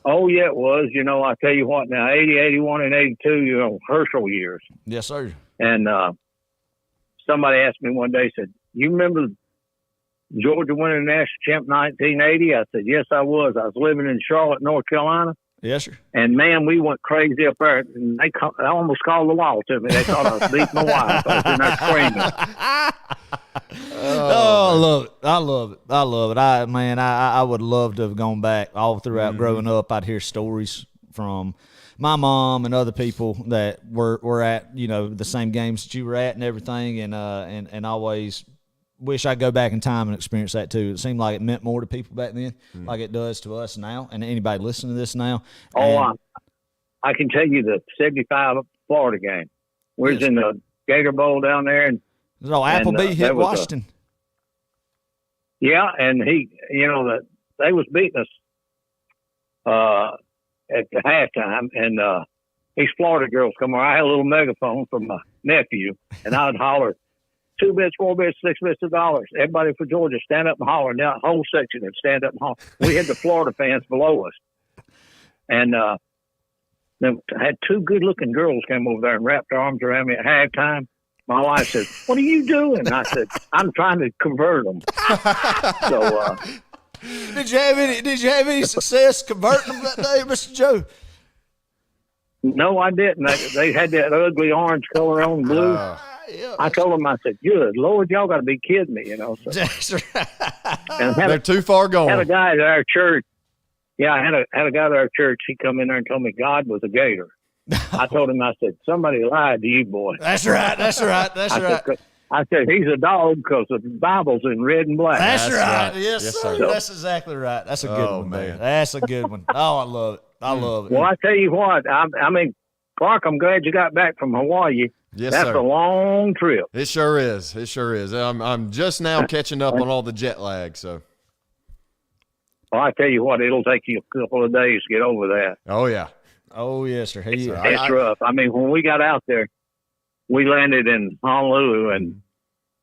Oh yeah, it was. I tell you what. Now 80, 81, and 82, Herschel years. Yes, sir. And somebody asked me one day, said, "You remember Georgia winning the national champ 1980?" I said, "Yes, I was. I was living in Charlotte, North Carolina." Yes, sir. And man, we went crazy up there. And I almost called the law to me. They thought I was beating my wife. I was in there screaming. I love it. I would love to have gone back all throughout growing up. I'd hear stories from my mom and other people that were at the same games that you were at and everything, and always wish I'd go back in time and experience that too. It seemed like it meant more to people back then, like it does to us now, and anybody listening to this now. I can tell you the '75 Florida game. We was in the Gator Bowl down there, and Appleby hit Washington. Yeah, and they was beating us at the halftime, and these Florida girls come over. I had a little megaphone from my nephew, and I'd holler, 2 bits, 4 bits, 6 bits of dollars. Everybody for Georgia, stand up and holler. Now, the whole section would stand up and holler. We had the Florida fans below us. And then I had 2 good-looking girls come over there and wrapped their arms around me at halftime. My wife said, "What are you doing?" And I said, "I'm trying to convert them." So, did you have any success converting them that day, Mr. Joe? No, I didn't. They had that ugly orange color on blue. I told them, I said, "Good Lord, y'all got to be kidding me," So. That's right. And they're too far gone. Had a guy at our church. Yeah, I had a guy at our church. He come in there and told me God was a gator. I told him, I said, "Somebody lied to you, boy." That's right. I said, he's a dog because the Bible's in red and black. That's right. Yes, sir. That's exactly right. That's a good one, man. That's a good one. Oh, I love it. Well, I tell you what, I mean, Clark, I'm glad you got back from Hawaii. Yes, That's sir. a long trip. It sure is. It sure is. I'm just now catching up on all the jet lag. So. Well, I tell you what, it'll take you a couple of days to get over that. Oh yeah. Oh yes, sir. It's rough. I mean, when we got out there, we landed in Honolulu and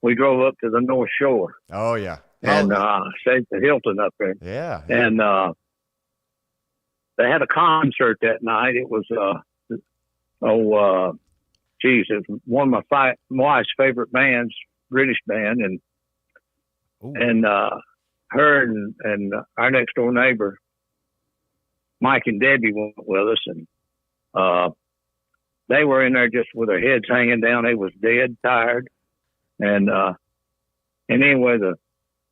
we drove up to the North Shore. Oh yeah. And stayed at the Hilton up there. Yeah. And they had a concert that night. It was it was one of my wife's favorite bands, British band, and her and our next door neighbor, Mike and Debbie, went with us, and they were in there just with their heads hanging down. They was dead tired, and anyway, the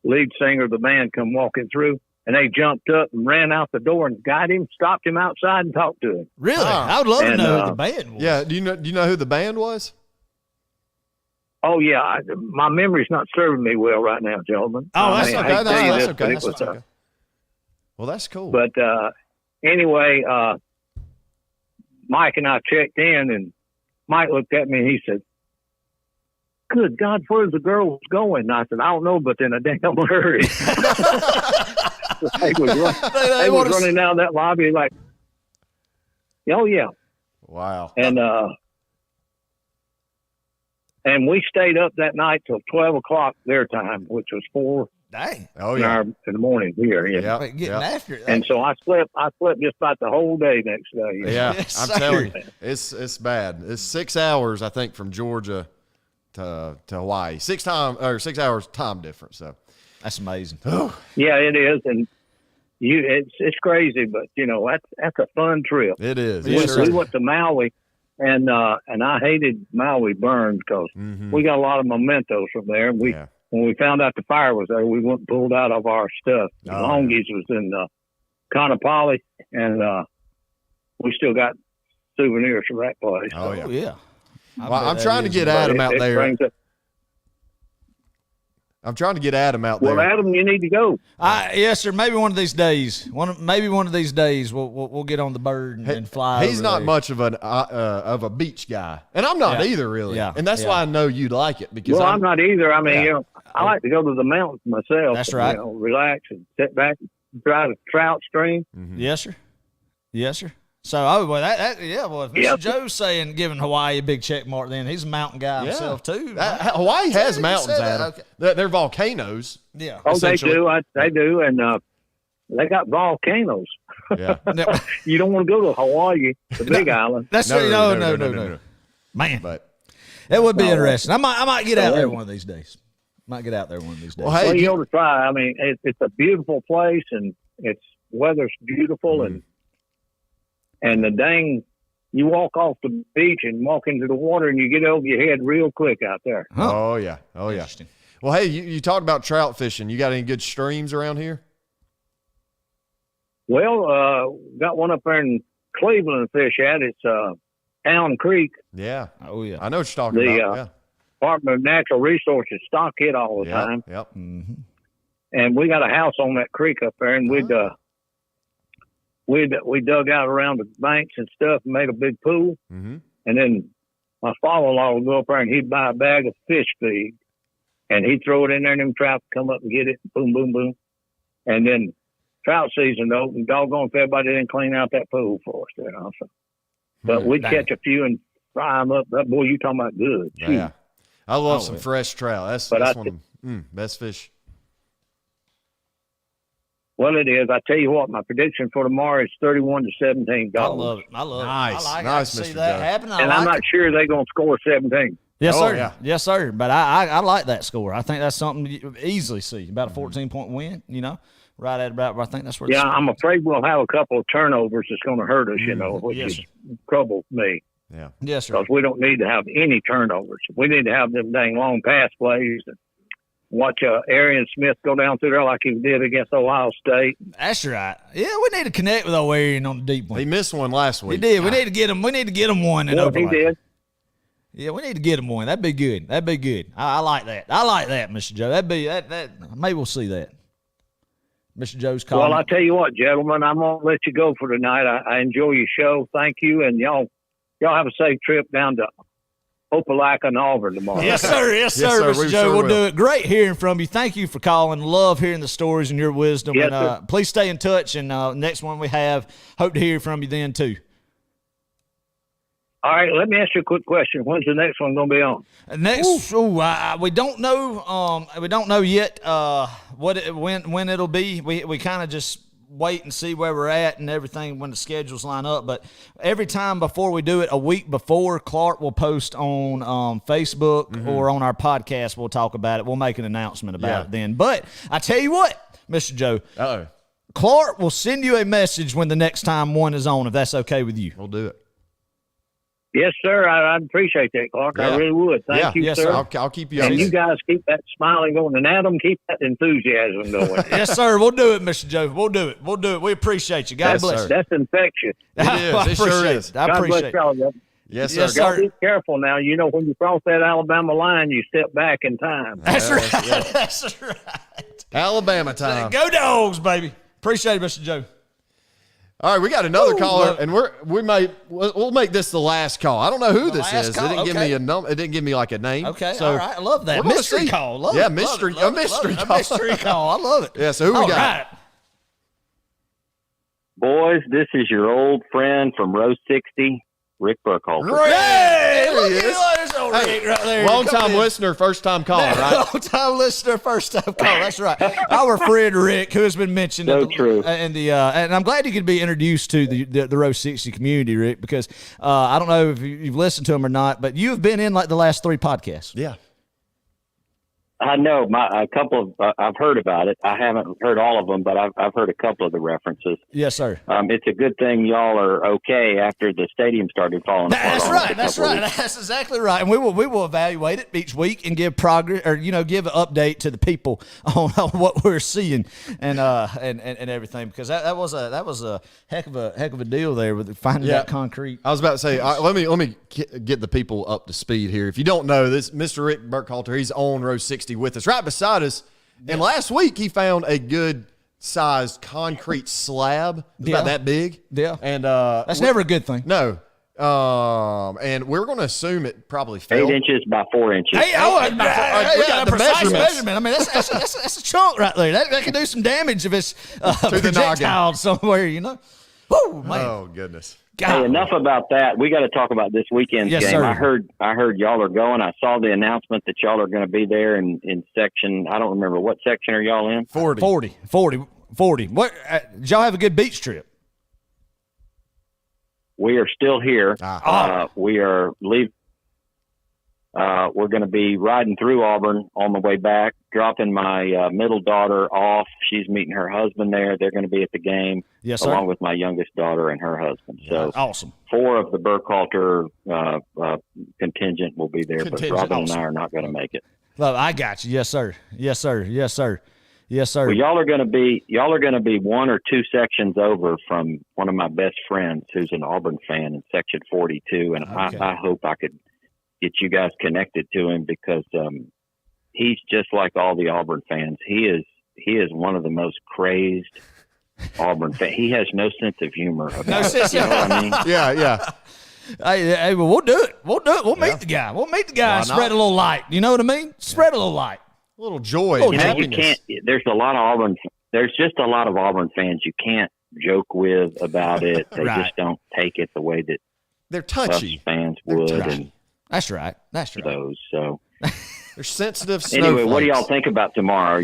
lead singer of the band come walking through, and they jumped up and ran out the door and got him, stopped him outside, and talked to him. Really? I would love to know who the band was. Yeah. Do you know who the band was? Oh yeah, my memory's not serving me well right now, gentlemen. Oh, that's okay. That's okay. Okay. Well, that's cool. But anyway, Mike and I checked in, and Mike looked at me and he said, "Good God, where's the girls going?" And I said, "I don't know, but in a damn hurry." They was running down that lobby like, "Oh yeah." Wow. And we stayed up that night till 12 o'clock their time, which was 4 Dang. Oh yeah. in the morning here. Yeah. Getting after it. And so I slept just about the whole day next day. Yeah. Yes, I'm sir. telling you, it's bad. It's 6 hours, I think, from Georgia to Hawaii. 6 hours time difference. So that's amazing. Yeah, it is. And it's crazy, but that's a fun trip. It is. We went to Maui. And I hated Maui burn because we got a lot of mementos from there. When we found out the fire was there, we went and pulled out of our stuff. Longies was in Kaanapali, and we still got souvenirs from that place. Oh, yeah. Yeah. Well, I'm trying to get Adam out there. I'm trying to get Adam out there. Well, Adam, you need to go. Yes, sir. Maybe one of these days. Maybe one of these days we'll get on the bird and fly. He's not much of a beach guy, and I'm not either, really. Yeah. And that's why I know you'd like it because I'm not either. I mean, I like to go to the mountains myself. That's right. Relax and sit back and try the trout stream. Mm-hmm. Yes, sir. Yes, sir. So, well, if Mr. Joe's saying giving Hawaii a big check mark, then he's a mountain guy himself, too. Hawaii has mountains, Adam. Okay. They're volcanoes. Yeah. Oh, they do. They do. And they got volcanoes. Yeah. You don't want to go to Hawaii, the big island. That's no. Man. But it would be interesting. I might get out there one of these days. Well, hey, you ought to try. I mean, it's a beautiful place, and weather's beautiful, and you walk off the beach and walk into the water, and you get over your head real quick out there. Oh yeah. Well, hey, you talked about trout fishing. You got any good streams around here? Well, got one up there in Cleveland to fish at. It's Town Creek. Yeah. Oh yeah. I know what you're talking about. Department of Natural Resources stock it all the time. Yep. Mm-hmm. And we got a house on that creek up there, and we dug out around the banks and stuff and made a big pool. Mm-hmm. And then my father-in-law would go up there and he'd buy a bag of fish feed, and he'd throw it in there, and them trout would come up and get it. Boom, boom, boom. And then trout season opened. Doggone if everybody didn't clean out that pool for us. So. But we'd catch a few and fry them up. Boy, you talking about good. Yeah. I love some fresh trout. That's one of the best fish. Well, it is. I tell you what, my prediction for tomorrow is 31-17. I love it. Nice. I like nice, to see Mr. that Joe. happen. I'm not sure they're going to score 17. Yes, sir. Yeah. Yes, sir. But I like that score. I think that's something you easily see. About a 14-point win, right at about, I think that's where I'm afraid we'll have a couple of turnovers that's going to hurt us, which troubles me. Yeah. Yes, sir. Because we don't need to have any turnovers. We need to have them dang long pass plays and watch Arian Smith go down through there like he did against Ohio State. That's right. Yeah, we need to connect with old Arian on the deep one. He missed one last week. He did. We need to get him. We need to get him one. Well, he did. Yeah, we need to get him one. That'd be good. I like that. Mr. Joe. That. Maybe we'll see that. Mr. Joe's calling. Well, I tell you what, gentlemen, I'm gonna let you go for tonight. I enjoy your show. Thank you, and y'all y'all have a safe trip down to Opelika and Auburn tomorrow. Yes, sir. Yes, sir, Mr. Joe. We'll do it. Great hearing from you. Thank you for calling. Love hearing the stories and your wisdom. Yes, and please stay in touch. And next one we have, hope to hear from you then too. All right, let me ask you a quick question. When's the next one going to be on? Next, we don't know. We don't know yet when it'll be. We kind of just wait and see where we're at and everything when the schedules line up. But every time before we do it, a week before, Clark will post on Facebook or on our podcast. We'll talk about it. We'll make an announcement about it then. But I tell you what, Mr. Joe. Clark will send you a message when the next time one is on, if that's okay with you. We'll do it. Yes, sir. I'd appreciate that, Clark. I really would. Thank you, sir. I'll keep you and on. You guys keep that smiling going. And Adam, keep that enthusiasm going. Yes, sir. We'll do it, Mr. Joe. We'll do it. We appreciate you. God bless. That's infectious. It is. It sure is. I appreciate God bless y'all. Yes, sir. Yes, sir. Be careful now. You know, when you cross that Alabama line, you step back in time. That's right. That's right. Alabama time. Go Dogs, baby. Appreciate it, Mr. Joe. All right, we got another caller, and we'll make this the last call. I don't know who this is. Call. It didn't give me a number. It didn't give me like a name. Okay, so all right. I love that mystery call. Love yeah, it. mystery. Love A mystery call. A mystery call. I love it. Yeah. So who we got? Right. Boys, this is your old friend from row 60, Rick Burkhalter. Hey, look he at is. there's old Rick right there. Long-time listener, first-time caller, right? Long-time listener, first-time caller. That's right. Our friend Rick, who has been mentioned. True. And I'm glad you could be introduced to the Row 60 community, Rick, because I don't know if you've listened to him or not, but you've been in like the last 3 podcasts. Yeah. I know a couple of. I've heard about it. I haven't heard all of them, but I've heard a couple of the references. Yes, sir. It's a good thing y'all are okay after the stadium started falling apart. That's right. That's right. That's exactly right. And we will evaluate it each week and give progress, or give an update to the people on what we're seeing and everything, because that was a heck of a deal there with finding that concrete. I was about to say, let me get the people up to speed here. If you don't know this, Mr. Rick Burkhalter, he's on row 60 with us, right beside us. And last week he found a good sized concrete slab. It's about that big. Yeah. And that's never a good thing. No. And we're going to assume it probably fell. 8 inches by 4 inches. Hey, we got the precise measurement. I mean, that's a chunk right there. That can do some damage if it's projectile somewhere, Woo, man. Oh, goodness. Hey, enough about that. We got to talk about this weekend's game. Sir. I heard y'all are going. I saw the announcement that y'all are going to be there in section. I don't remember what section are y'all in. 40. What? Did y'all have a good beach trip? We are still here. We are leaving. We're going to be riding through Auburn on the way back, dropping my middle daughter off. She's meeting her husband there. They're going to be at the game, along with my youngest daughter and her husband. So awesome. 4 of the Burkhalter contingent will be there, but Robin and I are not going to make it. Love, I got you. Yes, sir. Yes, sir. Yes, sir. Yes, sir. Well, y'all are going to be 1 or 2 sections over from one of my best friends who's an Auburn fan in section 42, and I hope I could get you guys connected to him, because he's just like all the Auburn fans. He is one of the most crazed Auburn fans. He has no sense of humor about it. You know what I mean? Yeah. Hey, well, we'll do it. We'll meet the guy. We'll meet the guy and spread a little light. You know what I mean? Spread a little light. A little joy. You can't. There's a lot of Auburn. There's just a lot of Auburn fans you can't joke with about it. They just don't take it the way that they're touchy fans would. And that's right. Those so. They're sensitive. Anyway, what do y'all think about tomorrow?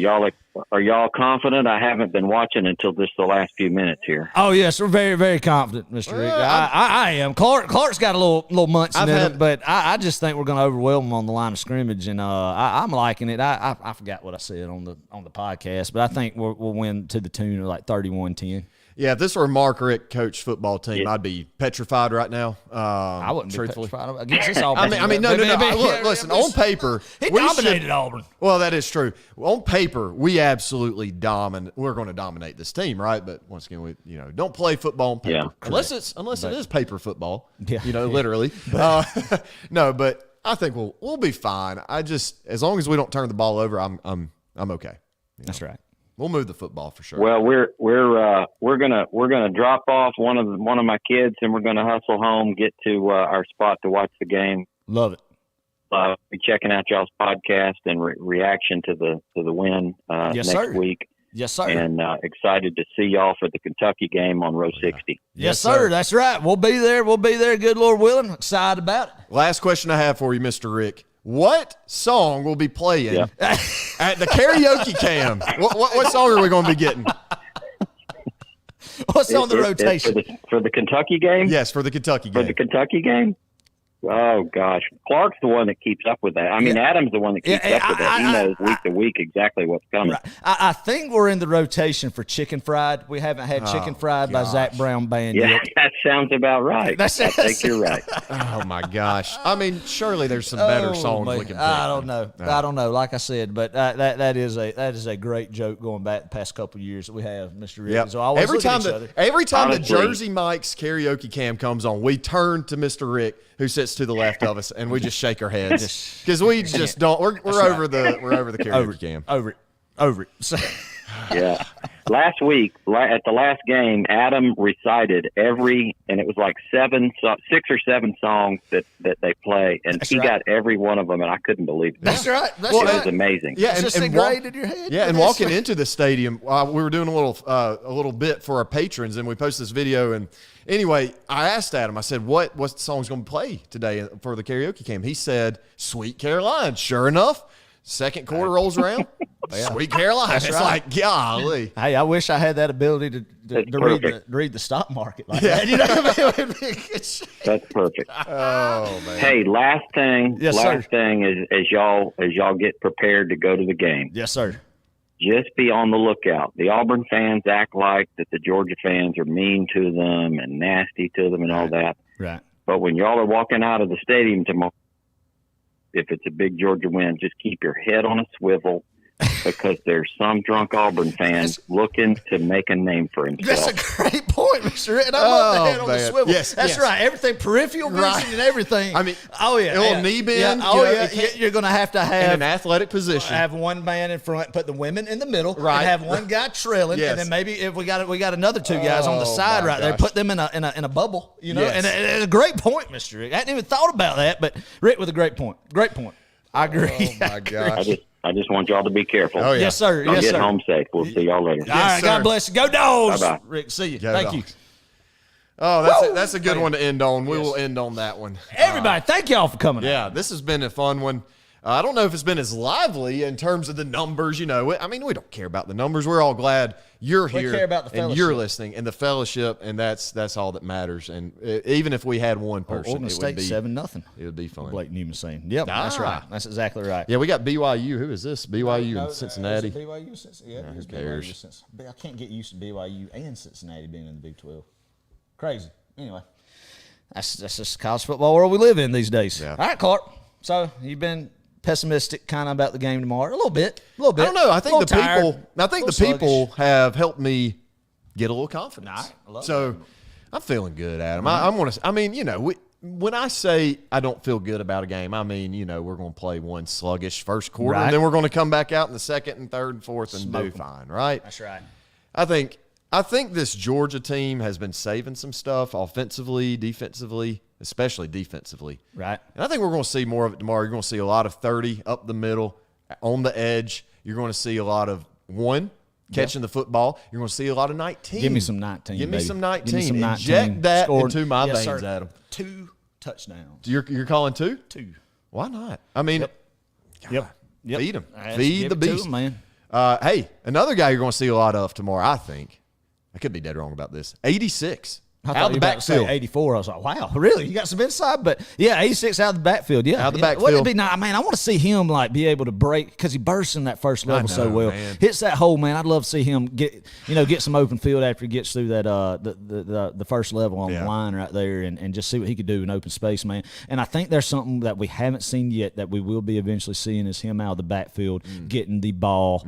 Are y'all confident? I haven't been watching until just the last few minutes here. Oh yes, we're very, very confident, Mr. Rick. I am. Clark's got a little munching in it, but I just think we're going to overwhelm them on the line of scrimmage, and I'm liking it. I forgot what I said on the podcast, but I think we'll win to the tune of like 31-10. Yeah, if this were a Mark Rick coach football team, I'd be petrified right now. I wouldn't truthfully. be petrified against this Auburn. I mean, no. Look, listen, on paper, he dominated Auburn. Well, that is true. On paper, we absolutely we're going to dominate this team, right? But once again, we don't play football on paper unless it is paper football. Yeah, literally. No, but I think we'll be fine. As long as we don't turn the ball over, I'm okay. That's right. We'll move the football for sure. Well, we're gonna drop off one of my kids, and we're gonna hustle home, get to our spot to watch the game. Love it. Be checking out y'all's podcast and reaction to the win next week. Yes, sir. And excited to see y'all for the Kentucky game on row 60. Yes, sir. That's right. We'll be there. Good Lord willing. Excited about it. Last question I have for you, Mr. Rick. What song will be playing at the karaoke cam? What song are we going to be getting? What's on the rotation? For the Kentucky game? Yes, for the Kentucky game. For the Kentucky game? Oh, gosh. Clark's the one that keeps up with that. I mean, Adam's the one that keeps up with that. He knows week to week exactly what's coming. Right. I think we're in the rotation for Chicken Fried. We haven't had Chicken Fried by Zach Brown Band yet. That sounds about right. I think you're right. Oh, my gosh. I mean, surely there's some better songs we can pick. I don't know. I don't know. Like I said, but that is a great joke going back the past couple of years that we have, Mr. Rick. Yep. So always every time Honestly, the Jersey Mike's karaoke cam comes on, we turn to Mr. Rick, who sits to the left of us, and we just shake our heads because we just don't. We're over the karaoke cam. Over it. So. Yeah. Last week, at the last game, Adam recited and it was like 6 or 7 songs that they play, and he got every one of them, and I couldn't believe it. That's right. It was amazing. Yeah, it's just ingrained in your head. Yeah, and walking into the stadium, we were doing a little bit for our patrons, and we posted this video. And anyway, I asked Adam. I said, "What song's going to play today for the karaoke cam?" He said, "Sweet Caroline." Sure enough. Second quarter rolls around, Sweet Caroline. It's like, golly. Hey, I wish I had that ability to read the stock market like that. You know what I mean? That's perfect. Oh, man. Hey, last thing sir. is as y'all get prepared to go to the game. Yes, sir. Just be on the lookout. The Auburn fans act like that the Georgia fans are mean to them and nasty to them and all that. Right. But when y'all are walking out of the stadium tomorrow, if it's a big Georgia win, just keep your head on a swivel because there's some drunk Auburn fans looking to make a name for himself. That's a great point, Mr. Rick. And I love the head on the swivel. Yes, that's right. Everything, peripheral vision and everything. I mean, a little knee bend. You're going to have in an athletic position. Have one man in front, put the women in the middle, right? And have one guy trailing, and then maybe if we got another 2 guys on the side right there, put them in a bubble, you know. Yes. And a great point, Mr. Rick. I hadn't even thought about that, but Rick with a great point. Great point. I agree. Oh my gosh. I just want y'all to be careful. Oh, yeah. Yes, sir. Y'all get home safe. We'll see y'all later. All right. God bless you. Go Dogs. Bye-bye. Rick, see you. Go Thank Dogs. you. Oh, that's a good one to end on. We will end on that one. Everybody, thank y'all for coming. Yeah, this has been a fun one. I don't know if it's been as lively in terms of the numbers. You know, I mean, we don't care about the numbers. We're all glad you're here care about the and you're listening and the fellowship, and that's all that matters. And even if we had one person, Oregon State 7-0. It would be fun. Blake Newman saying, "Yep, that's right. That's exactly right." Yeah, we got BYU. Who is this? BYU and Cincinnati. BYU, Cincinnati. Yeah, who cares? I can't get used to BYU and Cincinnati being in the Big 12. Crazy. Anyway, that's just college football world we live in these days. Yeah. All right, Clark. So you've been pessimistic kind of about the game tomorrow. A little bit. I don't know. I think the people have helped me get a little confidence. I'm feeling good, Adam. When I say I don't feel good about a game, I mean, we're going to play one sluggish first quarter, and then we're going to come back out in the second and third and fourth and do fine, right? That's right. I think this Georgia team has been saving some stuff offensively, defensively, especially defensively. Right. And I think we're going to see more of it tomorrow. You're going to see a lot of 30 up the middle, on the edge. You're going to see a lot of catching the football. You're going to see a lot of 19. Give me some 19, Give me baby. some 19. Give me some 19. Inject that Scored. into my Yes, veins, sir. Adam. 2 touchdowns. You're calling 2? 2. Why not? I mean, Yep. feed them. Right, Feed the give it to beast. 'em, man. Hey, another guy you're going to see a lot of tomorrow, I think. I could be dead wrong about this. 86. I out thought of the you were about to say backfield. 84. I was like, wow, really? You got some insight? But, yeah, 86 out of the backfield. Yeah. Out of the Wouldn't backfield. it be nice? Man, I want to see him, be able to break because he bursts in that first level so know, well. man. Hits that hole, man. I'd love to see him get some open field after he gets through that the first level on the line right there and just see what he could do in open space, man. And I think there's something that we haven't seen yet that we will be eventually seeing is him out of the backfield getting the ball,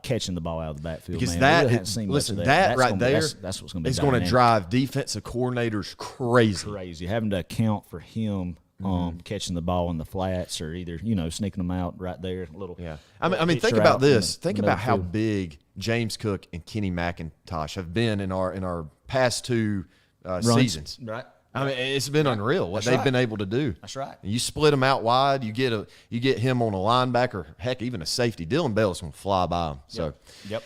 catching the ball out of the backfield, Because man. that, We really haven't seen much listen, of that That's right gonna be- there that's what's going to be is going to dynamic. drive defensive coordinators crazy. Having to account for him catching the ball in the flats or either, sneaking them out right there. Yeah. I mean think about this. Think about how big James Cook and Kenny McIntosh have been in our past 2 seasons. Right. I mean, it's been unreal what they've been able to do. That's right. You split them out wide. You get him on a linebacker, heck, even a safety. Dylan Bell's going to fly by him. So, Yep.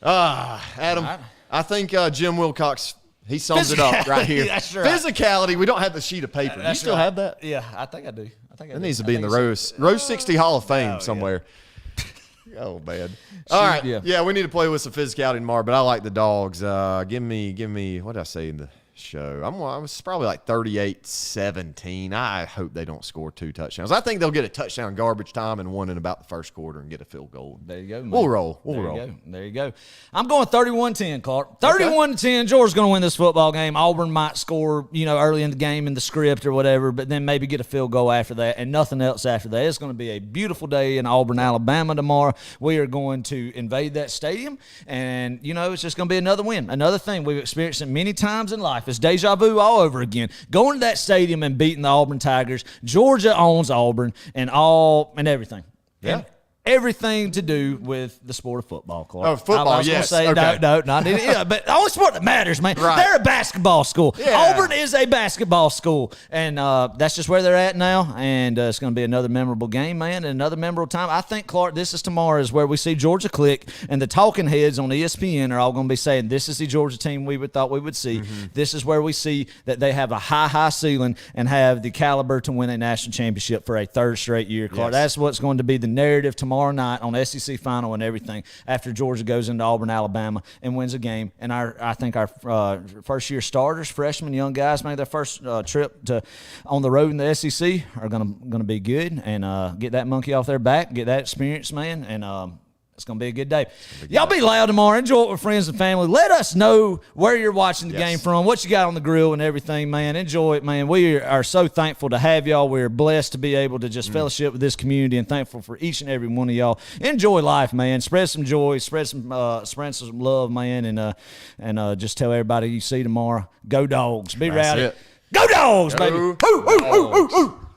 Adam, right. I think Jim Wilcox, he sums it up right here. That's right. Physicality. We don't have the sheet of paper. You still have that? Yeah, I think I do. It needs to be in the Rose 60 Hall of Fame somewhere. Oh, man. All right. Yeah, we need to play with some physicality tomorrow, but I like the Dogs. Give me, what did I say in the show? I was probably like 38-17. I hope they don't score 2 touchdowns. I think they'll get a touchdown garbage time and one in about the first quarter and get a field goal. There you go, man. We'll roll. There you go. I'm going 31-10, Clark. 31-10. Georgia's going to win this football game. Auburn might score, early in the game in the script or whatever, but then maybe get a field goal after that and nothing else after that. It's going to be a beautiful day in Auburn, Alabama tomorrow. We are going to invade that stadium, and, it's just going to be another win. Another thing we've experienced it many times in life. It's deja vu all over again. Going to that stadium and beating the Auburn Tigers. Georgia owns Auburn and everything. Yeah. And everything to do with the sport of football, Clark. Oh, football, I was yes. going to say, okay. no, but the only sport that matters, man. Right. They're a basketball school. Yeah. Auburn is a basketball school, and that's just where they're at now, and it's going to be another memorable game, man, and another memorable time. I think, Clark, this is tomorrow is where we see Georgia click, and the talking heads on ESPN are all going to be saying, this is the Georgia team we thought we would see. Mm-hmm. This is where we see that they have a high ceiling and have the caliber to win a national championship for a 3rd straight year, Clark. Yes. That's what's going to be the narrative tomorrow night on SEC final and everything after Georgia goes into Auburn, Alabama, and wins a game. And I think our first-year starters, freshmen, young guys, make their first trip on the road in the SEC are gonna be good and get that monkey off their back, get that experience, man, and it's going to be a good day. Y'all be loud tomorrow. Enjoy it with friends and family. Let us know where you're watching the game from, what you got on the grill and everything, man. Enjoy it, man. We are so thankful to have y'all. We're blessed to be able to just fellowship with this community and thankful for each and every one of y'all. Enjoy life, man. Spread some joy. Spread some love, man, and just tell everybody you see tomorrow, go Dogs. Be rowdy. It. Go Dogs, baby. Hoo, hoo, hoo, hoo, hoo.